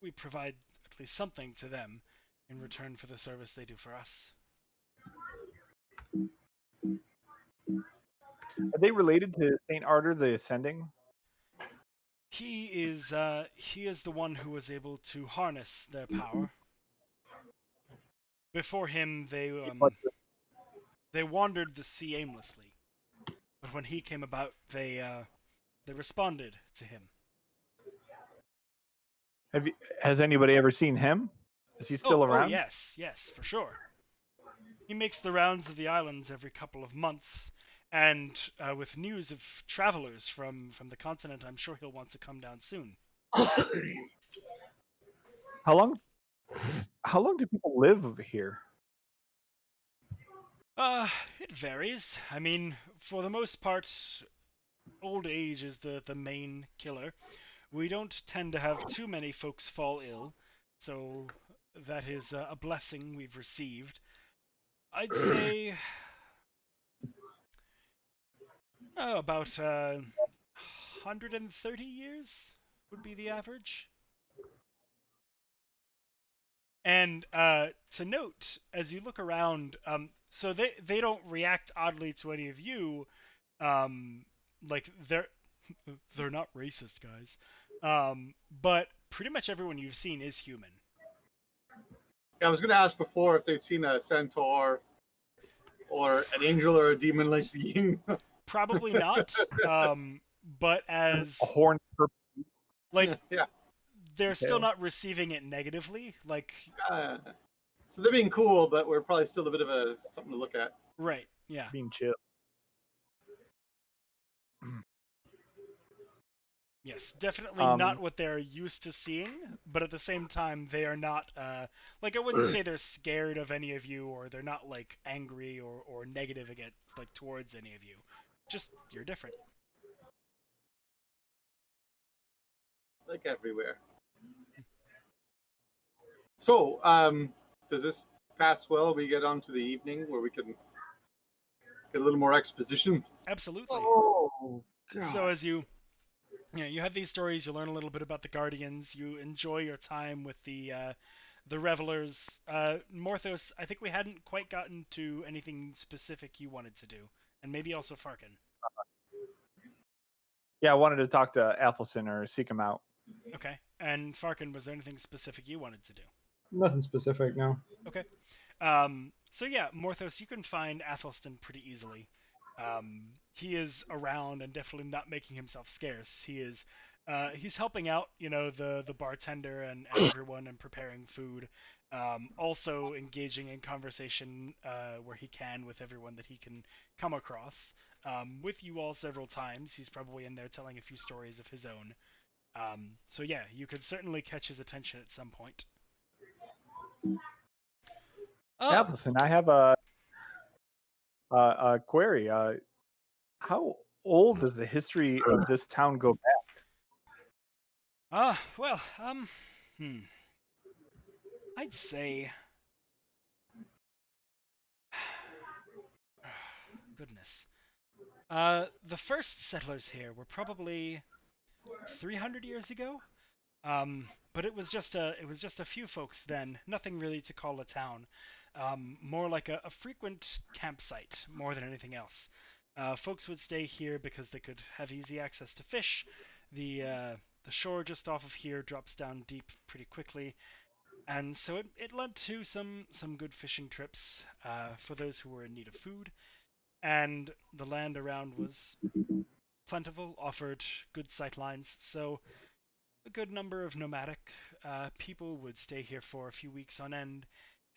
we provide at least something to them in return for the service they do for us. Are they related to Saint Arter the Ascending? He is the one who was able to harness their power. Before him, they wandered the sea aimlessly, but when he came about, they responded to him. Has anybody ever seen him? Is he still around? Oh yes, for sure. He makes the rounds of the islands every couple of months, and with news of travelers from the continent, I'm sure he'll want to come down soon. How long do people live over here? It varies. I mean, for the most part, old age is the main killer. We don't tend to have too many folks fall ill, so that is a blessing we've received. I'd say about 130 years would be the average. And to note, as you look around, so they don't react oddly to any of you. Like they're not racist, guys. But pretty much everyone you've seen is human. Yeah, I was going to ask before if they've seen a centaur or an angel or a demon-like being? Probably not. But as A horn. like Yeah. they're still Okay. not receiving it negatively. Like So they're being cool, but we're probably still a bit of a something to look at. right, yeah. Being chill. Yes, definitely not what they're used to seeing, but at the same time, they are not, like, I wouldn't say they're scared of any of you, or they're not, like, angry or negative against, like, towards any of you. Just, you're different. Like everywhere. So, does this pass well? We get on to the evening where we can get a little more exposition. Absolutely. Oh, So God. as you have these stories, you learn a little bit about the Guardians, you enjoy your time with the revelers. Morthos, I think we hadn't quite gotten to anything specific you wanted to do, and maybe also Farkin. Yeah, I wanted to talk to Athelson or seek him out. Okay. And Farkin, was there anything specific you wanted to do? Nothing specific, no. Okay. So yeah, Morthos, you can find Athelstan pretty easily. He is around and definitely not making himself scarce. He's helping out, the bartender and everyone and preparing food. Also engaging in conversation where he can with everyone that he can come across. With you all several times. He's probably in there telling a few stories of his own. So yeah, you could certainly catch his attention at some point. Athelson, I have a query. How old does the history of this town go back? Well, I'd say, goodness, the first settlers here were probably 300 years ago. But it was just a few folks then, nothing really to call a town. More like a frequent campsite more than anything else. Folks would stay here because they could have easy access to fish. The shore just off of here drops down deep pretty quickly, and so it led to some good fishing trips for those who were in need of food. And the land around was plentiful, offered good sight lines, so a good number of nomadic people would stay here for a few weeks on end.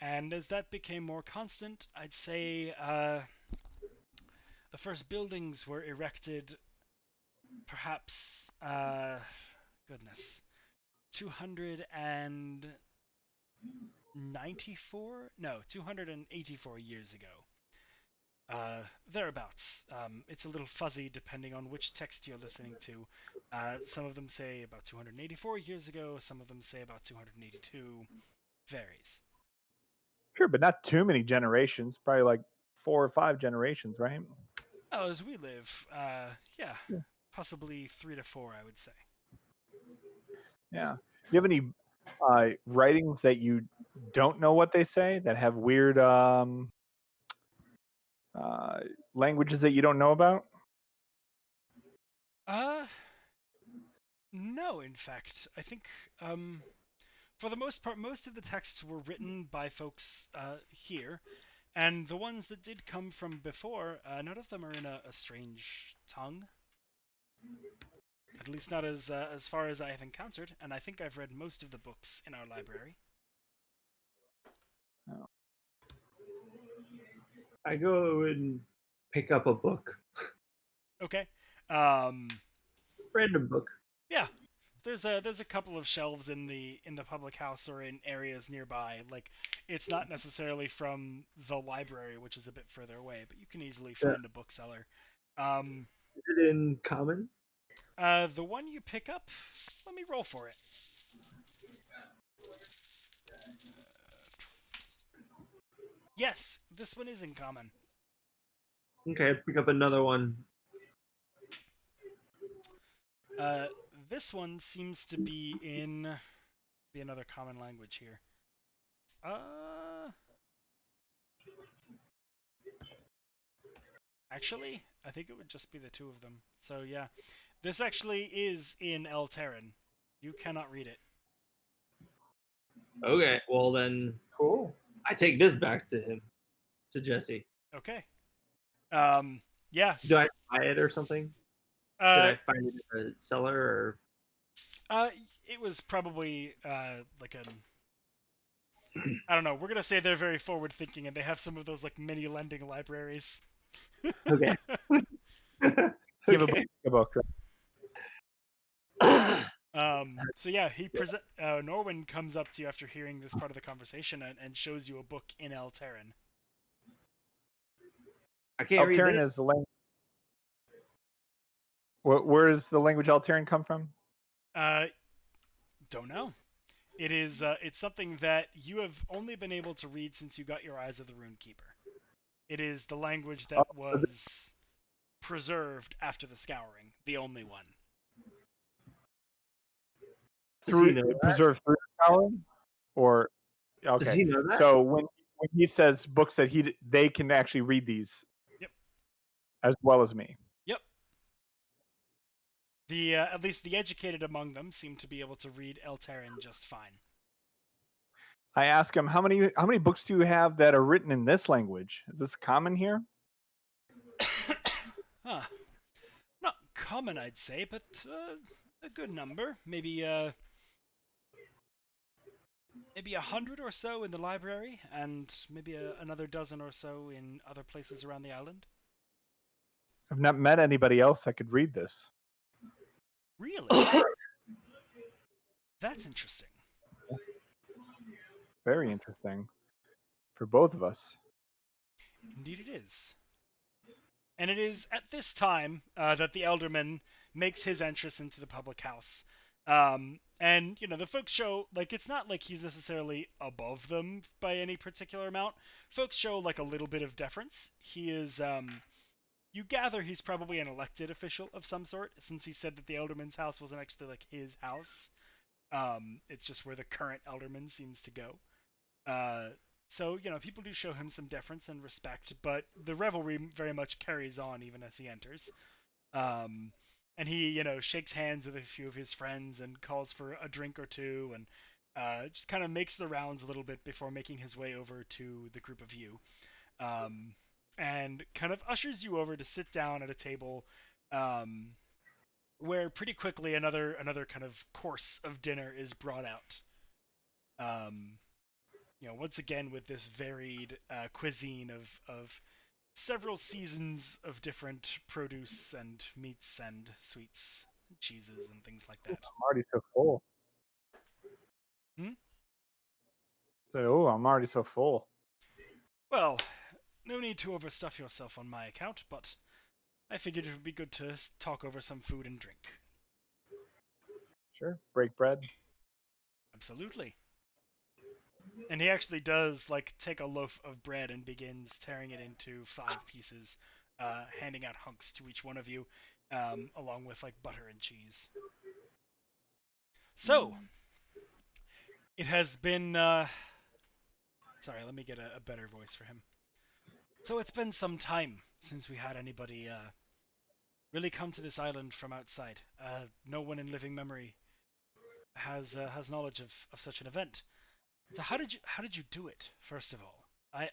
And as that became more constant, I'd say the first buildings were erected perhaps, goodness, 294? No, 284 years ago. Thereabouts. It's a little fuzzy depending on which text you're listening to. Some of them say about 284 years ago, some of them say about 282. Varies. Sure, but not too many generations. Probably like 4 or 5 generations, right? Oh, as we live, yeah, possibly 3 to 4, I would say. Yeah. Do you have any writings that you don't know what they say that have weird languages that you don't know about? No, in fact. I think, for the most part, most of the texts were written by folks here, and the ones that did come from before, none of them are in a strange tongue. At least not as far as I have encountered, and I think I've read most of the books in our library. Oh. I go and pick up a book. Okay. Random book. Yeah. There's a couple of shelves in the public house or in areas nearby. Like, it's not necessarily from the library, which is a bit further away, but you can easily find a bookseller. Is it in common? The one you pick up, let me roll for it. Yes, this one is in common. Okay, pick up another one. This one seems to be another common language here. Actually, I think it would just be the two of them. So yeah, this actually is in Altaron. You cannot read it. Okay, well then Cool. I take this back to him, to Jesse. Okay. Yeah. Do I buy it or something? Did Uh, I find it in a cellar or? it was probably like I don't know. We're gonna say they're very forward thinking, and they have some of those like mini lending libraries. Okay. Give Okay. a book. So yeah, Norwin comes up to you after hearing this part of the conversation and shows you a book in Altaron. I can't read Altaran this. is the language. Where does the language Altaran come from? Don't know. It is it's something that you have only been able to read since you got your Eyes of the Runekeeper. It is the language that was preserved after the Scouring, the only one. Does he know that? Preserved through the power, or Does okay. he know that? So when he says books that they can actually read these, Yep, as well as me. yep. The at least the educated among them seem to be able to read Eltaran just fine. I ask him how many books do you have that are written in this language? Is this common here? Huh. Not common, I'd say, but a good number. Maybe 100 or so in the library, and maybe another dozen or so in other places around the island. I've not met anybody else that could read this. Really? That's interesting. Very interesting for both of us. Indeed it is. And it is at this time that the Elderman makes his entrance into the public house. And, the folks show, like, it's not like he's necessarily above them by any particular amount. Folks show, like, a little bit of deference. He is, you gather he's probably an elected official of some sort, since he said that the Elderman's house wasn't actually, like, his house. It's just where the current Elderman seems to go. So, people do show him some deference and respect, but the revelry very much carries on even as he enters. And he, shakes hands with a few of his friends and calls for a drink or two and just kind of makes the rounds a little bit before making his way over to the group of you. And kind of ushers you over to sit down at a table where pretty quickly another kind of course of dinner is brought out. Once again with this varied cuisine of several seasons of different produce and meats and sweets, and cheeses and things like that. I'm already so full. So, I'm already so full. Well, no need to overstuff yourself on my account, but I figured it would be good to talk over some food and drink. Sure. Break bread. Absolutely. And he actually does, like, take a loaf of bread and begins tearing it into 5 pieces, handing out hunks to each one of you, along with, like, butter and cheese. So, it has been, sorry, let me get a better voice for him. So it's been some time since we had anybody, really come to this island from outside. No one in living memory has knowledge of such an event. So how did you do it? First of all, I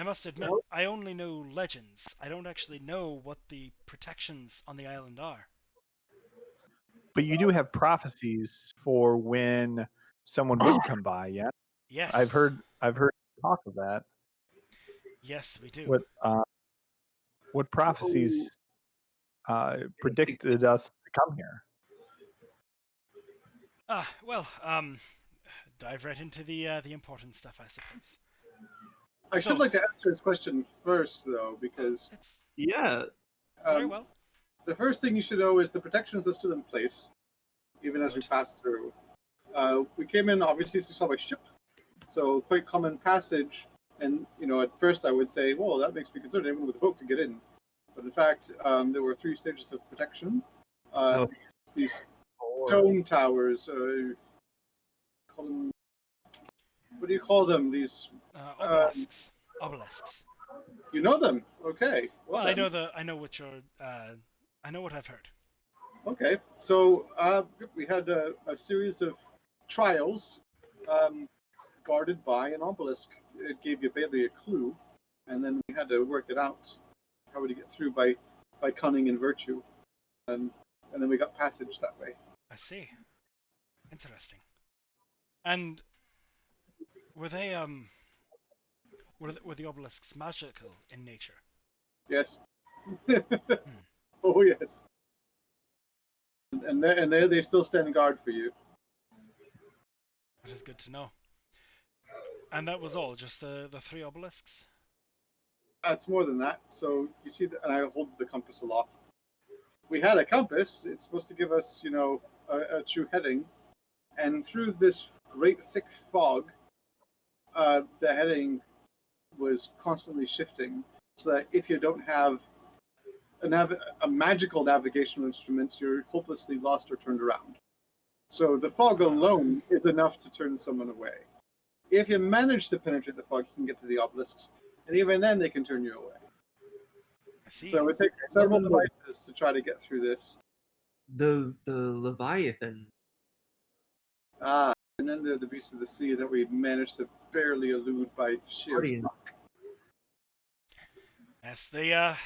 must admit I only know legends. I don't actually know what the protections on the island are. But you do have prophecies for when someone would come by, yeah? Yes. I've heard talk of that. Yes, we do. What prophecies predicted us to come here? Well, dive right into the important stuff, I suppose. I should like to answer his question first, though, because Yeah. Very well. the first thing you should know is the protections are still in place, even as we pass through. We came in, obviously, as we saw by ship, so quite common passage. And, at first I would say, well, that makes me concerned. Anyone with a boat could get in. But in fact, there were 3 stages of protection. These stone towers, call them, what do you call them? These obelisks. Obelisks. You know them? Okay. Well, I know what I've heard. Okay, so we had a series of trials guarded by an obelisk. It gave you barely a clue. and then we had to work it out. How would you get through by cunning and virtue, and then we got passage that way. I see. Interesting. And were they were the obelisks magical in nature? Yes. Oh yes. And there they still stand guard for you. That is good to know. And that was all, just the three obelisks? It's more than that. So you see, and I hold the compass aloft. We had a compass. It's supposed to give us, a true heading. And through this great thick fog, the heading was constantly shifting. So that if you don't have a magical navigational instrument, you're hopelessly lost or turned around. So the fog alone is enough to turn someone away. If you manage to penetrate the fog, you can get to the obelisks, and even then they can turn you away. I see. So it takes several devices to try to get through this. The Leviathan. And then there are the beasts of the sea that we managed to barely elude by sheer Guardians. luck. Yes, I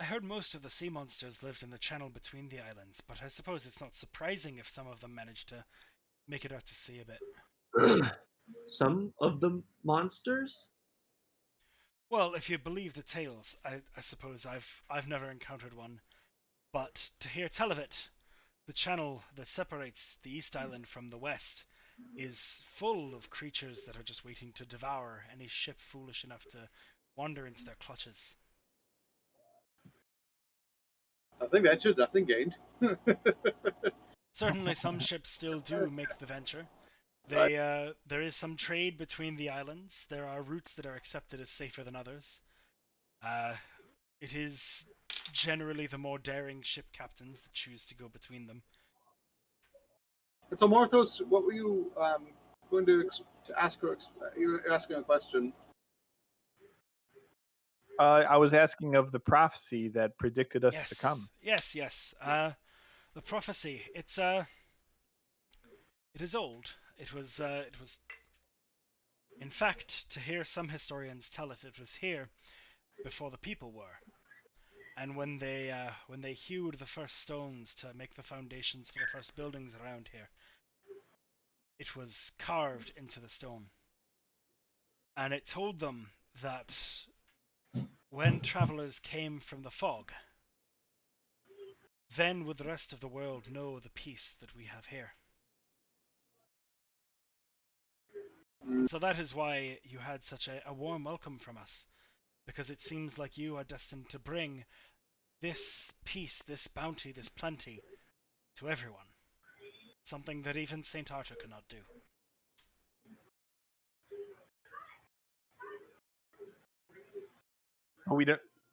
heard most of the sea monsters lived in the channel between the islands, but I suppose it's not surprising if some of them managed to make it out to sea a bit. Some of the monsters? Well, if you believe the tales, I suppose I've never encountered one, but to hear tell of it, the channel that separates the East Island from the West is full of creatures that are just waiting to devour any ship foolish enough to wander into their clutches. Nothing ventured, nothing gained. Certainly some ships still do make the venture. There is some trade between the islands. There are routes that are accepted as safer than others. It is generally the more daring ship captains that choose to go between them. And so, Morthos, what were you going to ask her? You were asking a question. I was asking of the prophecy that predicted us to come. Yes. The prophecy. It is old. It was. In fact, to hear some historians tell it, it was here before the people were. And when they hewed the first stones to make the foundations for the first buildings around here, it was carved into the stone. And it told them that when travelers came from the fog, then would the rest of the world know the peace that we have here. So that is why you had such a warm welcome from us, because it seems like you are destined to bring this peace, this bounty, this plenty to everyone. Something that even St. Arthur cannot do.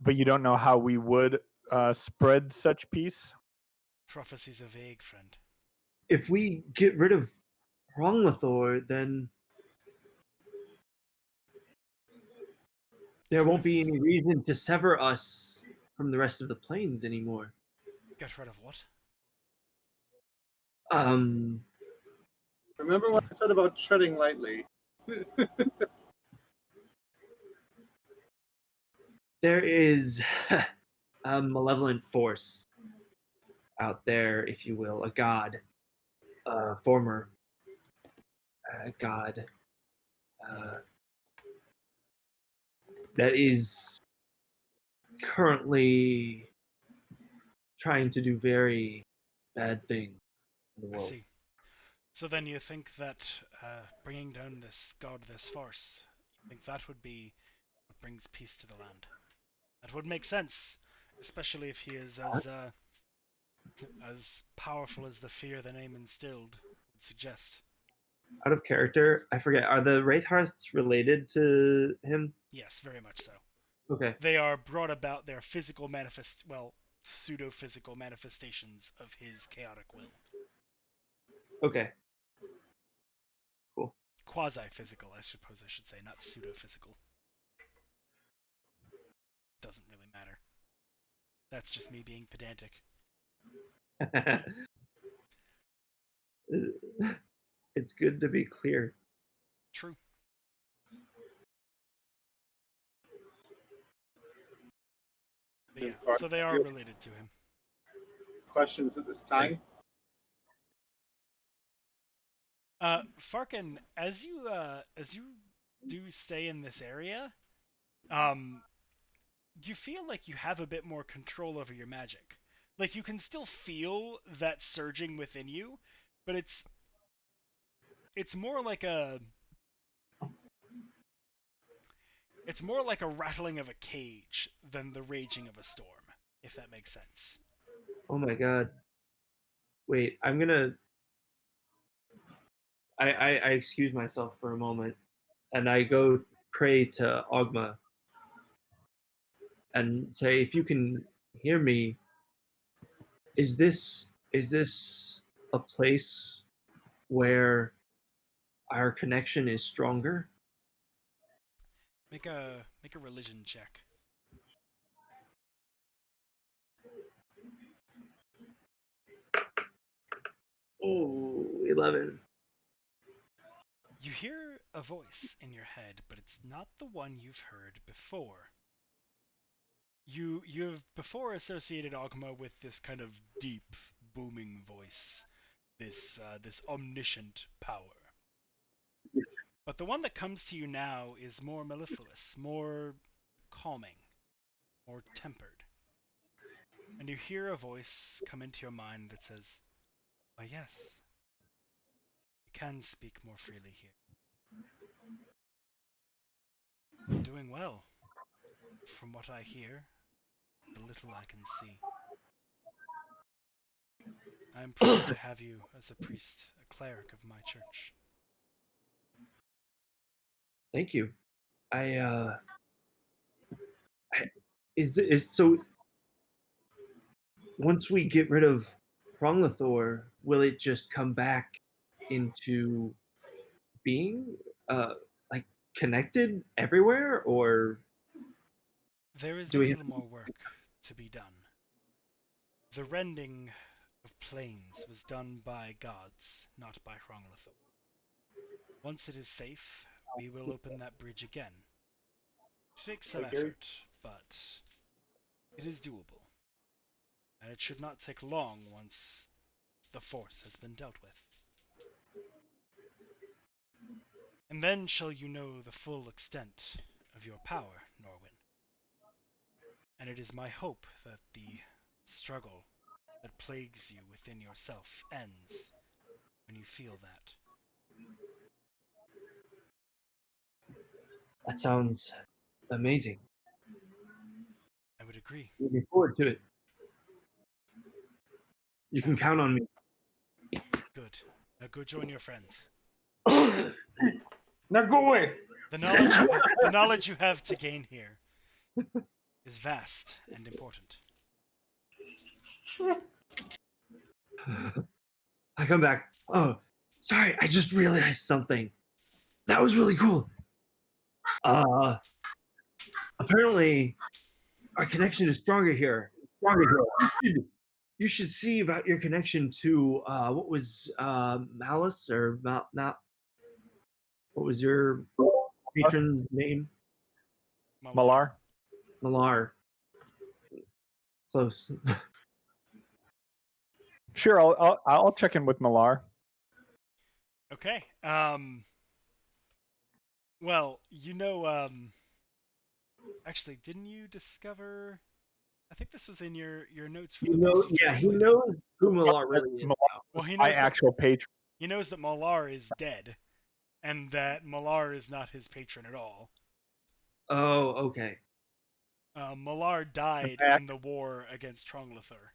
But you don't know how we would spread such peace. Prophecy's a vague, friend. If we get rid of Ronglethor, then there won't be any reason to sever us from the rest of the plains anymore. Get rid of what? Remember what I said about treading lightly. There is a malevolent force out there, if you will, a god, a former god, that is currently trying to do very bad things in the I world. see. So then you think that bringing down this god, this force, you think that would be what brings peace to the land? That would make sense, especially if he is as powerful as the fear the name instilled would suggest. Out of character, I forget, are the Wraithhearts related to him? Yes, very much so. Okay. They are brought about, they're pseudo-physical manifestations of his chaotic will. Okay. Cool. Quasi-physical, I suppose I should say, not pseudo-physical. Doesn't really matter. That's just me being pedantic. It's good to be clear. True. But yeah, so they are related to him. Questions at this time? Farkin, as you do stay in this area, you feel like you have a bit more control over your magic. Like you can still feel that surging within you, but it's more like a rattling of a cage than the raging of a storm, if that makes sense. Oh my god. Wait, I'm gonna. I excuse myself for a moment, and I go pray to Ogma and say, if you can hear me, is this a place where our connection is stronger? Make a religion check. Oh, 11. You hear a voice in your head, but it's not the one you've heard before. You've before associated Ogma with this kind of deep, booming voice, this omniscient power. But the one that comes to you now is more mellifluous, more calming, more tempered. And you hear a voice come into your mind that says, "Why, yes, you can speak more freely here. You're doing well, from what I hear, the little I can see. I am proud to have you as a priest, a cleric of my church." Thank you. Is so once we get rid of Pronglathor, will it just come back into being like connected everywhere, or There is do a we have little more work to be done. The rending of plains was done by gods, not by Hronglathor. Once it is safe, we will open that bridge again. It takes some effort, but it is doable. And it should not take long once the force has been dealt with. And then shall you know the full extent of your power, Norwin. And it is my hope that the struggle that plagues you within yourself ends when you feel that. that sounds amazing? I would agree. Looking forward to it. You can count on me. Good. Now go join your friends. Now go away. The knowledge you have to gain here is vast and important. I come back. Oh, sorry, I just realized something. That was really cool. Apparently our connection is stronger here. You should see about your connection to what was Malice or not? What was your patron's name? Malar. Malar. Close. Sure, I'll check in with Malar. Okay. Well, actually, didn't you discover? I think this was in your notes from the place you He translated. knows who Malar really is. Malar, Well, he my knows that actual patron. he knows that Malar is dead, and that Malar is not his patron at all. Oh, okay. Malar died fact- in the war against Hronglathor.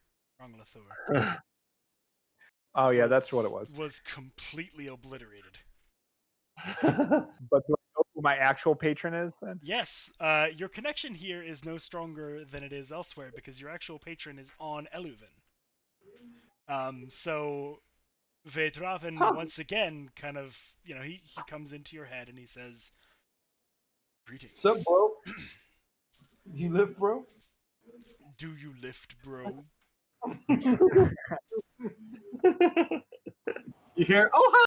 Oh yeah, that's what it was. Was completely obliterated. But do I know who my actual patron is then? Yes, your connection here is no stronger than it is elsewhere because your actual patron is on Eluven. So Vedraven once again kind of, he comes into your head and he says, "Greetings." Sup, bro? You live, bro? Do you lift, bro? You hear? Oh,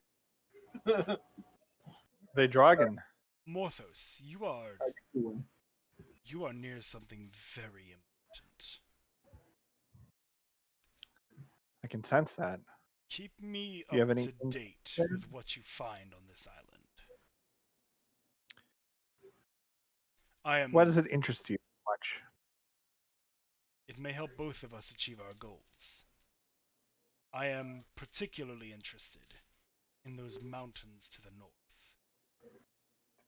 hi! The dragon. Morthos, you are near something very important. I can sense that. Keep me Do you have up any to date with what you find on this island. I am. Why does it interest you so much? It may help both of us achieve our goals. I am particularly interested in those mountains to the north.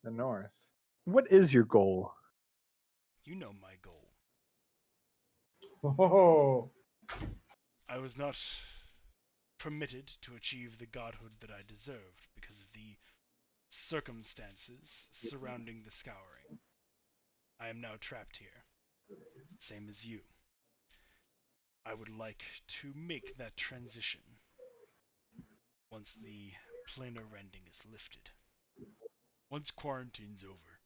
The north. What is your goal? You know my goal. Oh, I was not permitted to achieve the godhood that I deserved because of the circumstances surrounding the scouring. I am now trapped here, same as you. I would like to make that transition once the planar rending is lifted. Once quarantine's over.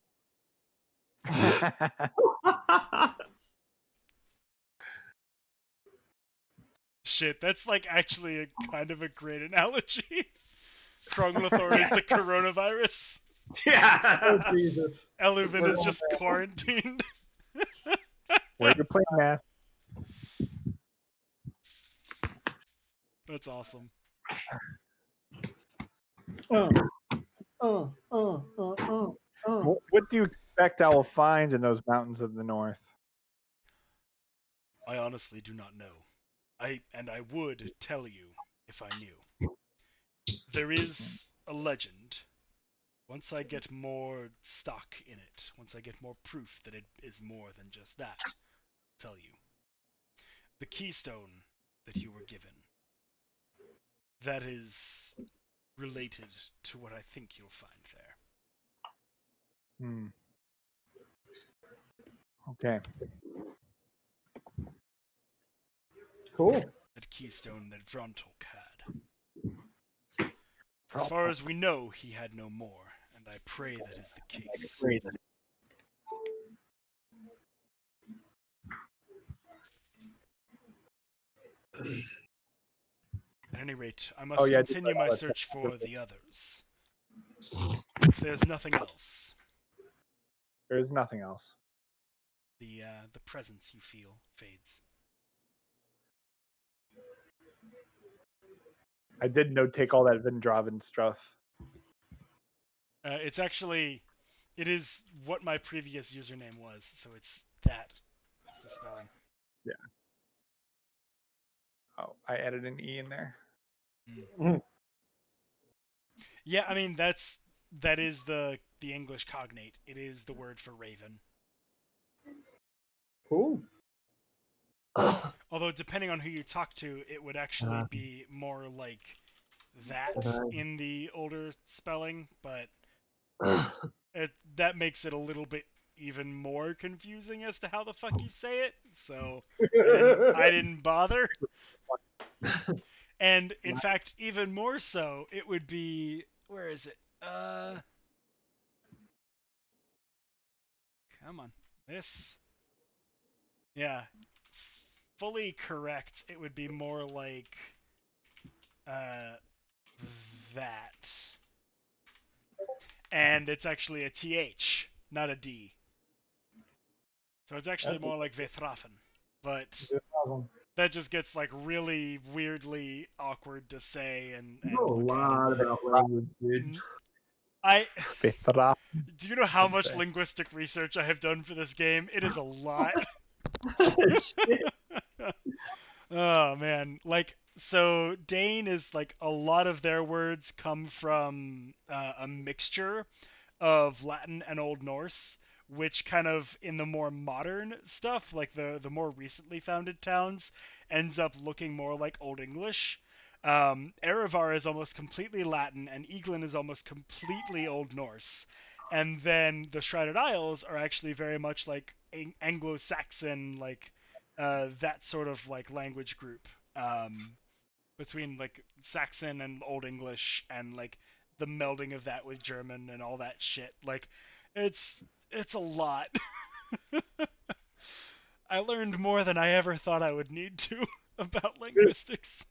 Shit, that's like actually a kind of a great analogy. Kronglathor is the coronavirus. Yeah. oh Jesus. Eluvin We're is going just back. quarantined. Wear your plane mask. That's awesome. Uh, uh, uh, uh, uh. What do you expect I will find in those mountains of the north? I honestly do not know. I would tell you if I knew. There is a legend. Once I get more stock in it, once I get more proof that it is more than just that, I'll tell you. The keystone that you were given, that is related to what I think you'll find there. Hmm. Okay. Cool. That keystone that Vrontok had. As far as we know, he had no more, and I pray that is the case. At any rate, I must continue my search for the others. If there's nothing else, There is nothing else. the presence you feel fades. I did note take all that Vendraven stuff. It's actually, it is what my previous username was, so it's that. It's the spelling. Yeah. Oh, I added an E in there. Yeah, I mean that is the English cognate. It is the word for raven. Cool. Although depending on who you talk to, it would actually be more like that in the older spelling, but that makes it a little bit even more confusing as to how the fuck you say it. So I didn't bother. And in fact, even more so, it would be, where is it? Come on. This. Yeah. Fully correct. It would be more like that. And it's actually a TH, not a D. So it's actually more like Vethrafen. But that just gets like really weirdly awkward to say and A look lot about language, dude. at. Vethrafen. Do you know how much linguistic research I have done for this game? It is a lot. Oh man, like so Dane is like a lot of their words come from a mixture of Latin and Old Norse, which kind of in the more modern stuff, like the more recently founded towns, ends up looking more like Old English. Erevar is almost completely Latin, and Eglin is almost completely Old Norse. And then the Shrouded Isles are actually very much like Anglo-Saxon, like that sort of like language group between like Saxon and Old English, and like the melding of that with German and all that shit. Like, it's a lot. I learned more than I ever thought I would need to about linguistics.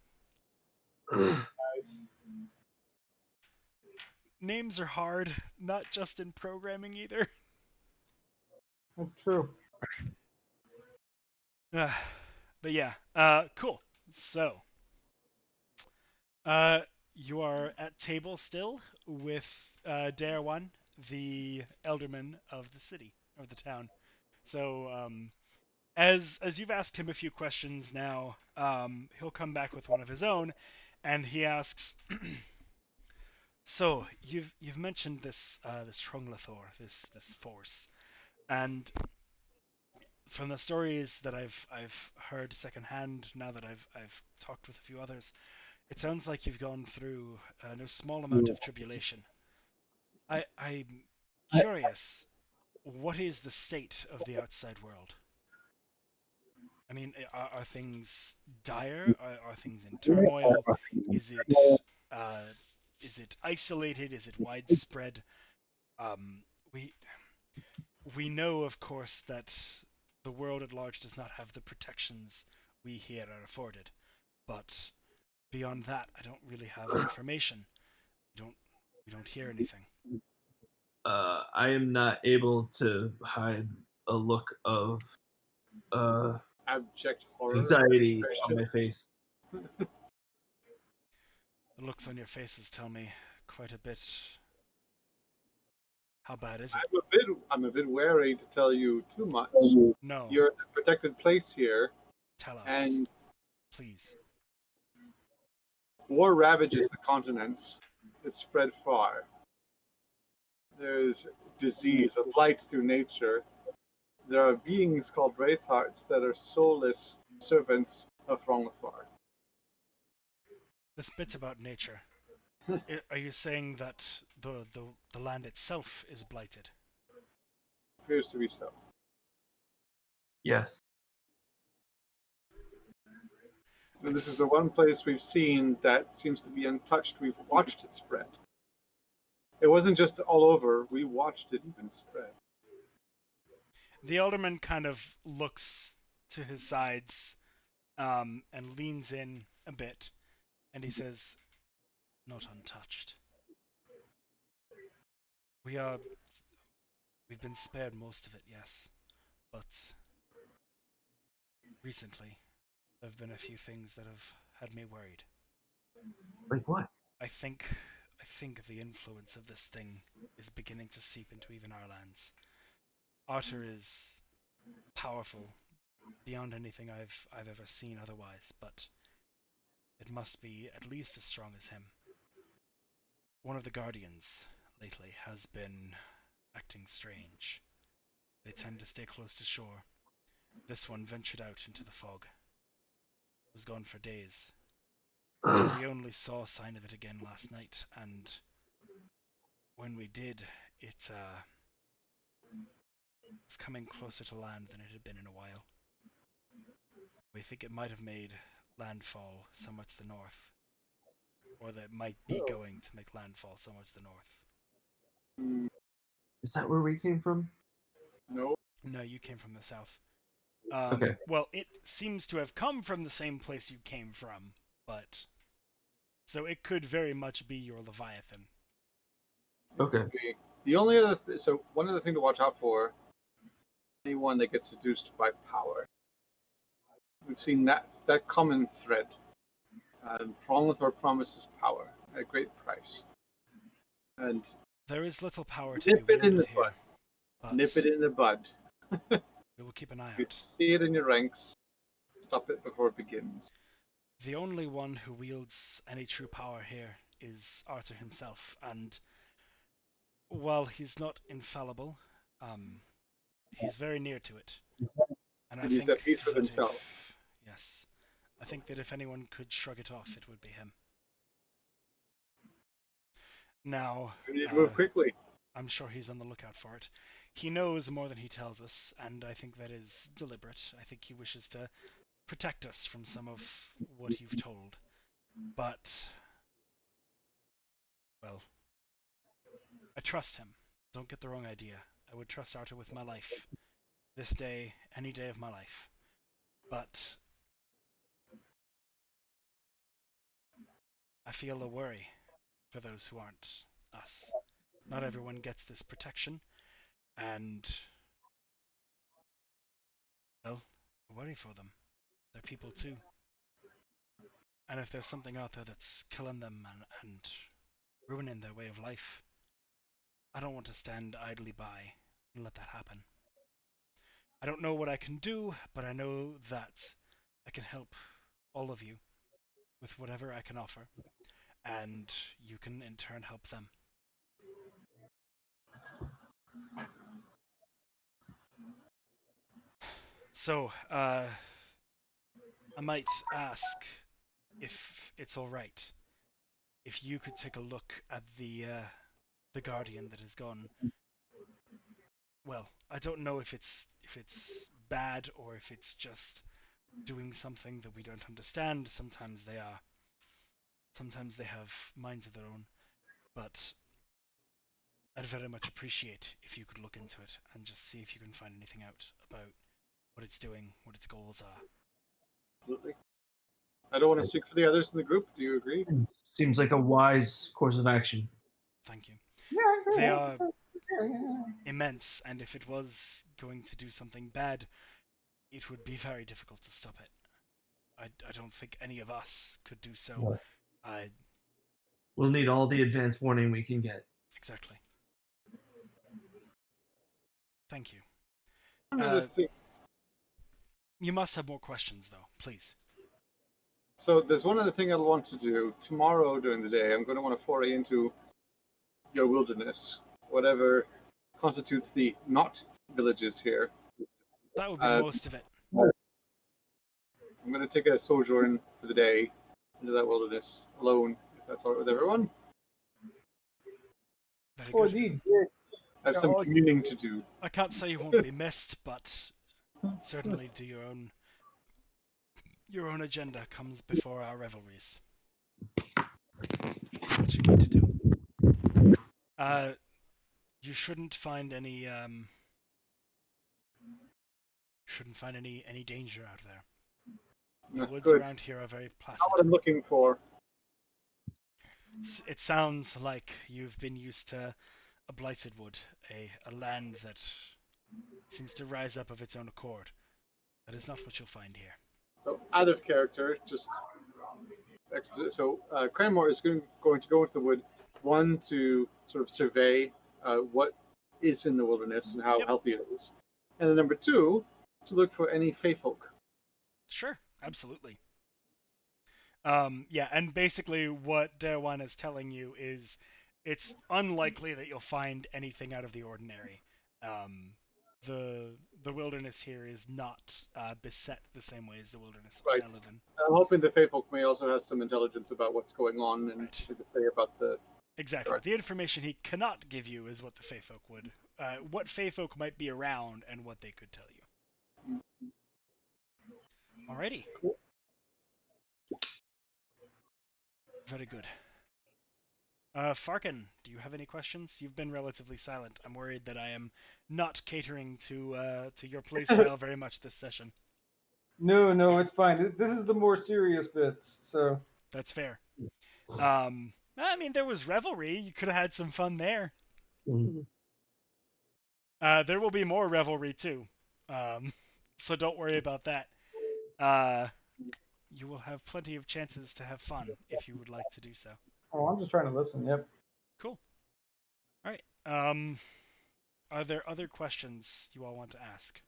Nice. Names are hard, not just in programming either. That's true. But yeah, cool. So, You are at table still with Dare One, the elderman of the city, of the town. So, as you've asked him a few questions now, he'll come back with one of his own, and he asks, "So you've mentioned this Trunglathor, this force, and from the stories that I've heard secondhand, now that I've talked with a few others, it sounds like you've gone through no small amount of tribulation. I'm curious, what is the state of the outside world? I mean, are things dire? Are things in turmoil? Is it uh, is it isolated? Is it widespread? Um, we we know, of course, that the world at large does not have the protections we here are afforded, but beyond that, I don't really have information. We don't we don't hear anything. I am not able to hide a look of Abject horror. anxiety on frustration. my face. The looks on your faces tell me quite a bit. How bad is it? I'm a bit wary to tell you too much. No, You're in a protected place here, tell us, and please. war ravages the continents. It's spread far. There's disease, a blight through nature. There are beings called Wraithhearts that are soulless servants of Rongthor. This bit about nature. Are you saying that the land itself is blighted? Appears to be so. Yes. And this is the one place we've seen that seems to be untouched. We've watched it spread. It wasn't just all over, we watched it even spread. The alderman kind of looks to his sides and leans in a bit, and he says, "Not untouched. We are. We've been spared most of it, yes, but recently there have been a few things that have had me worried. Like what? I think I think the influence of this thing is beginning to seep into even our lands. Arthur is powerful beyond anything I've ever seen otherwise, but it must be at least as strong as him. One of the Guardians lately has been acting strange. They tend to stay close to shore. This one ventured out into the fog. Was gone for days. We only saw a sign of it again last night, and when we did, it was coming closer to land than it had been in a while. We think it might have made landfall somewhere to the north, or that it might be going to make landfall somewhere to the north. Is that where we came from? No. No, you came from the south. Okay. Well, it seems to have come from the same place you came from, but so it could very much be your Leviathan. Okay. The only other so one other thing to watch out for, anyone that gets seduced by power. We've seen that common thread. Rongthor promises power at great price. And There is little power to nip be it in wielded the here, bud. but Nip it in the bud. we will keep an eye If you out. see it in your ranks, stop it before it begins. The only one who wields any true power here is Arthur himself, and while he's not infallible, he's very near to it. And I And he's think at peace with that himself. yes, I think that if anyone could shrug it off, it would be him. Now, We need to move quickly. I'm sure he's on the lookout for it. He knows more than he tells us, and I think that is deliberate. I think he wishes to protect us from some of what you've told. But, well, I trust him. Don't get the wrong idea. I would trust Arthur with my life. This day, any day of my life. But I feel a worry for those who aren't us. Not everyone gets this protection, and, well, I worry for them. They're people too. And if there's something out there that's killing them and ruining their way of life, I don't want to stand idly by and let that happen. I don't know what I can do, but I know that I can help all of you with whatever I can offer, and you can in turn help them. So, I might ask if it's all right if you could take a look at the Guardian that has gone. Well, I don't know if it's bad or if it's just doing something that we don't understand. Sometimes they are. Sometimes they have minds of their own. But I'd very much appreciate if you could look into it and just see if you can find anything out about what it's doing, what its goals are. Absolutely. I don't want to speak for the others in the group. Do you agree? Seems like a wise course of action. Thank you. They are immense, and if it was going to do something bad, it would be very difficult to stop it. I don't think any of us could do so. We'll need all the advance warning we can get. Exactly. Thank you. Another thing. You must have more questions, though. Please. So there's one other thing I'll want to do tomorrow during the day. I'm going to want to foray into your wilderness, whatever constitutes the not villages here. That would be most of it. I'm going to take a sojourn for the day into that wilderness alone, if that's all right with everyone. Very For good. the dick. I have some communing to do. I can't say you won't be missed, but certainly do your own agenda comes before our revelries. What you need to do. You shouldn't find any danger out there. The woods Good. around here are very placid. Not what I'm looking for. It sounds like you've been used to a blighted wood, a land that seems to rise up of its own accord. That is not what you'll find here. So, out of character, just so Cranmore is going to go into the wood, one, to sort of survey what is in the wilderness and how healthy it is, and then number two, to look for any fey folk. Sure, absolutely. Yeah, and basically what Derwan is telling you is it's unlikely that you'll find anything out of the ordinary. The wilderness here is not beset the same way as the wilderness Right. I live in. I'm hoping the fey folk may also have some intelligence about what's going on and to say about the. Exactly. The information he cannot give you is what the Fey folk would, what Fey folk might be around and what they could tell you. Alrighty. Cool. Very good. Farkin, do you have any questions? You've been relatively silent. I'm worried that I am not catering to your playstyle very much this session. No, it's fine. This is the more serious bits, so. That's fair. I mean, there was revelry. You could have had some fun there. Mm-hmm. There will be more revelry too. So don't worry about that. You will have plenty of chances to have fun if you would like to do so. Oh, I'm just trying to listen. Yep. Cool. All right. Are there other questions you all want to ask?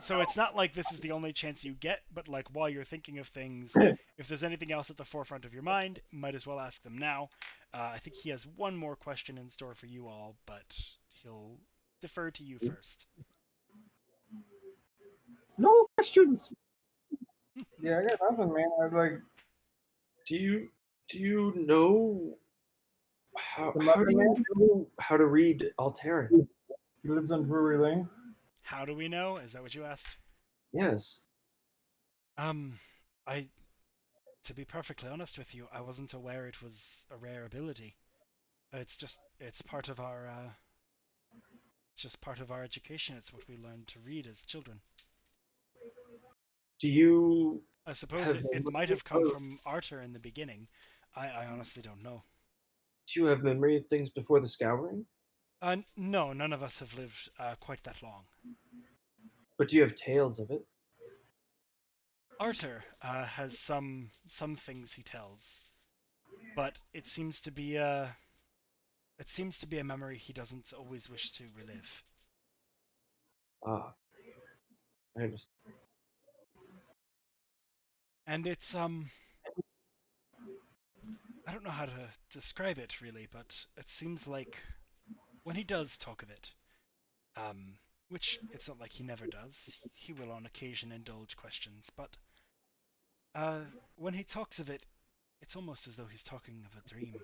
So it's not like this is the only chance you get, but like while you're thinking of things, if there's anything else at the forefront of your mind, might as well ask them now. I think he has one more question in store for you all, but he'll defer to you first. No questions. Yeah, I got nothing, man. I like. Do you know how do Muffin Man? you know how to read Altaron? He lives on Drury Lane. How do we know? Is that what you asked? Yes. To be perfectly honest with you, I wasn't aware it was a rare ability. It's part of our education. It's what we learn to read as children. Do you I suppose it might have come from Arthur in the beginning. I honestly don't know. Do you have memory of things before the scouring? No, none of us have lived quite that long. But do you have tales of it? Arthur has some things he tells, but it seems to be a memory he doesn't always wish to relive. Ah, I understand. And it's I don't know how to describe it really, but it seems like when he does talk of it, which it's not like he never does, he will on occasion indulge questions, but when he talks of it, it's almost as though he's talking of a dream.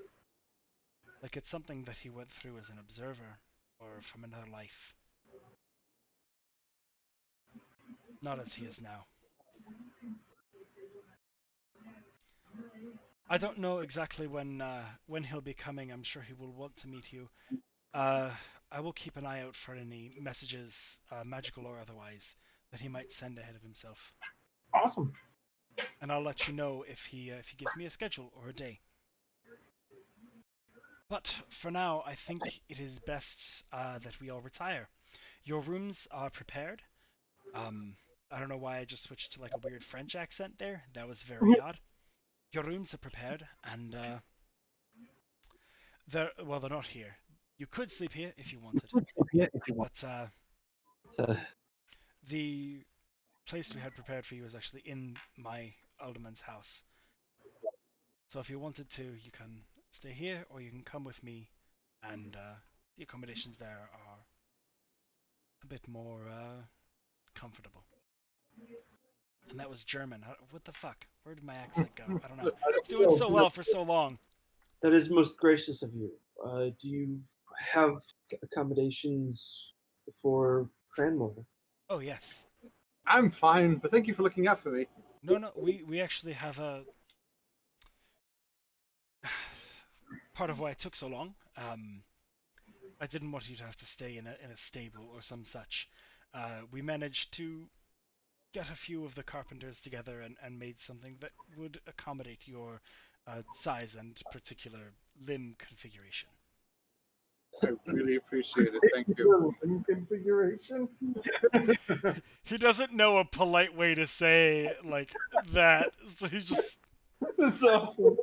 Like it's something that he went through as an observer, or from another life. Not as he is now. I don't know exactly when he'll be coming. I'm sure he will want to meet you. I will keep an eye out for any messages, magical or otherwise, that he might send ahead of himself. Awesome. And I'll let you know if he gives me a schedule or a day. But for now, I think it is best that we all retire. Your rooms are prepared. I don't know why I just switched to like a weird French accent there. That was very odd. Your rooms are prepared, and they're not here. You could sleep here if you wanted, but the place we had prepared for you is actually in my alderman's house. So if you wanted to, you can stay here, or you can come with me, and the accommodations there are a bit more comfortable. And that was German. What the fuck? Where did my accent go? I don't know. It's doing so well for so long. That is most gracious of you. Do you have accommodations for Cranmore? Oh yes. I'm fine, but thank you for looking out for me. No. We actually have a part of why it took so long. I didn't want you to have to stay in a stable or some such. We managed to get a few of the carpenters together and made something that would accommodate your size and particular limb configuration. I really appreciate it. Thank you. Configuration. He doesn't know a polite way to say like that, so he's just. That's awesome.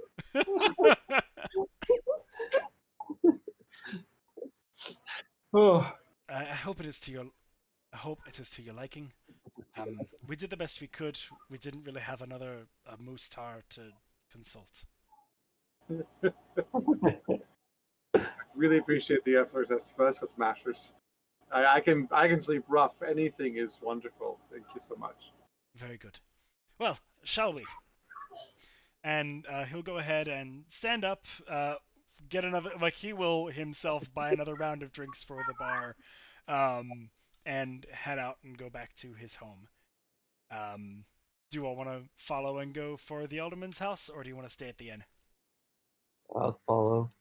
Oh, I hope it is to your. I hope it is to your liking. We did the best we could. We didn't really have another Moostar to consult. Really appreciate the effort. That's what matters. I can sleep rough. Anything is wonderful. Thank you so much. Very good. Well, shall we? And he'll go ahead and stand up, get another. Like he will himself buy another round of drinks for the bar, and head out and go back to his home. Do you all want to follow and go for the alderman's house, or do you want to stay at the inn? I'll follow.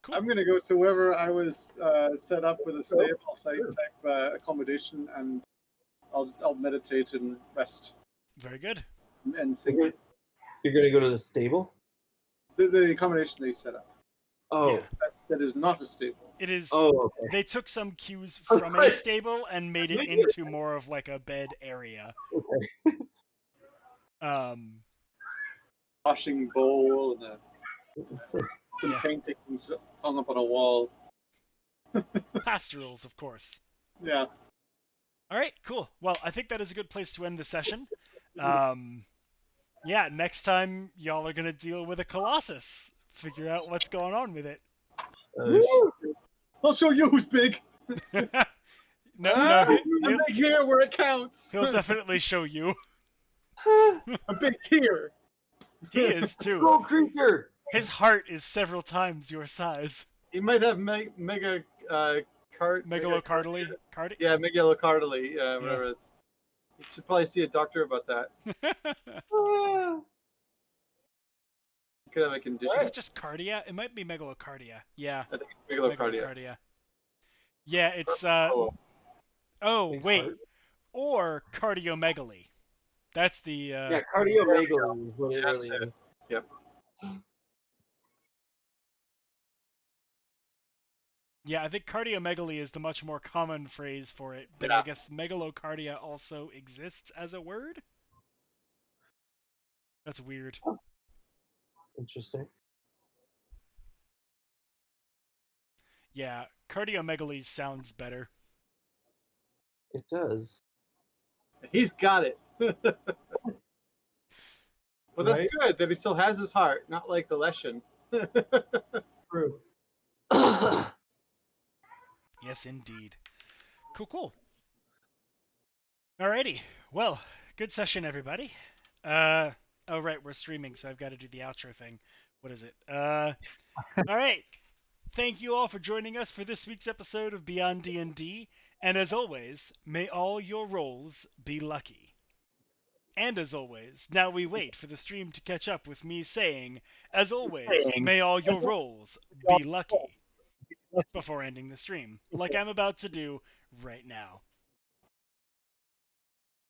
Cool. I'm gonna go to wherever I was set up with a stable type accommodation, and I'll meditate and rest Very good. and think. You're gonna go to the stable? The accommodation they set up. Oh, Yeah. That is not a stable. It is. oh, okay. They took some cues Oh, from a great. stable and made it into more of like a bed area. Okay. Washing bowl and some Yeah. paintings hung up on a wall. Pastorals, of course. Yeah. All right, cool. Well, I think that is a good place to end the session. Yeah, next time y'all are gonna deal with a Colossus. Figure out what's going on with it. I'll show you who's big. No, I'm he'll big here where it counts. definitely show you. I'm big here. He is too. Cool creature. His heart is several times your size. He might have mega Megalocardially? Yeah, megalocardially. Whatever it is. You should probably see a doctor about that. You could have a condition. Is it just cardia? It might be megalocardia. Yeah. I think it's megalocardia. Yeah, it's oh, wait. Or cardiomegaly. That's the Yeah, cardiomegaly is what it really is. Yep. Yeah, I think cardiomegaly is the much more common phrase for it, but Yeah. I guess megalocardia also exists as a word? That's weird. Interesting. Yeah, cardiomegaly sounds better. It does. He's got it. But that's Right? good that he still has his heart, not like the Leshen. True. Yes, indeed. Cool. Alrighty. Well, good session, everybody. Oh, right, we're streaming, so I've got to do the outro thing. What is it? Alright. Thank you all for joining us for this week's episode of Beyond D&D, and as always, may all your rolls be lucky. And as always, now we wait for the stream to catch up with me saying, as always, may all your rolls be lucky, before ending the stream, like I'm about to do right now.